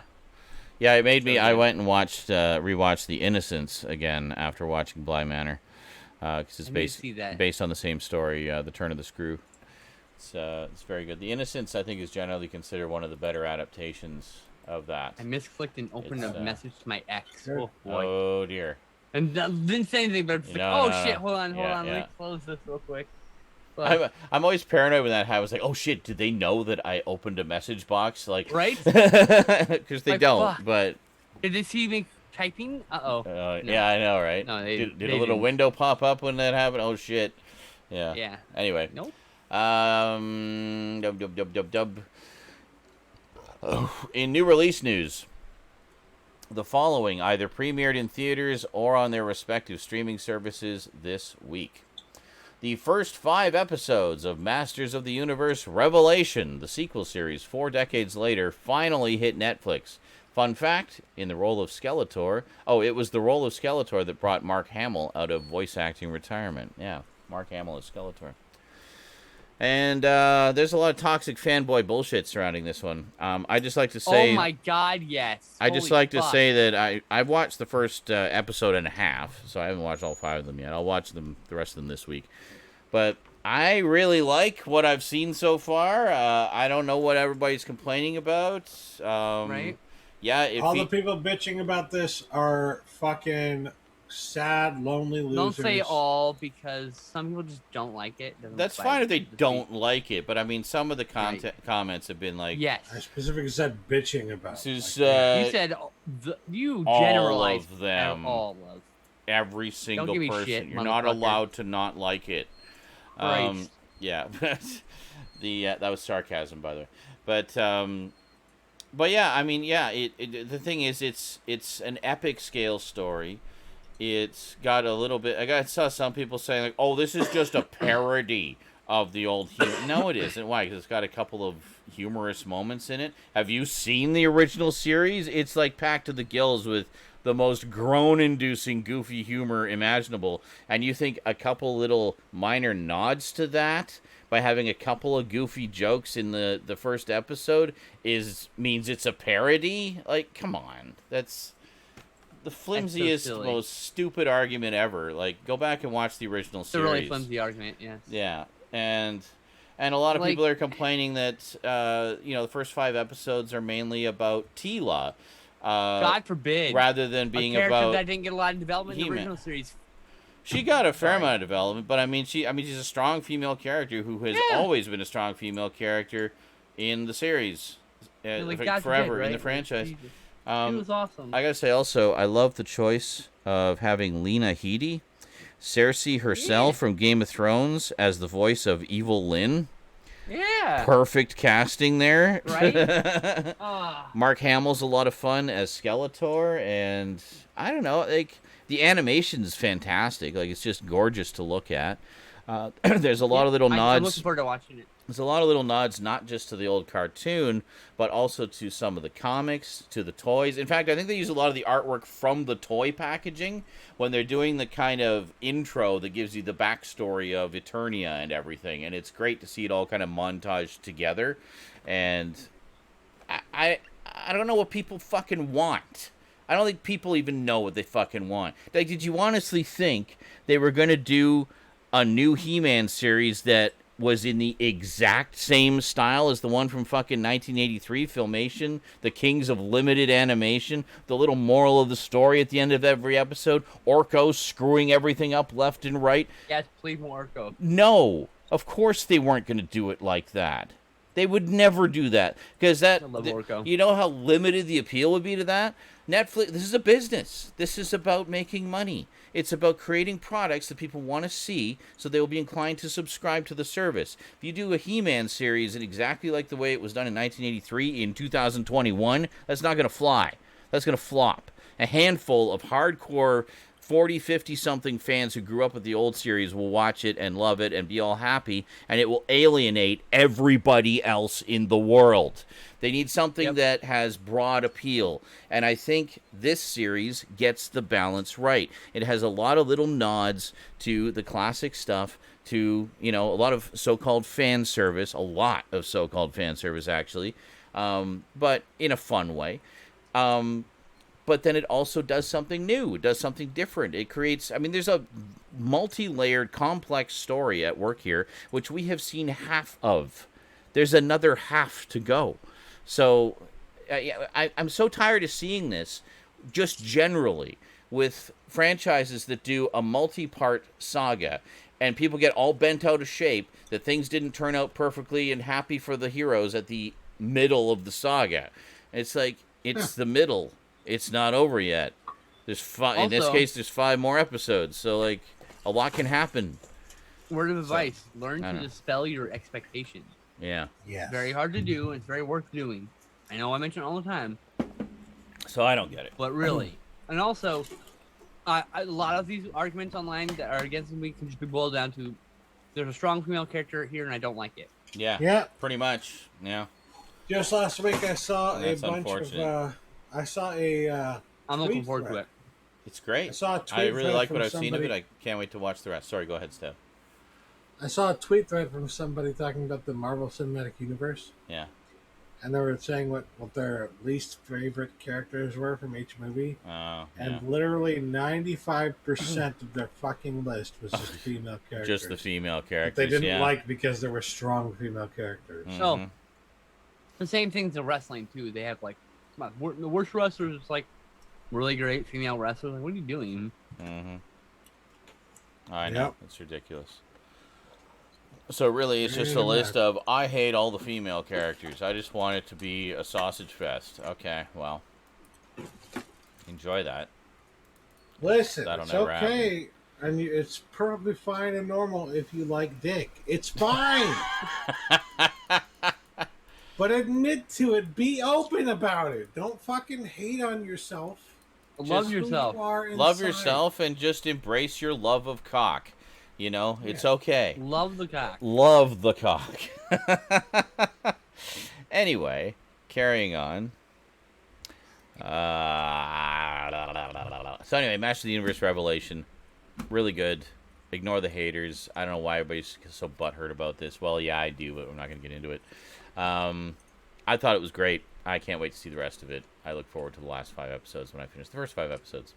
Yeah, it made me. so I good. went and rewatched The Innocents again after watching Bly Manor, because it's I need to see that. based on the same story, The Turn of the Screw. It's very good. The Innocents, I think, is generally considered one of the better adaptations of that. I misclicked and opened It's, a message to my ex. Sure. Oh boy. Oh dear. And didn't say anything, but I'm just like, No, oh no, shit, no. hold on, Yeah, let yeah. me close this real quick. But, I'm always paranoid when that happens. Like, oh shit, did they know that I opened a message box? Like, right? Because they Like, don't. fuck. But Did they see me typing? Uh-oh. No. yeah, I know, right? No, they- did they a little didn't. window pop up when that happened? Oh shit. Yeah. Yeah. Anyway. Nope. Dub. In new release news, the following either premiered in theaters or on their respective streaming services this week. The first 5 episodes of Masters of the Universe Revelation, the sequel series 4 decades later, finally hit Netflix. Fun fact, in the role of Skeletor... Oh, it was the role of Skeletor that brought Mark Hamill out of voice acting retirement. Yeah, Mark Hamill is Skeletor. And there's a lot of toxic fanboy bullshit surrounding this one. I just like to say... Oh my god, yes. I just like to say that I've watched the first episode and a half, so I haven't watched all 5 of them yet. I'll watch the rest of them this week. But I really like what I've seen so far. I don't know what everybody's complaining about. Right? Yeah, all the people bitching about this are fucking sad, lonely losers. Don't say all, because some people just don't like it. That's fine if they don't like it, but I mean, some of the comments have been like... Yes. I specifically said bitching about this is, you said... you generalized all of them. All of. Every single Don't give me person. shit, You're not allowed to not like it. Right. Yeah. That was sarcasm, by the way. But yeah, I mean, yeah. The thing is, it's an epic scale story. It's got a little bit... I saw some people saying, like, oh, this is just a parody of the old... No, it isn't. Why? Because it's got a couple of humorous moments in it. Have you seen the original series? It's, like, packed to the gills with the most groan-inducing, goofy humor imaginable. And you think a couple little minor nods to that by having a couple of goofy jokes in the first episode means it's a parody? Like, come on. That's... the flimsiest, most stupid argument ever. Like, go back and watch the original series. It's a really flimsy argument, yes. Yeah, and a lot of people are complaining that the first 5 episodes are mainly about Tila. God forbid. Rather than being a character about that didn't get a lot of development in the original series. She got a fair amount of development, but I mean, she's a strong female character who has always been a strong female character in the series, forever in the franchise. Jesus. It was awesome. I gotta say also, I love the choice of having Lena Headey, Cersei herself from Game of Thrones, as the voice of Evil Lynn. Yeah. Perfect casting there. Right? Mark Hamill's a lot of fun as Skeletor, and I don't know, like, the animation's fantastic. Like, it's just gorgeous to look at. There's a lot of little nods. I'm looking forward to watching it. There's a lot of little nods, not just to the old cartoon, but also to some of the comics, to the toys. In fact, I think they use a lot of the artwork from the toy packaging when they're doing the kind of intro that gives you the backstory of Eternia and everything. And it's great to see it all kind of montaged together. And I don't know what people fucking want. I don't think people even know what they fucking want. Like, did you honestly think they were going to do a new He-Man series that was in the exact same style as the one from fucking 1983 Filmation, the Kings of Limited Animation, the little moral of the story at the end of every episode, Orko screwing everything up left and right? Yes, please more Orko. No, of course they weren't going to do it like that. They would never do that, because you know how limited the appeal would be to that? Netflix, this is a business. This is about making money. It's about creating products that people want to see, so they will be inclined to subscribe to the service. If you do a He-Man series in exactly like the way it was done in 1983 in 2021, that's not going to fly. That's going to flop. A handful of hardcore 40, 50-something fans who grew up with the old series will watch it and love it and be all happy, and it will alienate everybody else in the world. They need something that has broad appeal, and I think this series gets the balance right. It has a lot of little nods to the classic stuff, to, a lot of so-called fan service, actually, but in a fun way. But then it also does something new. It does something different. It creates... there's a multi-layered, complex story at work here, which we have seen half of. There's another half to go. So, I'm so tired of seeing this, just generally, with franchises that do a multi-part saga, and people get all bent out of shape that things didn't turn out perfectly and happy for the heroes at the middle of the saga. It's like, it's the middle. It's not over yet. There's in this case, there's 5 more episodes, so, like, a lot can happen. Word of advice: learn to dispel your expectations. Yeah. It's very hard to do, and it's very worth doing. I know I mention it all the time. So I don't get it. But really, and also, a lot of these arguments online that are against me can just be boiled down to: there's a strong female character here, and I don't like it. Yeah. Pretty much. Yeah. Just last week, I saw a bunch of I saw a. I'm looking forward to it. It's great. I saw a tweet I really thread like from what I've seen of it. somebody- I can't wait to watch the rest. Sorry, go ahead, Steph. I saw a tweet thread from somebody talking about the Marvel Cinematic Universe, Yeah. and they were saying what their least favorite characters were from each movie, Oh, yeah. and literally 95% of their fucking list was just female characters. Just the female that characters. they didn't yeah. like because there were strong female characters. So, Mhm. the same things in wrestling too. They have like the worst wrestlers, is like really great female wrestlers. Like, what are you doing? Mm-hmm. I know. Yep. It's ridiculous. So really, it's just a Pretty list much. of, I hate all the female characters. I just want it to be a sausage fest. Okay, well. Enjoy that. Listen, That'll it's never okay, and it's perfectly fine and normal if you like dick. It's fine. But admit to it. Be open about it. Don't fucking hate on yourself. Love Just who yourself. you are Love inside. yourself and just embrace your love of cock. You know, it's okay. Love the cock. Love the cock. Anyway, carrying on. So anyway, Master of the Universe Revelation, really good. Ignore the haters. I don't know why everybody's so butthurt about this. Well, yeah, I do, but we're not going to get into it. I thought it was great. I can't wait to see the rest of it. I look forward to the last 5 episodes when I finish the first 5 episodes.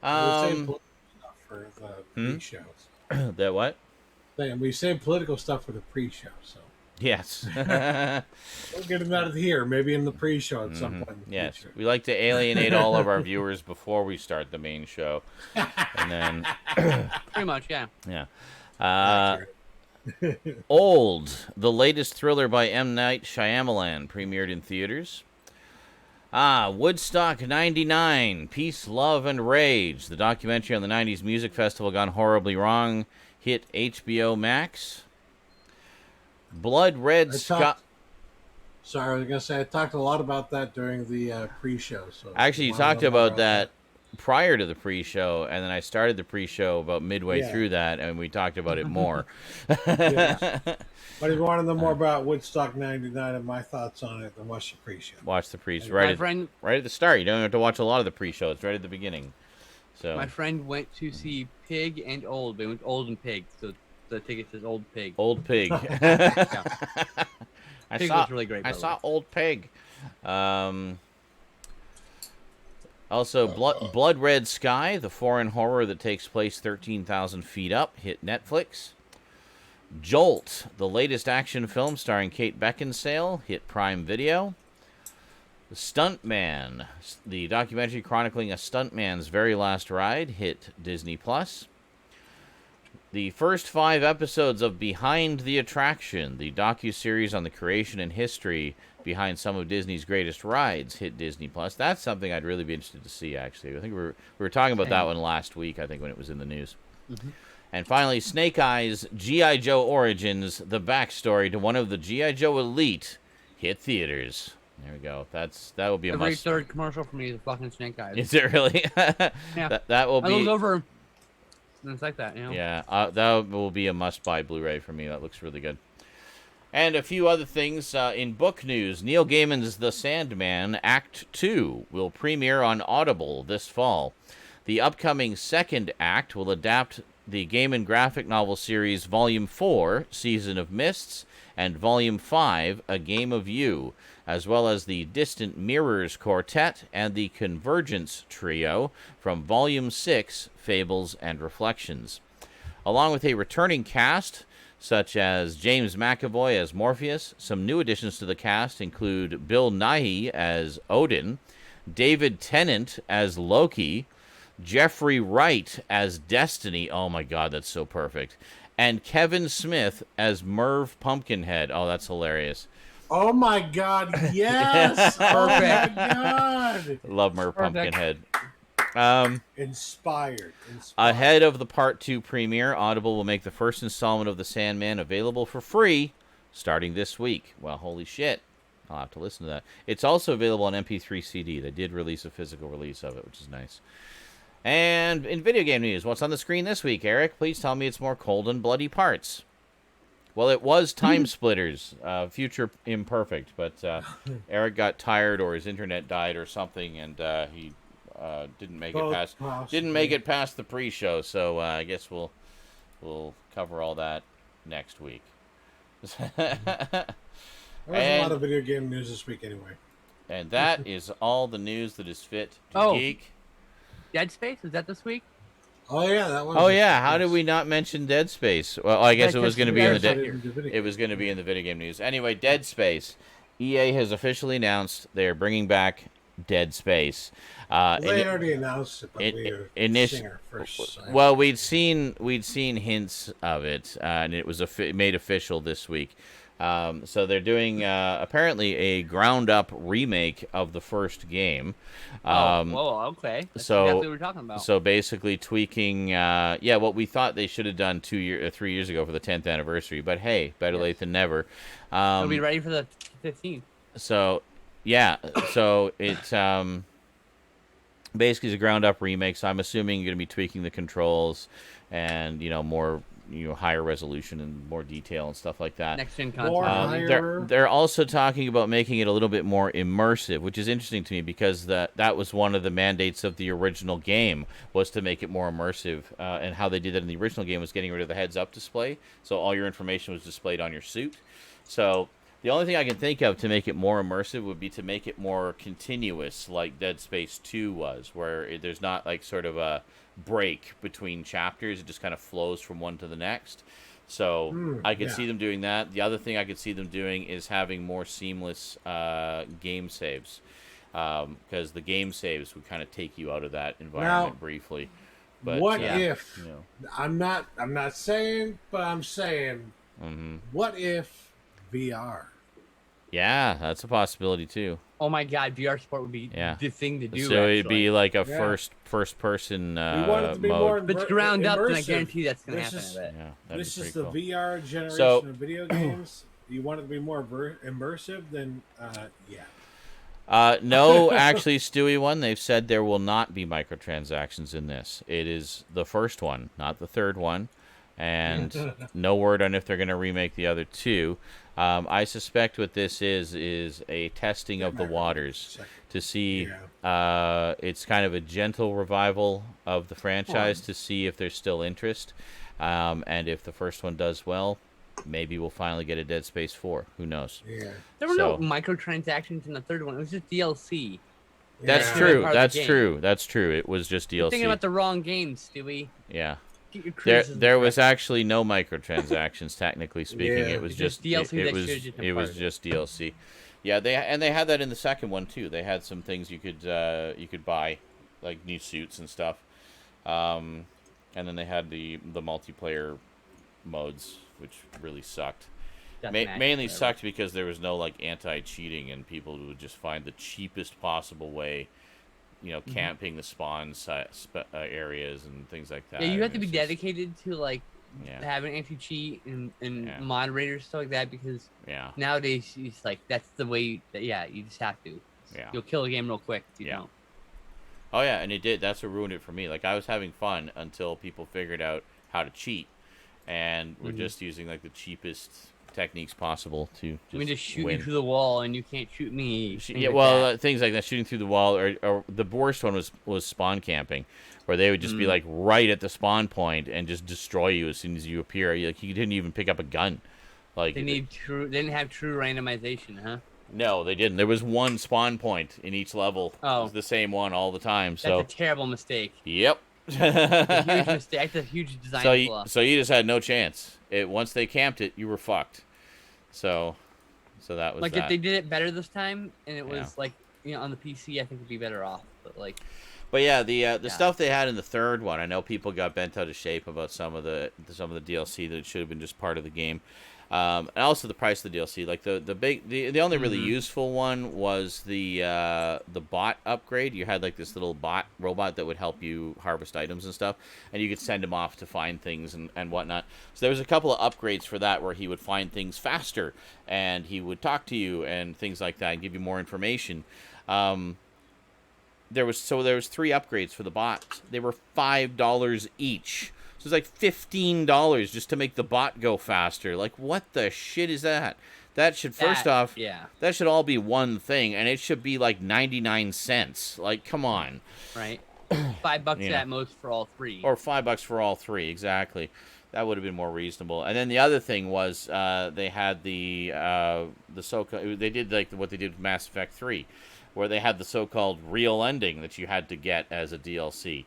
We save political stuff for the pre-shows. That what? We save political stuff for the pre-show, so Yes. we'll get it out of here. Maybe in the pre-show at some point. In the Yes. future. We like to alienate all of our viewers before we start the main show. And then, Pretty much, yeah. yeah. Accurate. Old, the latest thriller by M. Night Shyamalan, premiered in theaters. Woodstock 99, Peace, Love, and Rage, the documentary on the 90s music festival gone horribly wrong, hit HBO Max. Blood Red Sky. Sorry, I was going to say, I talked a lot about that during the pre-show. So Actually, you talked about that prior to the pre-show, and then I started the pre-show about midway through that, and we talked about it more. Yes. But if you want to know more about Woodstock 99 and my thoughts on it, then watch the pre-show. Watch the pre-show My right friend, at the start. You don't have to watch a lot of the pre-show. It's right at the beginning. So my friend went to see Pig and Old. They went Old and Pig, so the ticket says Old Pig. Old Pig. Yeah. Pig was really great. I by the saw way. Old Pig. Also, Blood Red Sky, the foreign horror that takes place 13,000 feet up, hit Netflix. Jolt, the latest action film starring Kate Beckinsale, hit Prime Video. The Stuntman, the documentary chronicling a stuntman's very last ride, hit Disney+. The first 5 episodes of Behind the Attraction, the docuseries on the creation and history behind some of Disney's greatest rides, hit Disney+. That's something I'd really be interested to see, actually. I think we were talking about that one last week, I think, when it was in the news. Mm-hmm. And finally, Snake Eyes, G.I. Joe Origins, the backstory to one of the G.I. Joe Elite, hit theaters. There we go. That will be a Every must. third commercial for me is fucking Snake Eyes. Is it really? Yeah. That will I look be. over, and it's like that, you know. Yeah, that will be a must-buy Blu-ray for me. That looks really good. And a few other things in book news. Neil Gaiman's The Sandman Act 2 will premiere on Audible this fall. The upcoming second act will adapt the Gaiman graphic novel series Volume 4, Season of Mists, and Volume 5, A Game of You, as well as the Distant Mirrors Quartet and the Convergence Trio from Volume 6, Fables and Reflections. Along with a returning cast, such as James McAvoy as Morpheus, some new additions to the cast include Bill Nighy as Odin, David Tennant as Loki, Jeffrey Wright as Destiny, oh my god, that's so perfect, and Kevin Smith as Merv Pumpkinhead. Oh, that's hilarious. Oh my god, yes! Oh my god! Love Merv Perfect. Pumpkinhead. Inspired. Ahead of the Part 2 premiere, Audible will make the first installment of The Sandman available for free starting this week. Well, holy shit. I'll have to listen to that. It's also available on MP3 CD. They did release a physical release of it, which is nice. And in video game news, what's on the screen this week, Eric? Please tell me it's more cold and bloody parts. Well, it was Time Splitters, Future Imperfect, but Eric got tired or his internet died or something, and he didn't make it past the pre-show. So I guess we'll cover all that next week. There was a lot of video game news this week, anyway. And that is all the news that is fit to Geek. Dead Space, is that this week? Oh yeah, that was. Oh yeah, how did we not mention Dead Space? Well, I guess it was going to be in the video game news. Anyway, Dead Space. EA has officially announced they are bringing back Dead Space. They had already announced it, but we were seeing our first. Well, we'd seen hints of it, and it was made official this week. So they're doing apparently a ground-up remake of the first game. Okay. That's exactly what we're talking about. So basically tweaking, what we thought they should have done 3 years ago for the 10th anniversary. But hey, better late than never. We'll be ready for the 15th. So, yeah. So it's basically it's a ground-up remake. So I'm assuming you're going to be tweaking the controls and more. Higher resolution and more detail and stuff like that. Next gen content. They're also talking about making it a little bit more immersive, which is interesting to me because that was one of the mandates of the original game was to make it more immersive. And how they did that in the original game was getting rid of the heads-up display, so all your information was displayed on your suit. So the only thing I can think of to make it more immersive would be to make it more continuous, like Dead Space 2 was, where there's not like sort of a break between chapters. It just kind of flows from one to the next. So I could see them doing that. The other thing I could see them doing is having more seamless game saves, because the game saves would kind of take you out of that environment briefly. But what if I'm not saying, but I'm saying, what if VR? Yeah, that's a possibility too. Oh my God, VR support would be the thing to do. So it'd be like a first person we want it to be mode. More if it's ground up, then I guarantee that's going to happen. This is the VR generation of video games. You want it to be more immersive? Then no, actually, Stewie one. They've said there will not be microtransactions in this. It is the first one, not the third one, and no word on if they're going to remake the other two. I suspect what this is a testing of the waters to see. It's kind of a gentle revival of the franchise to see if there's still interest, and if the first one does well, maybe we'll finally get a Dead Space 4. Who knows? Yeah. There were no microtransactions in the third one. It was just DLC. That's true. That's true. It was just DLC. You're thinking about the wrong game, Stewie. Yeah. There was actually no microtransactions, technically speaking. It was just DLC. It was just DLC. Yeah, they had that in the second one too. They had some things you could buy, like new suits and stuff. And then they had the multiplayer modes, which really sucked. Mainly sucked because there was no like anti-cheating, and people would just find the cheapest possible way. Camping the spawn areas and things like that. Yeah, you have to be dedicated to like having anti-cheat and moderators, stuff like that, because nowadays it's like that's the way you just have to. Yeah. You'll kill a game real quick if you don't. Oh yeah, and it did. That's what ruined it for me. Like I was having fun until people figured out how to cheat, and we're just using like the cheapest techniques possible to just shoot win. you through the wall and you can't shoot me. Things like that, shooting through the wall, or the worst one was spawn camping, where they would just be like right at the spawn point and just destroy you as soon as you appear. Like you didn't even pick up a gun. Like they didn't have true randomization, huh? No, they didn't. There was one spawn point in each level. It was the same one all the time. That's a terrible mistake. Yep. A huge mistake. That's a huge design flaw. So you just had no chance. Once they camped it, you were fucked. So that was like if they did it better this time, and it was like on the PC, I think it'd be better off. But yeah, the stuff they had in the third one, I know people got bent out of shape about some of the DLC that should have been just part of the game. And also the price of the DLC. Like the only really useful one was the bot upgrade. You had like this little robot that would help you harvest items and stuff, and you could send him off to find things and whatnot. So there was a couple of upgrades for that where he would find things faster, and he would talk to you and things like that and give you more information. There was 3 upgrades for the bots. They were $5 each. So it's like $15 just to make the bot go faster. Like, what the shit is that? That should, first off, that should all be one thing, and it should be like 99 cents. Like, come on. Right. $5 at most for all three. Or $5 for all three, exactly. That would have been more reasonable. And then the other thing was they had the so-called, they did like what they did with Mass Effect 3, where they had the so-called real ending that you had to get as a DLC.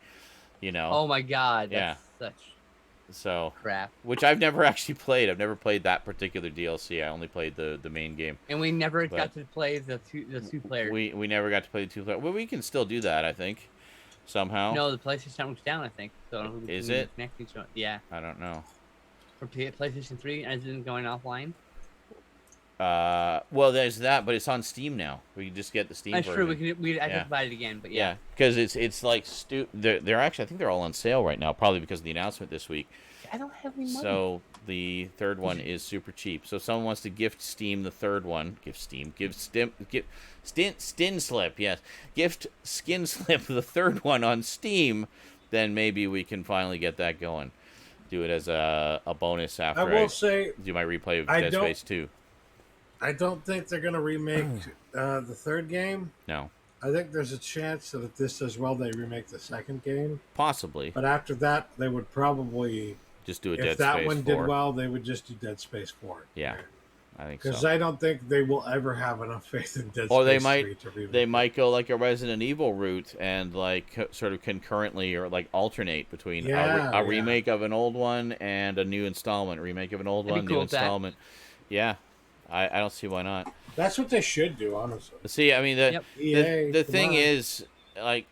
You know? Oh my God, that's such crap. Which I've never actually played. I've never played that particular DLC. I only played the main game. And we never got to play the two-player. We never got to play the two-player. Well, we can still do that, I think. Somehow. No, the PlayStation Network's down, I think. So is it? Yeah. I don't know. For PlayStation 3, isn't going offline? Well, there's that, but it's on Steam now. We can just get the Steam version. That's true. I have to buy it again, but yeah. Because it's like they're actually, I think they're all on sale right now, probably because of the announcement this week. I don't have any money. So the third one is super cheap. So if someone wants to gift Steam the third one, Skinslip, yes, gift Skinslip the third one on Steam, then maybe we can finally get that going. Do it as a bonus after I do my replay of Dead Space 2. I don't think they're going to remake the third game. No. I think there's a chance that if this does well, they remake the second game. Possibly. But after that, they would probably just do a Dead Space 4. If that one did well, they would just do Dead Space 4. Yeah. I think so. Because I don't think they will ever have enough faith in Dead or Space 3 to remake. They might go like a Resident Evil route and like sort of concurrently or like alternate between a remake of an old one and a new installment. Remake of an old one, new installment. Yeah. I don't see why not. That's what they should do, honestly. See, I mean, the thing is, like,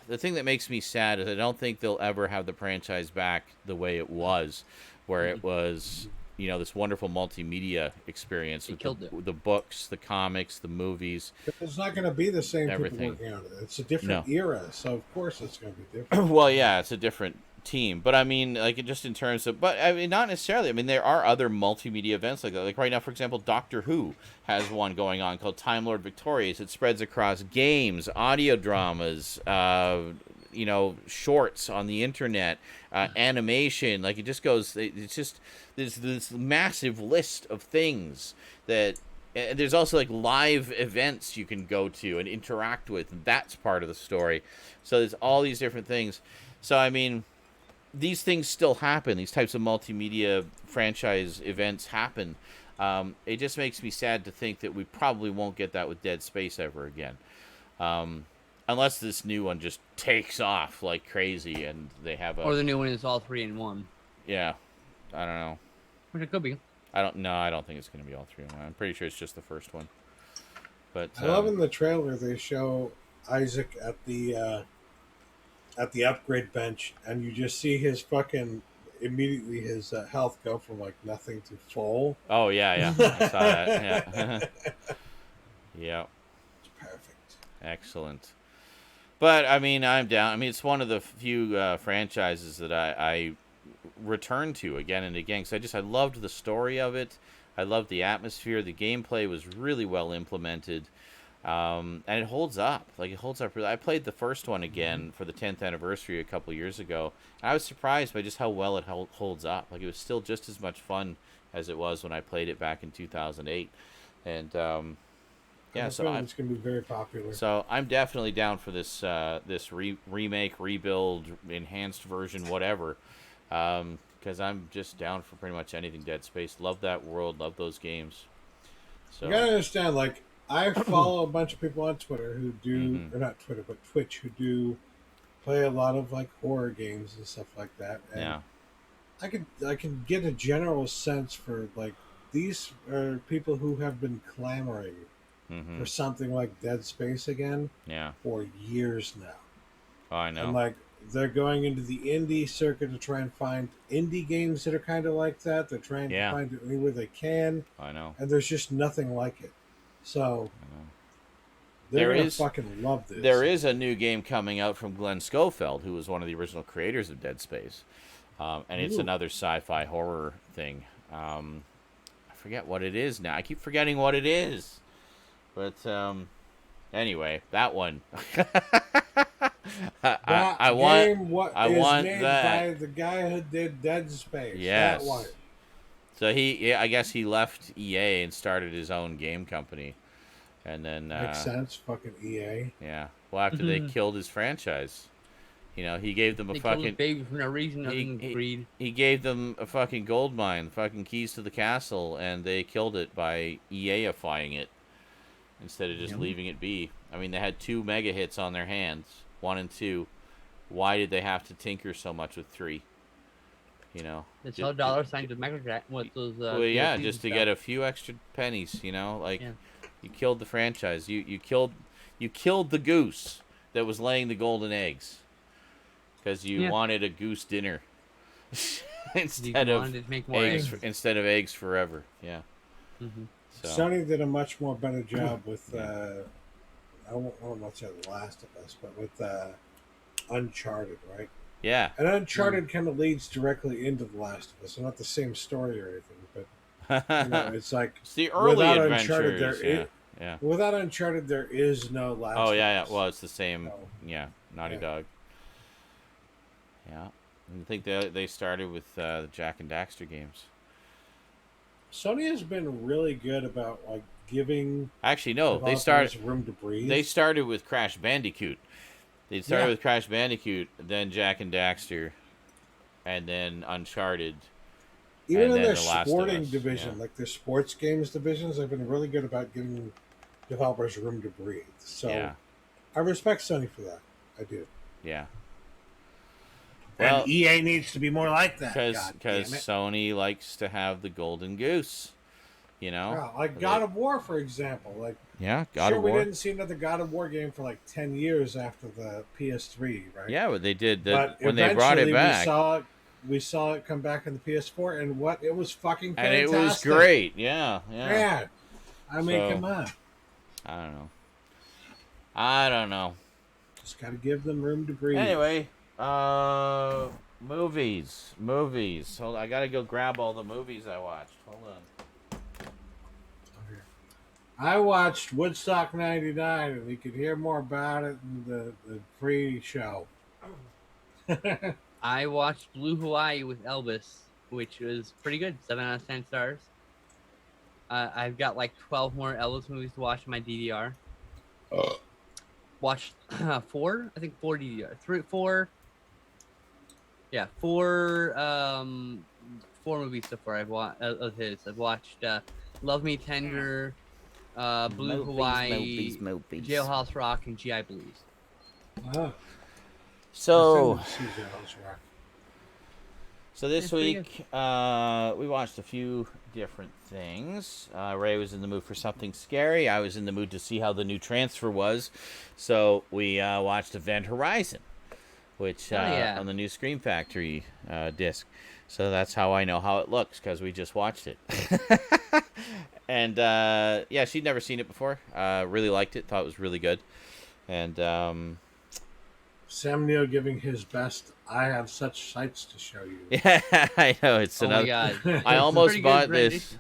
the thing that makes me sad is I don't think they'll ever have the franchise back the way it was, where it was, you know, this wonderful multimedia experience with the books, the comics, the movies. It's not going to be the same everything. People working on it. It's a different era, so of course it's going to be different. Well, yeah, it's a different team, but I mean, like, just in terms of, but I mean, not necessarily. I mean, there are other multimedia events like that. Like right now, for example, Doctor Who has one going on called Time Lord Victorious. It spreads across games, audio dramas, you know, shorts on the internet, animation. Like, it just goes. It's just there's this massive list of things that. And there's also like live events you can go to and interact with, and that's part of the story. So there's all these different things. So I mean, these things still happen. These types of multimedia franchise events happen. It just makes me sad to think that we probably won't get that with Dead Space ever again. Unless this new one just takes off like crazy and they have or the new one is all 3 in 1. Yeah. I don't know. Which it could be. I don't think it's going to be all 3 in 1. I'm pretty sure it's just the first one. But I love in the trailer they show Isaac at the upgrade bench, and you just see his fucking immediately his health go from like nothing to full. Oh yeah, I saw that. Yeah, yeah. It's perfect. Excellent. But I mean, I'm down. I mean, it's one of the few franchises that I return to again and again because I loved the story of it. I loved the atmosphere. The gameplay was really well implemented. And it holds up. Like, it holds up. I played the first one again for the 10th anniversary a couple years ago. And I was surprised by just how well it holds up. Like, it was still just as much fun as it was when I played it back in 2008. And, yeah, so it's going to be very popular. So I'm definitely down for this remake, rebuild, enhanced version, whatever. Because I'm just down for pretty much anything Dead Space. Love that world. Love those games. So you got to understand, like, I follow a bunch of people on Twitter who do, or not Twitter, but Twitch, who do play a lot of like horror games and stuff like that. And yeah, I can get a general sense for like these are people who have been clamoring for something like Dead Space again. Yeah, for years now. Oh, I know. And like they're going into the indie circuit to try and find indie games that are kind of like that. They're trying to find it anywhere they can. I know. And there's just nothing like it. So they're going to fucking love this. There is a new game coming out from Glenn Schofield, who was one of the original creators of Dead Space. And it's another sci-fi horror thing. I forget what it is now. I keep forgetting what it is. But anyway, that one. I want made that. by the guy who did Dead Space. Yes. That one. So I guess he left EA and started his own game company, and then Makes sense. Fucking EA. Yeah. Well, after they killed his franchise, he gave them a fucking baby for no reason other than greed. He gave them a fucking gold mine, fucking keys to the castle, and they killed it by EA-ifying it instead of just leaving it be. I mean, they had 2 mega hits on their hands, 1 and 2. Why did they have to tinker so much with 3? It's all dollar signs with Microjack with those. Well, yeah, just to get a few extra pennies. You killed the franchise. You killed the goose that was laying the golden eggs because you wanted a goose dinner instead of eggs forever. Yeah. Mm-hmm. So. Sony did a much more better job with. I won't say The Last of Us, but with Uncharted, right? Yeah. And Uncharted kind of leads directly into The Last of Us. It's not the same story or anything, but it's like it's the early adventures. Without Uncharted, there is no Last of Us. Yeah. Well, it's the same. Naughty Dog. Yeah. I think they started with the Jack and Daxter games. Sony has been really good about giving. Actually, no. They started room to breathe. They started with Crash Bandicoot. They started with Crash Bandicoot, then Jack and Daxter, and then Uncharted. Even and in then their sporting division, like their sports games divisions, they've been really good about giving developers room to breathe. So I respect Sony for that. I do. Yeah. Well, and EA needs to be more like that. Because Sony likes to have the golden goose. Like God of War, for example. God of War. We didn't see another God of War game for 10 years after the PS3, right? Yeah, but they did. When they brought it back, we saw it come back in the PS4, and it was fucking fantastic. And it was great. Yeah. Man, I mean, come on. I don't know. Just got to give them room to breathe. Anyway, movies. Hold on, I gotta go grab all the movies I watched. Hold on. I watched Woodstock '99, and you could hear more about it in the pre-show. I watched Blue Hawaii with Elvis, which was pretty good. 7 out of 10 stars. I've got 12 more Elvis movies to watch in my DVR. Watched 4? I think 4 DVR. 4. Yeah, 4 movies so far I've watched of his. I've watched Love Me Tender, Blue Hawaii, Jailhouse Rock, and GI Blues. So this week we watched a few different things. Ray was in the mood for something scary. I was in the mood to see how the new transfer was. So we watched Event Horizon, which on the new Scream Factory disc. So that's how I know how it looks, because we just watched it. And she'd never seen it before. Really liked it. Thought it was really good. And Sam Neill giving his best. I have such sights to show you. Yeah, I know. It's another. My God. I almost bought this.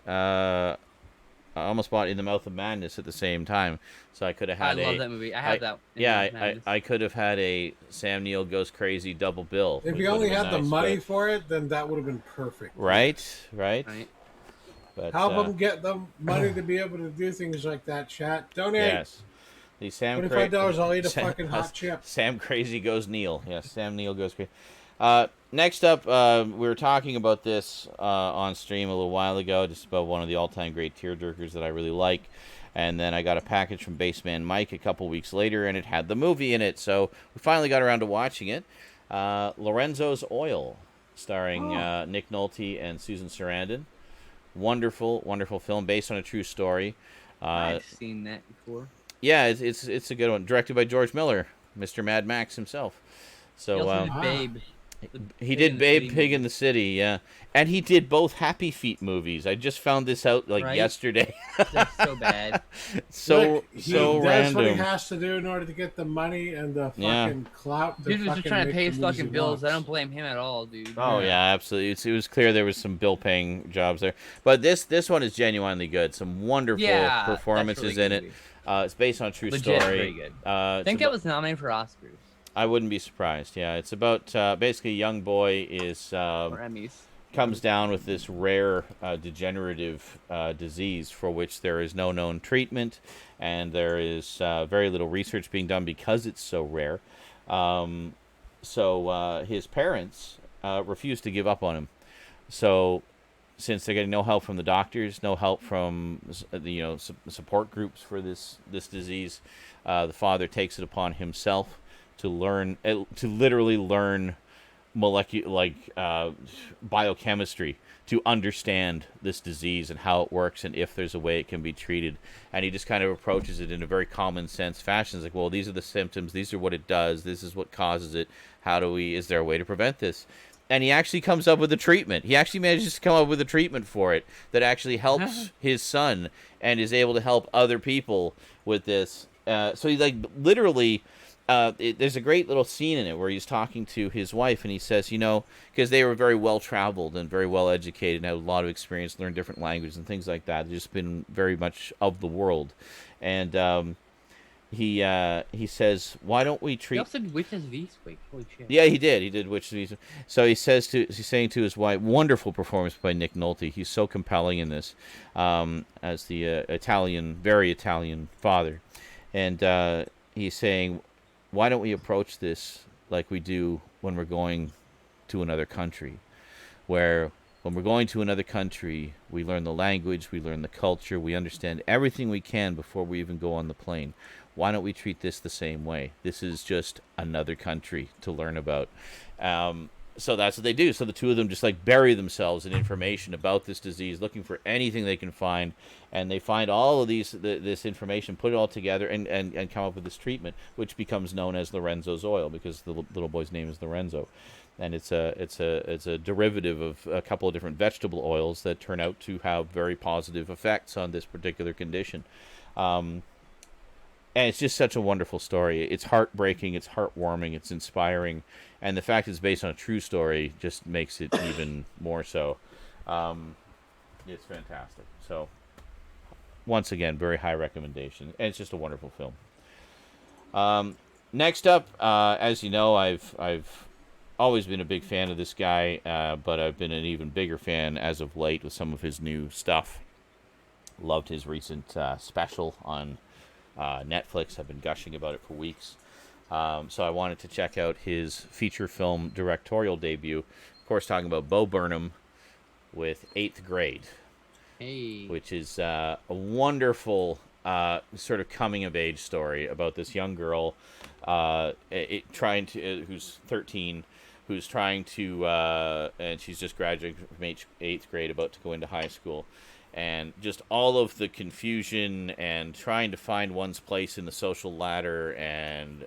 I almost bought In the Mouth of Madness at the same time, so I could have had. I love that movie. I have that. I could have had a Sam Neill Goes Crazy double bill. If you only had the money for it, then that would have been perfect. Right. But, help them get the money to be able to do things like that, chat. Donate. Yes. The Sam $25, I'll eat a fucking hot chip. Sam Crazy Goes Neil. Yes, Sam Neill Goes Crazy. Next up, we were talking about this on stream a little while ago, just about one of the all-time great tearjerkers that I really like. And then I got a package from Baseman Mike a couple weeks later, and it had the movie in it. So we finally got around to watching it. Lorenzo's Oil, starring Nick Nolte and Susan Sarandon. Wonderful, wonderful film based on a true story. I've seen that before. Yeah, it's a good one. Directed by George Miller, Mr. Mad Max himself. So Babe. He did Babe Pig in the City, yeah. And he did both Happy Feet movies. I just found this out yesterday. That's so bad. so He random. does what he has to do in order to get the money and the fucking clout. Dude was just trying to pay his fucking bills. I don't blame. blame him at all, dude. Oh yeah, absolutely. It was clear there was some bill-paying jobs there, but this one is genuinely good. Some wonderful performances in it. It's based on a true story. Very good. I think it was nominated for Oscars. I wouldn't be surprised. Yeah, it's about basically a young boy is or Emmys. Comes down with this rare degenerative disease for which there is no known treatment, and there is very little research being done because it's so rare. So his parents refuse to give up on him. So since they're getting no help from the doctors, no help from support groups for this disease, the father takes it upon himself to literally learn biochemistry to understand this disease and how it works and if there's a way it can be treated. And he just kind of approaches it in a very common sense fashion. It's like, well, these are the symptoms, these are what it does, this is what causes it, is there a way to prevent this? And he actually comes up with a treatment. He actually manages to come up with a treatment for it that actually helps his son and is able to help other people with this. So he literally... there's a great little scene in it where he's talking to his wife, and he says, because they were very well traveled and very well educated and had a lot of experience, learned different languages and things like that. They've just been very much of the world. And he says, "Why don't we treat?" He also did Witches of Eastwick. Holy shit! Yeah, he did. He did Witches of Eastwick. So he's saying to his wife, wonderful performance by Nick Nolte. He's so compelling in this, as the very Italian father, and he's saying, why don't we approach this like we do when we're going to another country, where when we're going to another country, we learn the language, we learn the culture, we understand everything we can before we even go on the plane. Why don't we treat this the same way? This is just another country to learn about. So that's what they do. So the two of them just bury themselves in information about this disease, looking for anything they can find, and they find all of this information, put it all together, and come up with this treatment, which becomes known as Lorenzo's oil because the little boy's name is Lorenzo, and it's a derivative of a couple of different vegetable oils that turn out to have very positive effects on this particular condition. And it's just such a wonderful story. It's heartbreaking, it's heartwarming, it's inspiring, and the fact it's based on a true story just makes it even more so. It's fantastic. So, once again, very high recommendation, and it's just a wonderful film. Next up, as you know, I've always been a big fan of this guy, but I've been an even bigger fan as of late with some of his new stuff. Loved his recent special on Netflix. I've been gushing about it for weeks. So I wanted to check out his feature film directorial debut. Of course, talking about Bo Burnham with 8th Grade, which is a wonderful sort of coming-of-age story about this young girl who's 13, who's trying to, and she's just graduating from 8th grade, about to go into high school. And just all of the confusion and trying to find one's place in the social ladder and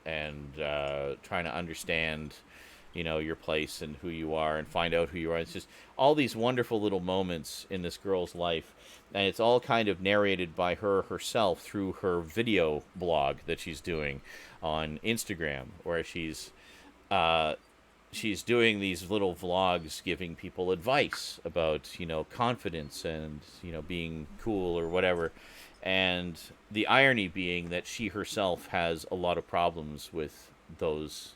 trying to understand, your place and who you are and find out who you are. It's just all these wonderful little moments in this girl's life. And it's all kind of narrated by her herself through her video blog that she's doing on Instagram, where she's doing these little vlogs giving people advice about, confidence and, being cool or whatever. And the irony being that she herself has a lot of problems with those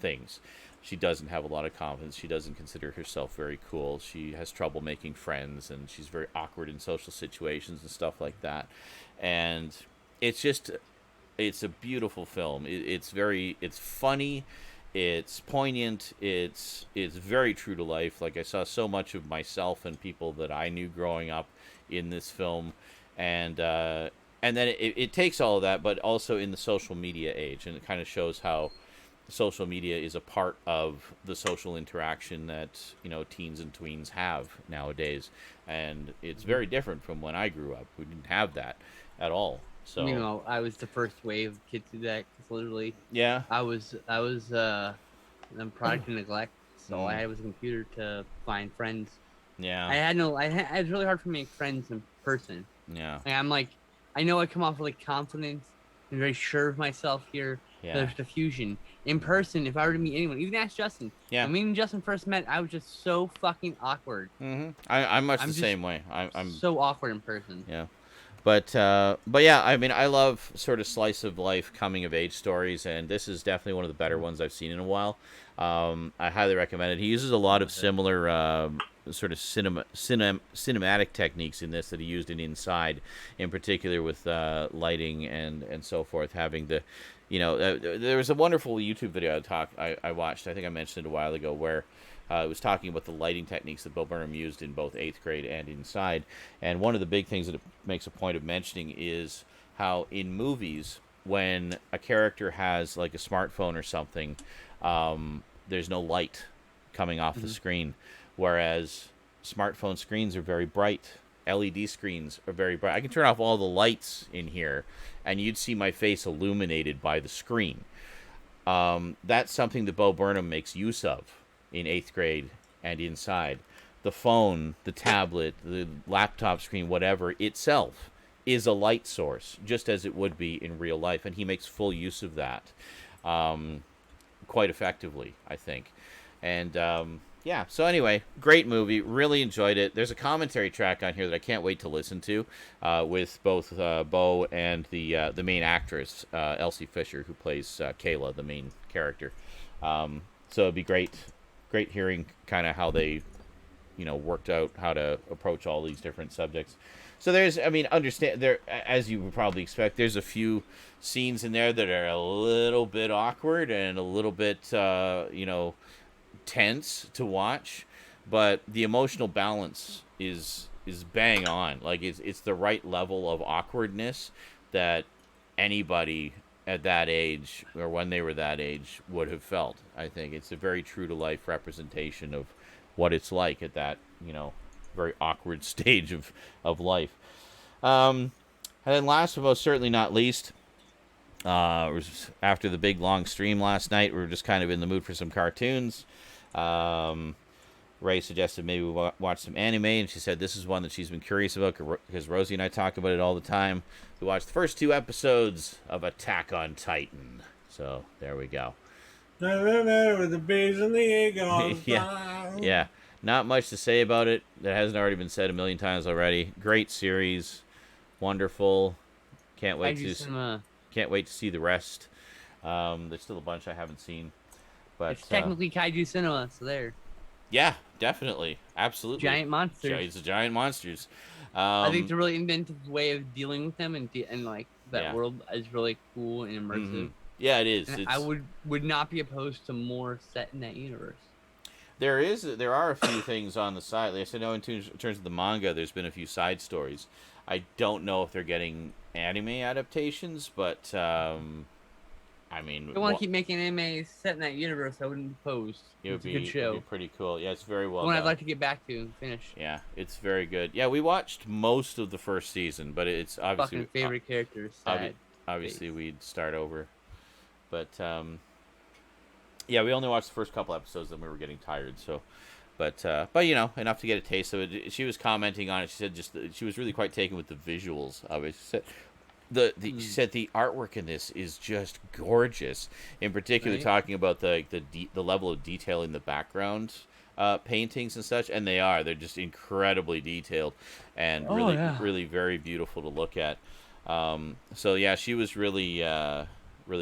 things. She doesn't have a lot of confidence. She doesn't consider herself very cool. She has trouble making friends, and she's very awkward in social situations and stuff like that. And it's a beautiful film. It's funny. It's poignant. It's very true to life. I saw so much of myself and people that I knew growing up in this film, and then it takes all of that, but also in the social media age, and it kind of shows how social media is a part of the social interaction that teens and tweens have nowadays, and it's very different from when I grew up. We didn't have that at all. So I was the first wave of kids to do that. 'Cause literally, yeah, I was and I'm product of neglect. So all I had was a computer to find friends. Yeah. It was really hard for me to make friends in person. Yeah. Like, I'm like, I know I come off with like confidence and very sure of myself here. Yeah. There's diffusion. In person, if I were to meet anyone, even ask Justin. Yeah. When me and Justin first met, I was just so fucking awkward. Mm-hmm. I'm much the same way. I'm so awkward in person. Yeah. But yeah, I mean, I love sort of slice of life coming of age stories, and this is definitely one of the better ones I've seen in a while. I highly recommend it. He uses a lot of similar sort of cinematic techniques in this that he used in InSaNiTy, in particular with lighting and so forth. Having the, there was a wonderful YouTube video I watched. I think I mentioned it a while ago where. It was talking about the lighting techniques that Bo Burnham used in both 8th grade and InSaNiTy. And one of the big things that it makes a point of mentioning is how in movies, when a character has like a smartphone or something, there's no light coming off the screen. Whereas smartphone screens are very bright. LED screens are very bright. I can turn off all the lights in here, and you'd see my face illuminated by the screen. That's something that Bo Burnham makes use of in 8th grade and InSaNiTy. The phone, the tablet, the laptop screen, whatever, itself is a light source, just as it would be in real life. And he makes full use of that quite effectively, I think. And, yeah, so anyway, great movie. Really enjoyed it. There's a commentary track on here that I can't wait to listen to with both Bo and the main actress, Elsie Fisher, who plays Kayla, the main character. So it'd be great hearing kind of how they, worked out how to approach all these different subjects. So understand there, as you would probably expect, there's a few scenes in there that are a little bit awkward and a little bit, tense to watch, but the emotional balance is bang on. Like it's the right level of awkwardness that anybody at that age or when they were that age would have felt. I think it's a very true to life representation of what it's like at that, very awkward stage of life. And then last but most certainly not least, it was after the big long stream last night, we were just kind of in the mood for some cartoons. Ray suggested maybe we watch some anime, and she said this is one that she's been curious about because Rosie and I talk about it all the time. We watched the first 2 episodes of Attack on Titan. So there we go. With the bees and the eagles. Yeah. Not much to say about it that hasn't already been said a million times already. Great series, wonderful. Can't wait to see the rest. There's still a bunch I haven't seen, but it's technically Kaiju Cinema, so there. Yeah, definitely, absolutely. Giant monsters. It's giant monsters. I think it's a really inventive way of dealing with them, and like that world is really cool and immersive. Mm-hmm. Yeah, it is. I would not be opposed to more set in that universe. There are a few things on the side. Like I said, in terms of the manga, there's been a few side stories. I don't know if they're getting anime adaptations, but I mean, I want to keep making anime set in that universe. I wouldn't oppose. It's a good show. It'd be pretty cool. Yeah, it's very well one done. I'd like to get back to and finish. Yeah, it's very good. Yeah, we watched most of the first season, but it's obviously fucking favorite characters. Obviously, we'd start over, but yeah, we only watched the first couple episodes, then we were getting tired. So, but enough to get a taste of it. She was commenting on it. She said she was really quite taken with the visuals of it. She said, she said the artwork in this is just gorgeous. In particular, talking about the level of detail in the background paintings and such, and they're just incredibly detailed and really very beautiful to look at. So yeah, she was really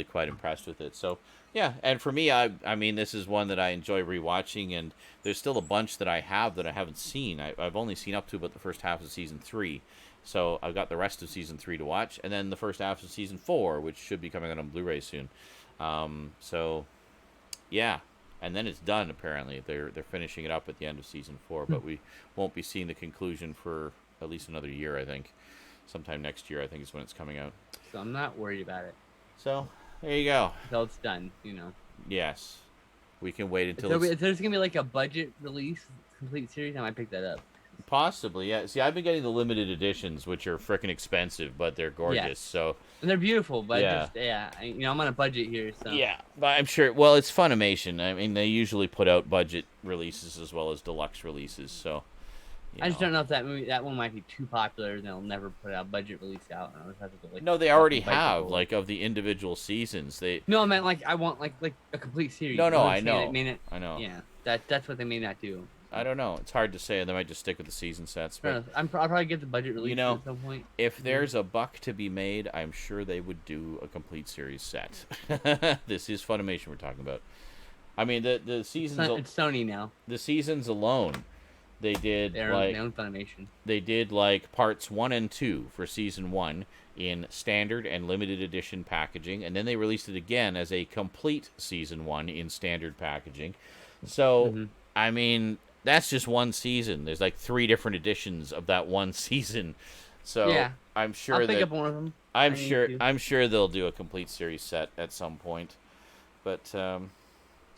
quite impressed with it. So yeah, and for me, I mean, this is one that I enjoy rewatching, and there's still a bunch that I haven't seen. I've only seen up to about the first half of season 3. So I've got the rest of season 3 to watch, and then the first half of season 4, which should be coming out on Blu-ray soon. So, yeah, and then it's done. Apparently, they're finishing it up at the end of season 4, but we won't be seeing the conclusion for at least another year. I think, sometime next year, I think is when it's coming out. So I'm not worried about it. So there you go. Until it's done, Yes, we can wait until if there's gonna be like a budget release complete series, I might pick that up. Possibly, yeah. See, I've been getting the limited editions, which are freaking expensive, but they're gorgeous. Yes. So And they're beautiful, but Yeah. I'm on a budget here, so. yeah, but I'm sure. Well, it's Funimation. I mean, they usually put out budget releases as well as deluxe releases. So I just don't know if that one might be too popular, and they'll never put out budget release out. And I'll just have to go, like, No, they already have like of the individual seasons. They No, I meant like I want like a complete series. No, You know what I I'm saying? know. It may not- I know. Yeah, that's what they may not do. I don't know. It's hard to say. They might just stick with the season sets. But I'll probably get the budget release know, at some point. if there's a buck to be made, I'm sure they would do a complete series set. This is Funimation we're talking about. I mean, the seasons. It's Sony now. The seasons alone, they did They're like their own Funimation. they did like parts 1 and 2 for season 1 in standard and limited edition packaging, and then they released it again as a complete season 1 in standard packaging. So, I mean, that's just one season. There's like 3 different editions of that one season. So Yeah. I'm sure I'll pick that up one of them. I'm sure they'll do a complete series set at some point. But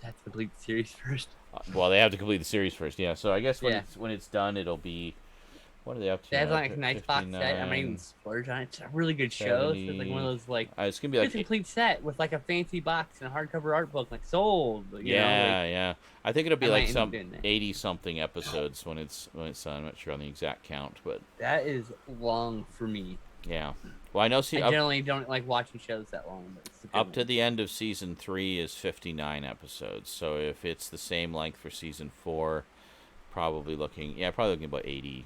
That's complete the series first. well, they have to complete the series first. Yeah. So I guess Yeah. when it's done, it'll be what are they up to? They have now? like a nice box set. I might even 59. splurge on it. It's a really good show. It's like one of those like It's gonna be it's like a complete set with like a fancy box and a hardcover art book, like sold. You know, yeah, like, yeah. I think it'll be I like might end up some doing that. 80 something episodes when it's done. I'm not sure on the exact count, but that is long for me. yeah. Well, I know. See, I generally don't like watching shows that long, but it's a good up to one. the end of season 3 is 59 episodes. So if it's the same length for season 4, probably looking about 80.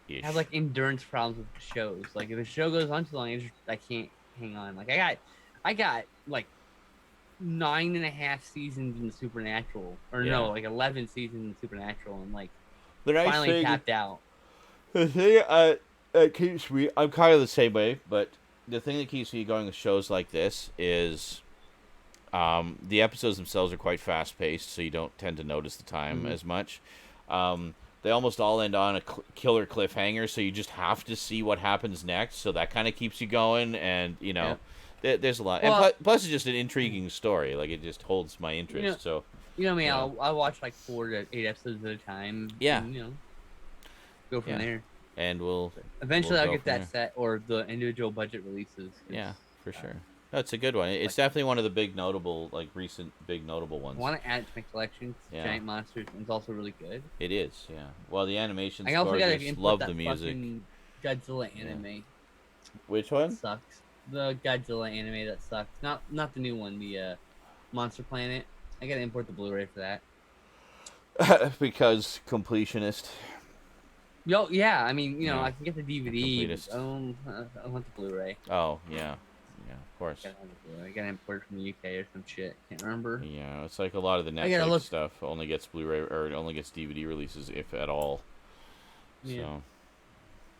I have like endurance problems with shows. Like if a show goes on too long, I can't hang on. Like I got like 9.5 seasons in Supernatural, or Yeah. no, like 11 seasons in Supernatural, and like The nice finally thing, tapped out. the thing that keeps me, I'm kind of the same way, but the thing that keeps me going with shows like this is the episodes themselves are quite fast paced, so you don't tend to notice the time as much. They almost all end on a killer cliffhanger, so you just have to see what happens next. So that kind of keeps you going, and you know, there's a lot. Well, and plus, it's just an intriguing story. Like it just holds my interest. You know me, Yeah. I'll watch like 4 to 8 episodes at a time. Yeah. And, go from Yeah. there. And we'll Eventually, go I'll get from that set or the individual budget releases. yeah, for sure. That's a good one. It's definitely one of the big notable, like recent big notable ones. I want to add it to my collection. It's Yeah. Giant Monsters, and it's also really good. It is, yeah. Well, the animation's I also got to gorgeous. input Love that the music. fucking Godzilla anime. Which That one? sucks. The Godzilla anime that sucks. Not the new one. The Monster Planet. I gotta import the Blu-ray for that. Because completionist. Yo, yeah. I mean, Yeah. I can get the DVD. Completist. I want the Blu-ray. Oh, yeah. Yeah, of course. I gotta import it from the UK or some shit. Can't remember. Yeah, it's like a lot of the I gotta Netflix look- stuff only gets Blu-ray or it only gets DVD releases, if at all. Yeah. So,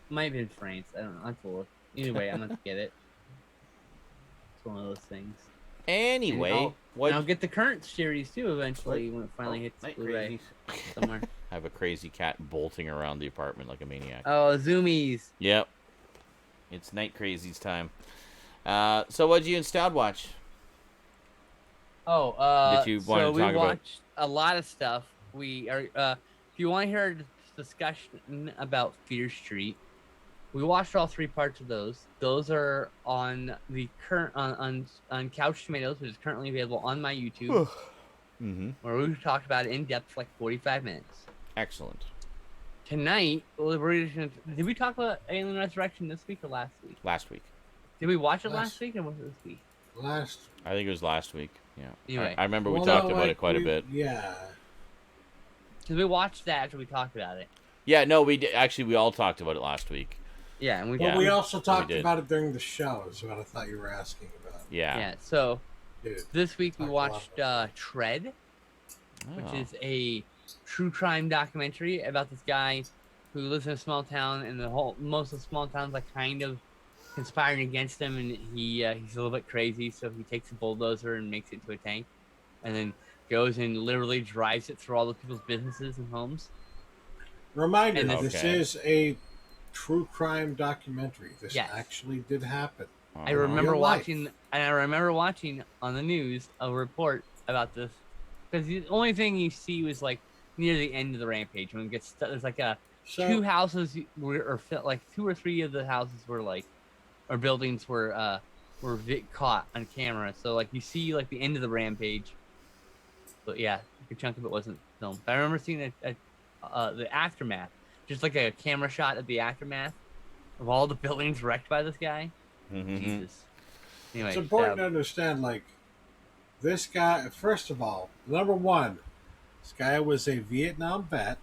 Might have been France. I don't know. I have to look. Either way, I'm gonna get it. It's one of those things. anyway, And what? I'll get the current series too eventually when it finally hits Night Blu-ray crazies. somewhere. I have a crazy cat bolting around the apartment like a maniac. Oh, Zoomies. Yep. It's Night Crazies time. So what did you and Stoud watch? Oh, That you wanted so to we talk about? watched a lot of stuff. We are, if you want to hear a discussion about Fear Street, we watched all 3 parts of those. Those are on the current on Couch Tomatoes, which is currently available on my YouTube, Mm-hmm. where we talked about it in depth for like 45 minutes. Excellent. Tonight, did we talk about Alien Resurrection this week or last week? Last week. Did we watch it Last- last week or was it this week? Last. I think it was last week. Yeah. Anyway. I remember we Well, talked no, about like, it quite a we- bit. Yeah. Because we watched that after we talked about it. Yeah, no, we did. Actually, we all talked about it last week. Yeah, and we But Yeah. we also talked did. about it during the show, is what I thought you were asking about. Yeah. yeah. So Dude. this week we Talked a lot watched about Tread, which Oh. is a true crime documentary about this guy who lives in a small town, and most of the small towns like kind of conspiring against him, and he's a little bit crazy, so he takes a bulldozer and makes it into a tank, and then goes and literally drives it through all the people's businesses and homes. Reminder, And this Okay. is a true crime documentary. This Yes. actually did happen. I remember Real life. watching, and I remember watching on the news a report about this, because the only thing you see was like near the end of the rampage when it gets there's like a So, two houses like 2 or 3 of the houses were like, or buildings were caught on camera. So like you see like the end of the rampage, but yeah, a good chunk of it wasn't filmed. I remember seeing the aftermath, just like a camera shot of the aftermath of all the buildings wrecked by this guy. Mm-hmm. Jesus. Anyway, it's important to understand, like, this guy, first of all, number one, this guy was a Vietnam vet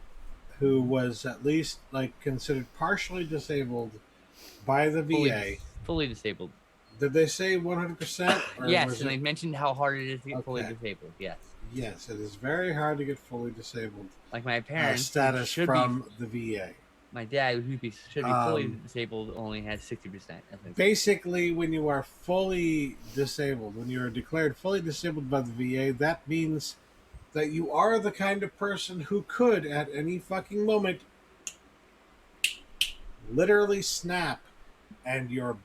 who was at least, like, considered partially disabled by the VA. Fully disabled. Did they say 100%? Yes, and they mentioned how hard it is to get fully disabled. Yes. Yes, it is very hard to get fully disabled. Like my parents, status from the VA. My dad, who should be fully disabled, only has 60%. I think. Basically, when you are fully disabled, when you're declared fully disabled by the VA, that means that you are the kind of person who could, at any fucking moment, literally snap, and you're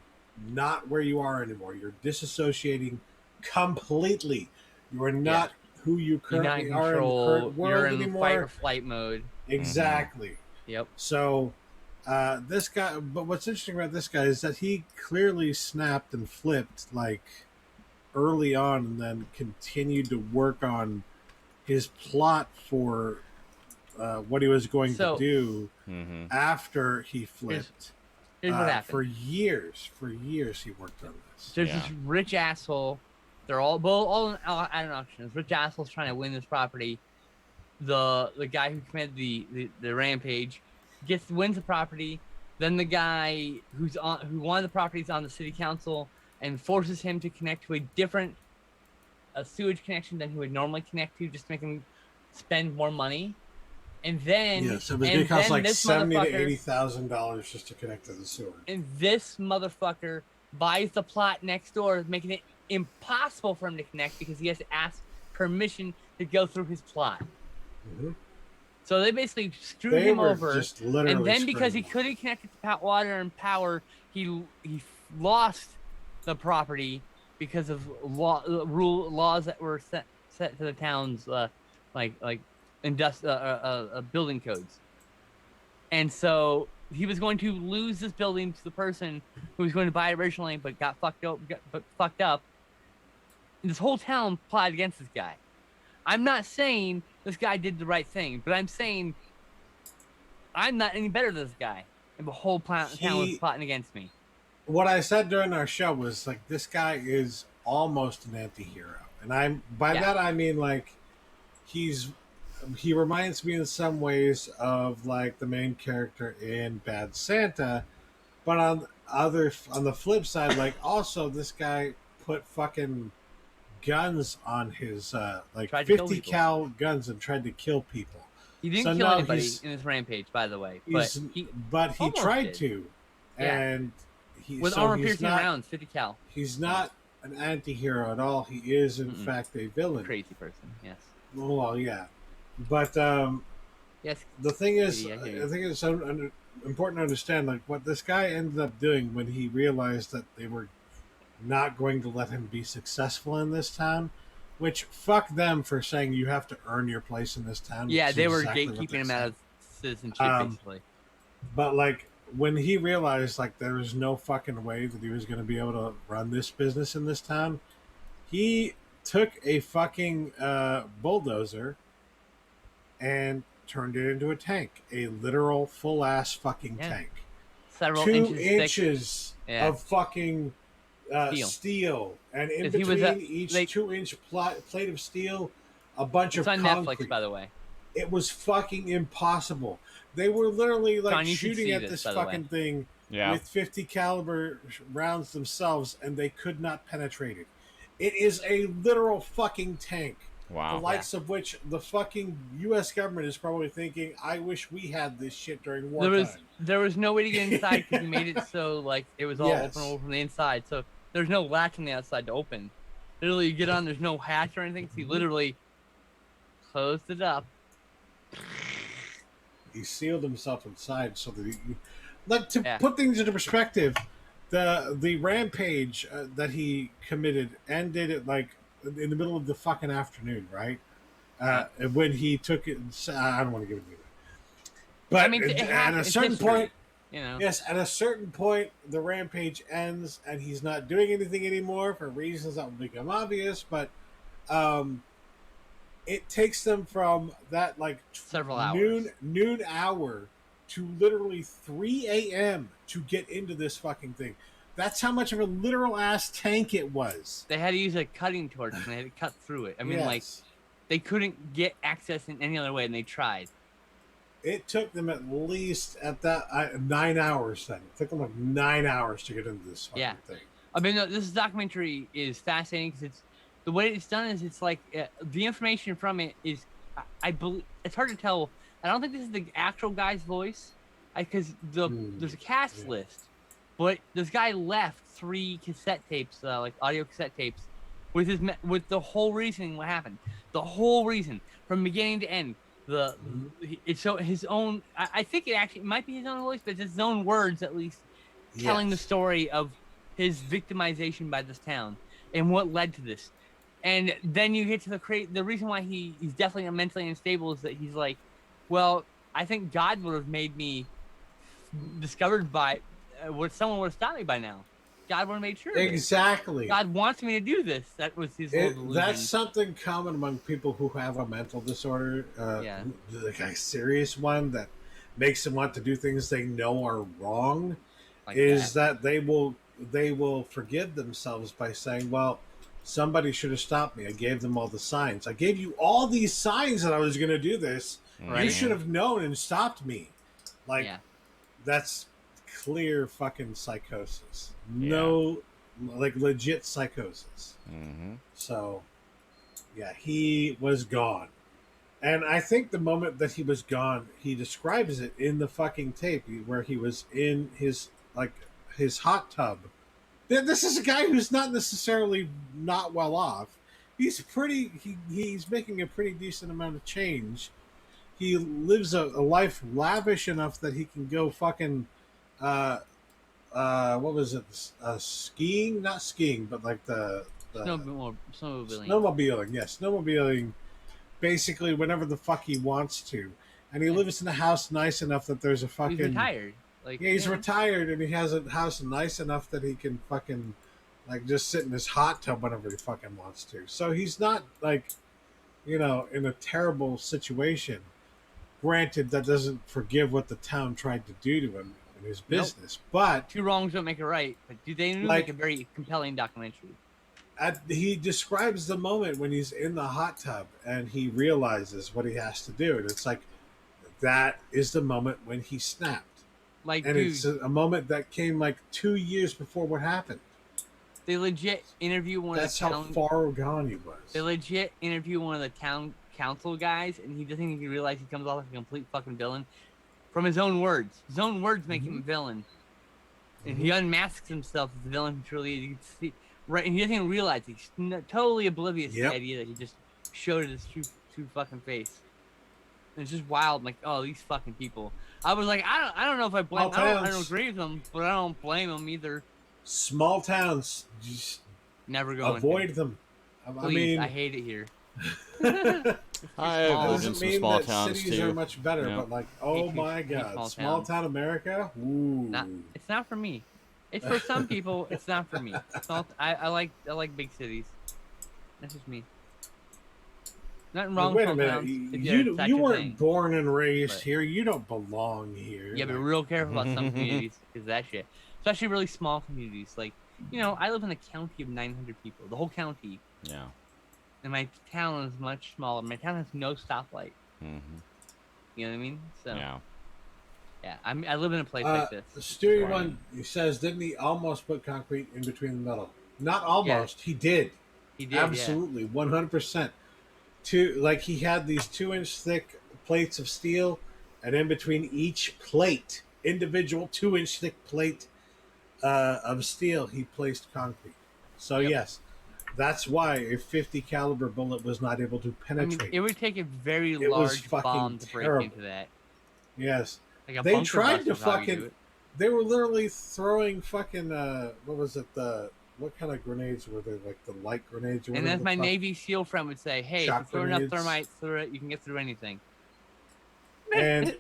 not where you are anymore. You're disassociating completely. You are not who you currently are in the current world You're in anymore. Fight or flight mode. Exactly. Yep. So, this guy, but what's interesting about this guy is that he clearly snapped and flipped like early on, and then continued to work on his plot for what he was going to do after he flipped. Here's what happened. For years he worked on this. There's this rich asshole. They're all at an auction. This rich asshole's trying to win this property. The guy who committed the rampage wins the property. Then the guy who won the property is on the city council and forces him to connect to a sewage connection than he would normally connect to, just to make him spend more money. And then so it was going to cost like $70,000 to $80,000 just to connect to the sewer. And this motherfucker buys the plot next door, making it impossible for him to connect because he has to ask permission to go through his plot. Mm-hmm. So they basically screwed him over. And then because he couldn't connect it to water and power, he lost the property because of laws that were set to the town's building codes. And so he was going to lose this building to the person who was going to buy it originally, but got fucked up. And this whole town plotted against this guy. I'm not saying this guy did the right thing, but I'm saying I'm not any better than this guy. And the whole town was plotting against me. What I said during our show was, like, this guy is almost an anti-hero. And that I mean, like, he reminds me in some ways of, like, the main character in Bad Santa, but on the flip side, like, also this guy put fucking guns on his 50 cal guns and tried to kill people. He didn't kill anybody in his rampage, by the way, but he tried to, and with armor-piercing rounds, 50 cal. He's not an anti-hero at all. He is, in fact, a villain. Crazy person, yes. Well, yeah. But yes, the thing is, I think it's important to understand, like, what this guy ended up doing when he realized that they were not going to let him be successful in this town, which fuck them for saying you have to earn your place in this town. Yeah, they were gatekeeping him out of citizenship, basically. But, like, when he realized, like, there was no fucking way that he was going to be able to run this business in this town, he took a fucking bulldozer and turned it into a tank. A literal full-ass fucking tank. Several 2 inches of fucking steel. And in between each 2-inch plate of steel, a bunch of concrete. It's on Netflix, by the way. It was fucking impossible. They were literally, like, shooting at this fucking thing with 50 caliber rounds themselves, and they could not penetrate it. It is a literal fucking tank. Wow. The likes of which the fucking U.S. government is probably thinking, I wish we had this shit during wartime. There was no way to get inside because he made it so, like, it was all openable from the inside. So there's no latch on the outside to open. Literally, you get on, there's no hatch or anything. So he literally closed it up. He sealed himself inside so that to put things into perspective, the rampage that he committed ended at, like, in the middle of the fucking afternoon, right? When he took it, I don't want to give it away. But I mean, at a it's certain history, point, you know. yes, at a certain point, the rampage ends, and he's not doing anything anymore for reasons that will become obvious. But it takes them from that like Several hours. noon hour to literally 3 a.m. to get into this fucking thing. That's how much of a literal ass tank it was. They had to use a cutting torch and they had to cut through it. I mean, like, Yes. they couldn't get access in any other way, and they tried. It took them at least at that 9 hours. Then it took them like 9 hours to get into this fucking thing. I mean, this documentary is fascinating because it's the way it's done is it's like the information from it is I believe it's hard to tell. I don't think this is the actual guy's voice because there's a cast list, but this guy left 3 cassette tapes, like audio cassette tapes, with the whole reasoning what happened, the whole reason from beginning to end. It's so his own. I think it might be his own voice, but it's his own words at least, telling the story of his victimization by this town and what led to this. And then you get to the reason why he's definitely mentally unstable is that he's like, well, I think God would have made me discovered by someone would have stopped me by now. God would have made sure. Exactly. God wants me to do this. That was his whole delusion. That's something common among people who have a mental disorder. Like a serious one that makes them want to do things they know are wrong. Like that they will forgive themselves by saying, well, somebody should have stopped me. I gave them all the signs. I gave you all these signs that I was going to do this. Right. You should have known and stopped me. Like, that's clear fucking psychosis. No, like legit psychosis. So, yeah, he was gone. And I think the moment that he was gone, he describes it in the fucking tape where he was in his hot tub. This is a guy who's not necessarily not well off. He's he's making a pretty decent amount of change. He lives a life lavish enough that he can go fucking what was it? Skiing? Not skiing, but like the snowmobiling. Yes, snowmobiling. Basically, whenever the fuck he wants to, and he lives in a house nice enough that there's a fucking. He's retired. He's retired, and he has a house nice enough that he can fucking just sit in his hot tub whenever he fucking wants to. So he's not in a terrible situation. Granted, that doesn't forgive what the town tried to do to him in his business, but 2 wrongs don't make a right. But they make a very compelling documentary. He describes the moment when he's in the hot tub and he realizes what he has to do, and it's like that is the moment when he snapped. It's a moment that came 2 years before what happened. They legit interview one. That's how far gone he was. They legit interview one of the town council guys, and he doesn't even realize he comes off like a complete fucking villain from his own words. His own words make him a villain, and he unmasks himself as the villain he truly is. You can see, right, and he doesn't even realize he's totally oblivious to the idea that he just showed it his true fucking face. And it's just wild. Like, oh, these fucking people. I was like, I don't know if I blame. I don't agree with them, but I don't blame them either. Small towns, just never go. Avoid them. Please, I hate it here. I lived in some small towns cities too. Are much better, but oh my god, small town America. Ooh. It's not for me. It's for some people. It's not for me. I like big cities. That's just me. Nothing wrong with small towns. You weren't born and raised here. You don't belong here. Yeah, but be real careful about some communities because that shit. Especially really small communities. Like, I live in a county of 900 people. The whole county. Yeah. And my town is much smaller. My town has no stoplight. Mm-hmm. You know what I mean? So. Yeah. Yeah, I live in a place like this. Stewie one, he says, didn't he almost put concrete in between the metal? Not almost. Yeah. He did. He did. Absolutely, 100%. He had these 2-inch thick plates of steel, and in between each plate, individual 2-inch thick plate of steel, he placed concrete. So yes, that's why a 50 caliber bullet was not able to penetrate. I mean, it would take a very large bomb to break into that. Yes. They tried to fucking. They were literally throwing fucking. What was it? What kind of grenades were they? Like the light grenades? And as my Navy SEAL friend would say, "Hey, if you throw enough thermite through it, you can get through anything." And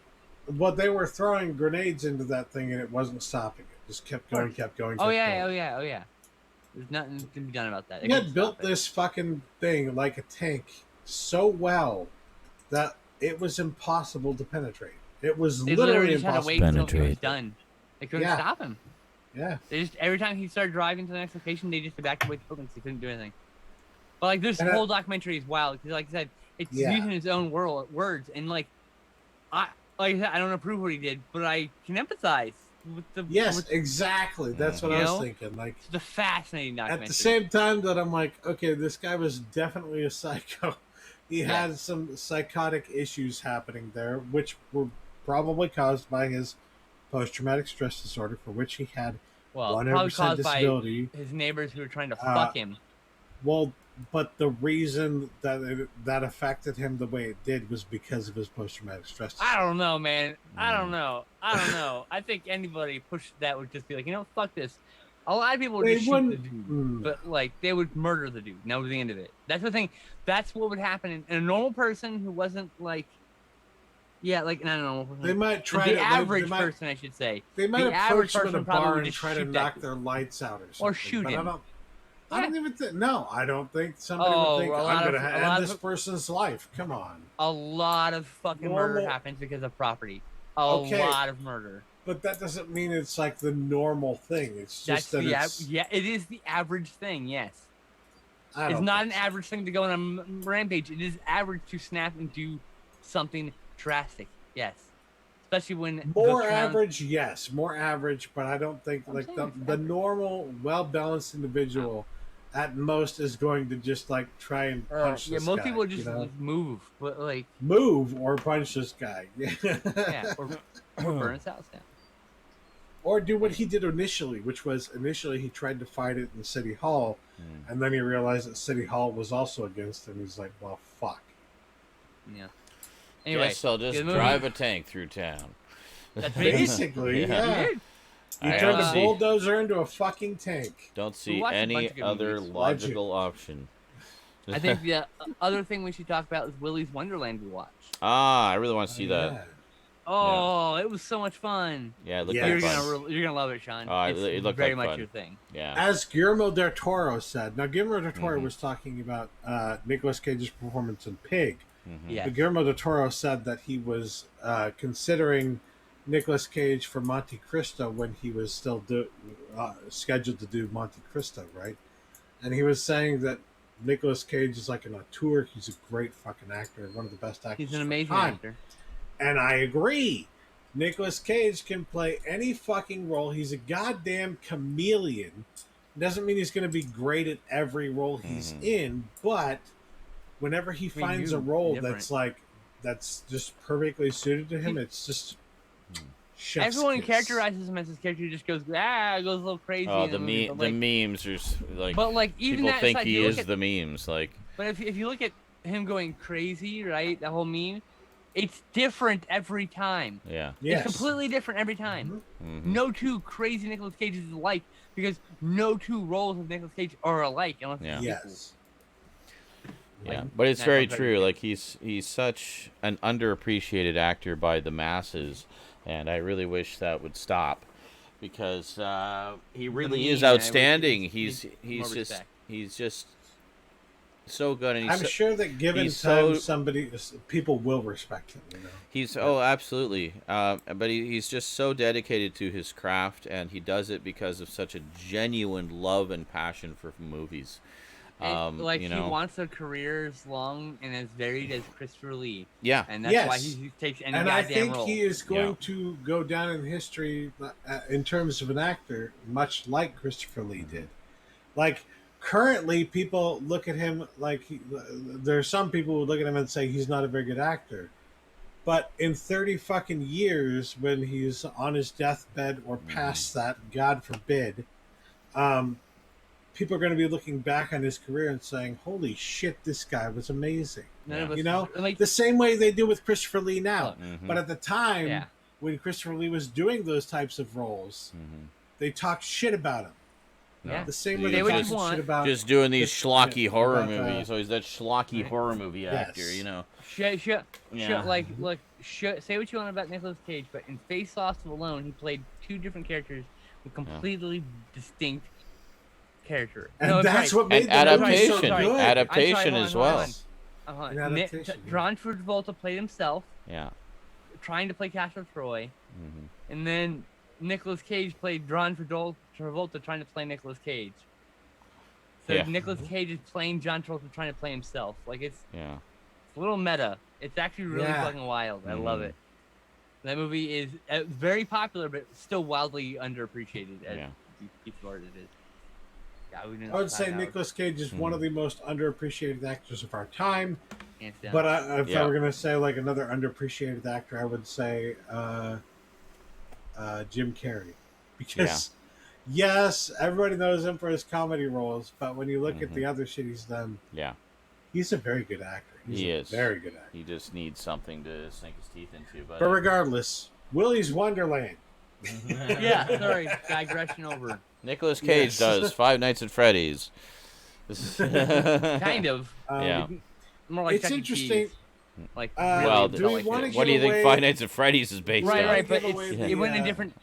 But they were throwing grenades into that thing, and it wasn't stopping it. Just kept going, kept going. Oh kept yeah, going. oh yeah, oh yeah. There's nothing to be done about that. He had built this fucking thing like a tank so well that it was impossible to penetrate. It was They literally just had to impossible wait to until he was penetrate. done. They couldn't Yeah. stop him. Yeah. They just every time he started driving to the next location, they just evacuated the buildings. He couldn't do anything. But like this whole documentary is wild because, like I said, it's using his own words and I don't approve what he did, but I can empathize with the. Exactly. That's what I was thinking. Like, it's a fascinating documentary. at the same time that I'm like, okay, this guy was definitely a psycho. He had some psychotic issues happening there, which were probably caused by his post-traumatic stress disorder, for which he had 100% disability. By his neighbors who were trying to fuck him. Well, but the reason that that affected him the way it did was because of his post-traumatic stress disorder. I don't know, man. I don't know. I think anybody pushed that would just be like, fuck this. A lot of people would just shoot the dude, but like they would murder the dude. And that was the end of it. That's the thing. That's what would happen in a normal person who wasn't like, not a normal person. They might try the average person, I should say. They might the approach him in a probably bar would and try to knock their lights out or something. Or shoot him. I don't even think. No, I don't think somebody would think I'm going to end this person's life. Come on. A lot of fucking murder happens because of property. A lot of murder. But that doesn't mean it's like the normal thing. It's just it is the average thing. Yes, it's not an average thing to go on a rampage. It is average to snap and do something drastic. Yes, especially when more average. Yes, more average. But I don't think like the normal, well balanced individual. At most is going to just like try and punch this guy. Most people just move, but like move or punch this guy. or burn his house down. Or do what he did initially, which was he tried to fight it in City Hall, and then he realized that City Hall was also against him. He's like, well, fuck. Yeah. Anyway, guess I'll just drive a tank through town. That's basically, yeah. You turned a bulldozer into a fucking tank. Don't see any other logical option. I think the other thing we should talk about is Willy's Wonderland we watched. I really want to see that. Oh, it was so much fun. Yeah, it looked like fun. You're gonna love it, Sean. It looked very like much fun. your thing. Yeah. As Guillermo del Toro said. Now, Guillermo del Toro was talking about Nicolas Cage's performance in Pig. Yeah. Guillermo del Toro said that he was considering Nicolas Cage for Monte Cristo when he was still scheduled to do Monte Cristo, right? And he was saying that Nicolas Cage is like an auteur. He's a great fucking actor, one of the best actors. He's an amazing actor. And I agree. Nicolas Cage can play any fucking role. He's a goddamn chameleon. Doesn't mean he's going to be great at every role he's in, but whenever he finds a role that's just perfectly suited to him, it's just everyone characterizes him as his character. He just goes a little crazy. Oh, the memes are like. But like even people that think aside, he is the memes. Like, but if you look at him going crazy, right? The whole meme, it's different every time. Yeah. It's completely different every time. No two crazy Nicolas Cages alike because no two roles of Nicolas Cage are alike unless it's Yeah, but it's very true. Like he's such an underappreciated actor by the masses, and I really wish that would stop because he really is outstanding. He's just so good, and I'm sure that given time, people will respect him. He's absolutely, but he's just so dedicated to his craft, and he does it because of such a genuine love and passion for movies. He wants a career as long and as varied as Christopher Lee. Yeah, and that's why he takes any goddamn role. And I think he is going to go down in history in terms of an actor, much like Christopher Lee did. Like currently, people look at him like there are some people who look at him and say he's not a very good actor. But in 30 fucking years, when he's on his deathbed or past that, God forbid, people are going to be looking back on his career and saying, holy shit, this guy was amazing. The same way they do with Christopher Lee now. But at the time, when Christopher Lee was doing those types of roles, they talked shit about him. Yeah. The same way they talked shit about just doing these schlocky horror movies. So he's that schlocky horror movie actor, Like say what you want about Nicolas Cage, but in Face Off alone, he played 2 different characters with completely distinct characters. And that's what made and the movie so adaptation, good. adaptation as well. An adaptation, John Travolta played himself. Yeah. Trying to play Castle Troy, Mm-hmm. and then Nicolas Cage played John Travolta trying to play Nicolas Cage. So Yeah. Nicolas Cage is playing John Travolta trying to play himself. Like it's Yeah. a little meta. It's actually really fucking wild. I love it. That movie is very popular, but still wildly underappreciated as piece of art it is. Yeah, I would say Nicolas Cage is one of the most underappreciated actors of our time. But if I were going to say like another underappreciated actor, I would say Jim Carrey. Because, yes, everybody knows him for his comedy roles, but when you look at the other shit he's done, he's a very good actor. He is. Very good actor. He just needs something to sink his teeth into. But regardless, Willy's Wonderland. Sorry, digression over. Nicolas Cage does Five Nights at Freddy's. Kind of. More like it's Chuck E. interesting. Cheese. Like, well, really what do you think Five Nights at Freddy's is based on? Right, but it went in different.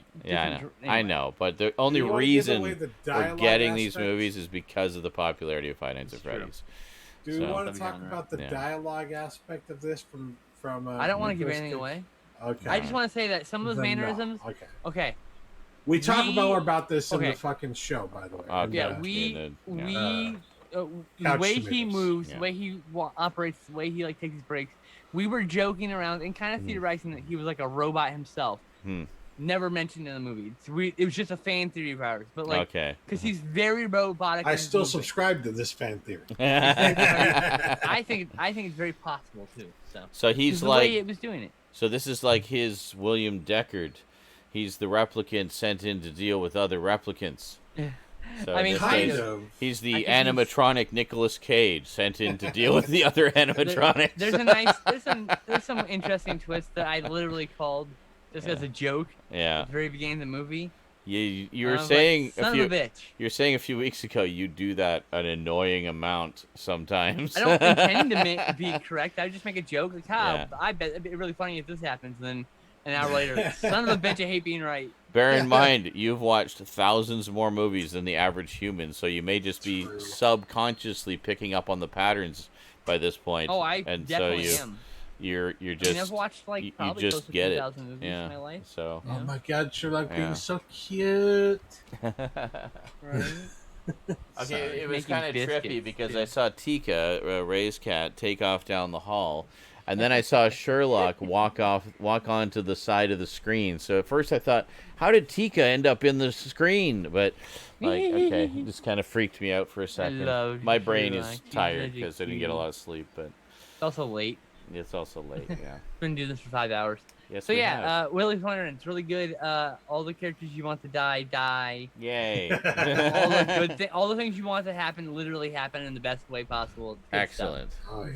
I know, but the only reason we're getting these movies is because of the popularity of Five Nights at Freddy's. Do we want to talk about the dialogue aspect of this from I don't want to give anything away. Okay. I just want to say that some of those mannerisms. Okay. We talk more about this in the fucking show, by the way. The way he moves, the way he operates, the way he takes his breaks. We were joking around and kind of theorizing that he was like a robot himself. Never mentioned in the movie. It was just a fan theory of ours, but because he's very robotic. I still subscribe to this fan theory. I think it's very possible too. So he's the way it was doing it. So this is like his William Deckard. He's the replicant sent in to deal with other replicants. So I mean, kind of. He's the animatronic Nicolas Cage sent in to deal with the other animatronics. There's some interesting twist that I literally called just as a joke. At the very beginning of the movie. You were saying son of a bitch. You were saying a few weeks ago you do that an annoying amount sometimes. I don't intend to be correct. I just make a joke like, I bet it'd be really funny if this happens. And then an hour later, son of a bitch, I hate being right. Bear in mind, you've watched thousands more movies than the average human, so you may just be subconsciously picking up on the patterns by this point. Oh, I definitely am. You're just. I've watched probably you just get it. Movies in my life. So. Oh my God, Sherlock being so cute. Okay, it was kind of trippy because I saw Tika, Ray's cat, take off down the hall. And then I saw Sherlock walk onto the side of the screen. So at first I thought, how did Tika end up in the screen? But it just kind of freaked me out for a second. My brain is tired because I didn't get a lot of sleep. But it's also late. It's also late. Yeah. Been doing this for 5 hours. Yes. So Willy's Wonderland. It's really good. All the characters you want to die. Yay. all the things you want to happen literally happen in the best way possible. Excellent.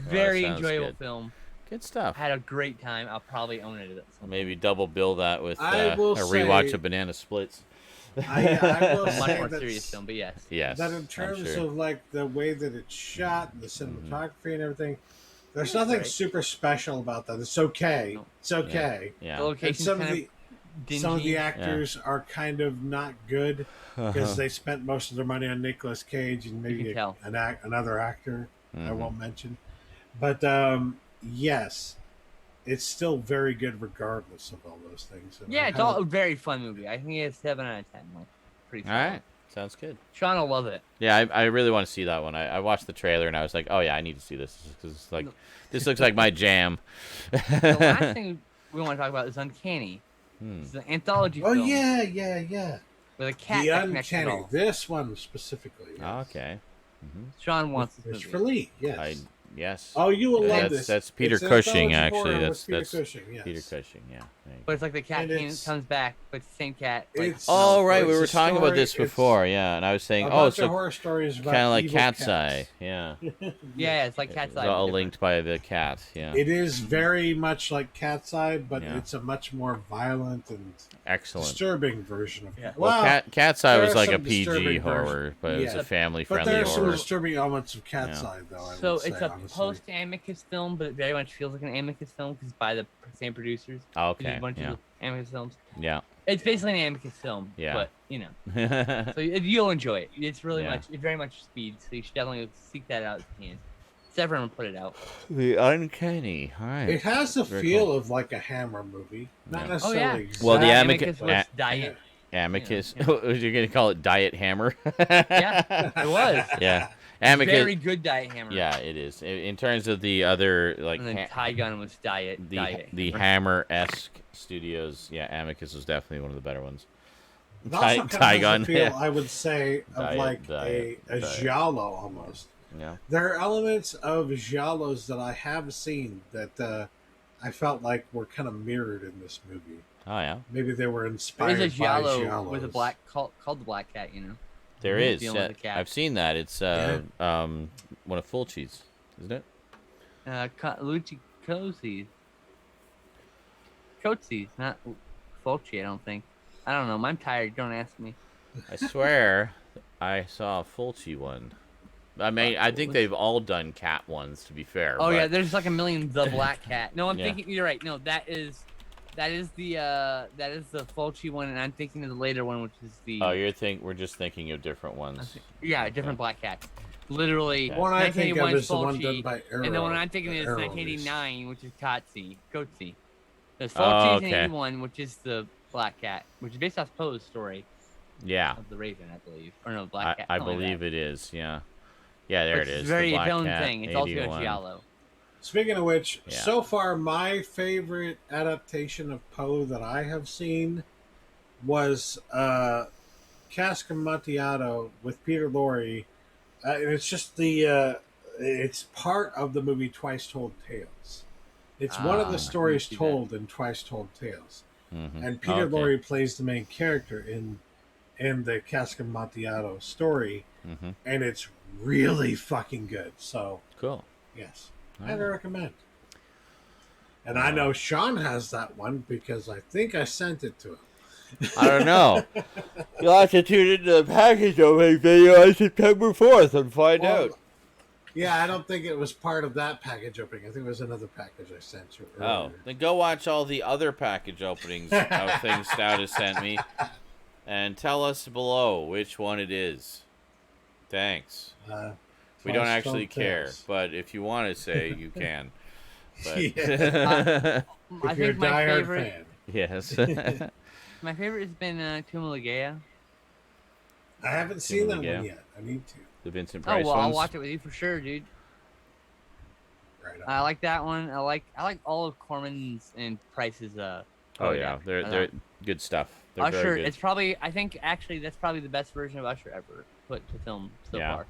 Very enjoyable film. Good stuff. Had a great time. I'll probably own it. Maybe double bill that with a rewatch of Banana Splits. I will much say more serious film, but yes. That in terms of the way that it's shot, the cinematography and everything, there's nothing super special about that. It's okay. No. It's okay. Yeah. The location's some of the actors are kind of not good because they spent most of their money on Nicolas Cage and maybe another actor I won't mention. But yes, it's still very good regardless of all those things. And it's all a very fun movie. I think it's 7 out of 10. Pretty fun. All right. Sounds good. Sean will love it. Yeah, I really want to see that one. I watched the trailer and I was like, oh yeah, I need to see this because this looks like my jam. The last thing we want to talk about is Uncanny. It's an anthology film. Oh yeah. With a cat next to it all. This one specifically. Yes. Okay. Sean wants this movie. For Lee, yes. Yes. Oh, you will love this. That's Peter Cushing, actually. That's Peter Cushing, yes. Peter Cushing, yeah. But it's like the cat comes back, but it's the same cat. Right. We were talking about this before, and I was saying, so horror stories kind of like Cat's Eye, yeah. Yeah, it's like Cat's Eye. It's all linked by the cat, yeah. It is very much like Cat's Eye, but it's a much more violent and disturbing version of it. Well, Cat's Eye was like a PG horror, but it was a family-friendly horror. But there are some disturbing elements of Cat's Eye, though. So it's a honestly. post-Amicus film, but it very much feels like an Amicus film because it's by the same producers. Okay. There's a bunch of Amicus films. Yeah. It's basically an Amicus film. Yeah. But so you'll enjoy it. It's really Yeah. it's very much speed. So you should definitely seek that out if you can. It's everyone put it out. The Uncanny. All right. It has the Very feel cool. of like a Hammer movie, not Yeah. necessarily. yeah. Well, the Amicus was A- Diet. Amicus. Yeah. You're gonna call it Diet Hammer? Yeah, it was. Yeah. Amicus. Very good Diet Hammer. Yeah, it is. In terms of the other like And then Tygun was Diet. the Hammer-esque studios, yeah, Amicus was definitely one of the better ones. It also kind of has Tygun. the feel, I would say, of Diet, like diet, a diet. giallo almost. Yeah. There are elements of giallos that I have seen that I felt like were kind of mirrored in this movie. Oh yeah. Maybe they were inspired There's a by giallo giallos. with a black called the Black Cat. There Who's is. dealing with the cat? I've seen that. It's one of Fulci's, isn't it? Lucci Cozi's. Cozi's, not Fulci, I don't think. I don't know. I'm tired. Don't ask me. I swear I saw a Fulci one. I mean, I think they've all done cat ones, to be fair. Oh but... yeah, there's like a million the Black Cat. No, I'm Yeah. thinking you're right. No, that is the Fulci one, and I'm thinking of the later one, which is the. Oh, we're just thinking of different ones. Yeah, different Black Cats. Literally. One I think of 1981 is the one Fulci, done by Arrow. and the one I'm thinking the is Arrow 1989, which is Coetzee. There's Oh, Fulci's okay. in 81, which is the Black Cat, which is based off Poe's story Yeah, of the Raven, I believe. Or no, Black Cat. I something like believe that. it is. Yeah, yeah, there Which it is. It's very the Black its own Cat, thing. It's also 81. a giallo. Speaking of which, Yeah. so far my favorite adaptation of Poe that I have seen was Cask Amontillado with Peter Lorre. And it's just it's part of the movie Twice Told Tales. It's one of the stories see that. told in Twice Told Tales. Mhm. And Peter Okay. Lorre plays the main character in the Cask Amontillado story. Mhm. And it's really fucking good. So, Cool. yes. All I'd right. recommend. And I know Sean has that one because I think I sent it to him. I don't know. You'll have to tune into the package opening video on September 4th and find out. Yeah, I don't think it was part of that package opening. I think it was another package I sent you earlier. Oh, then go watch all the other package openings of things Stout has sent me, and tell us below which one it is. Thanks. We don't Twice actually Told care, Tales. but if you want to say, you can. But Yeah. I If you're a think my diehard favorite, fan. yes. my favorite has been Tuma Ligea. I haven't seen that one Yeah. yet. I need to. The Vincent Oh Price well, I'll ones. watch it with you for sure, dude. Right on. I like that one. I like all of Corman's and Price's. Oh yeah, they're good stuff. They're Usher. very good. It's probably. I think actually that's probably the best version of Usher ever put to film so Yeah. far.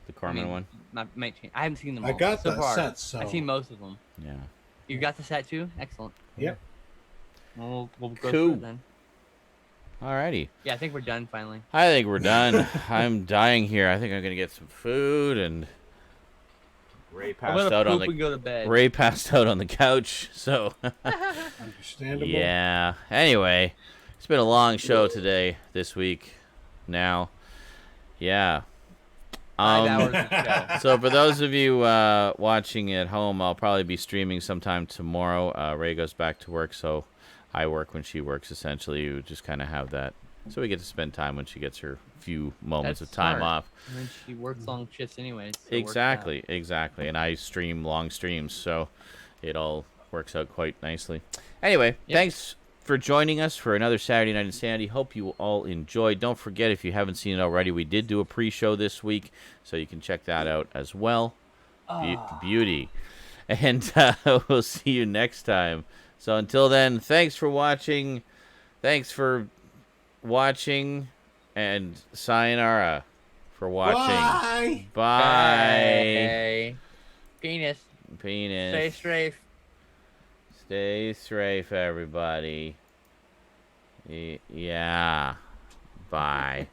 The Corman one. Might change. I haven't seen them all. I got so that far. set, so I've seen most of them. Yeah. You got the set too? Excellent. Yep. We'll go Cool. through it then. Alrighty. Yeah, I think we're done finally. I think we're done. I'm dying here. I think I'm gonna get some food and Ray I'm passed gonna out on poop the and go to bed. Ray passed out on the couch. So understandable. yeah. Anyway, it's been a long show today, this week. Now, yeah. 5 hours of show. So for those of you watching at home, I'll probably be streaming sometime tomorrow. Ray goes back to work, so I work when she works. Essentially, we just kind of have that, so we get to spend time when she gets her few moments That's of time smart. off. And then she works long shifts anyways. So it works out. Exactly. And I stream long streams, so it all works out quite nicely. Anyway, thanks for joining us for another Saturday Night InSaNiTy. Hope you all enjoyed. Don't forget, if you haven't seen it already, we did do a pre-show this week, so you can check that out as well. Beauty. And we'll see you next time. So until then, thanks for watching. Thanks for watching. And sayonara for watching. Bye. Bye. Penis. Penis. Stay strafe. Stay safe, everybody. Yeah. Bye.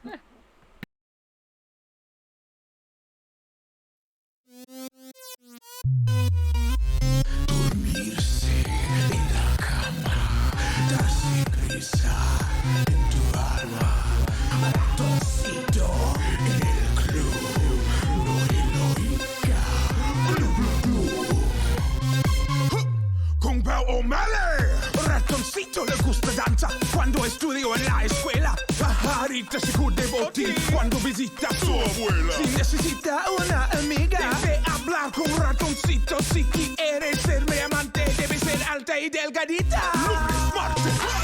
Dormirse en la cama, darse prisa en tu alma, ratoncito en el club, no eloica, avanza cuando estudio en la escuela. Pajarita se cuide botín cuando visita a su abuela. Si necesita una amiga, debe hablar con un ratoncito. Si quieres ser mi amante, debe ser alta y delgadita. Lunes, martes,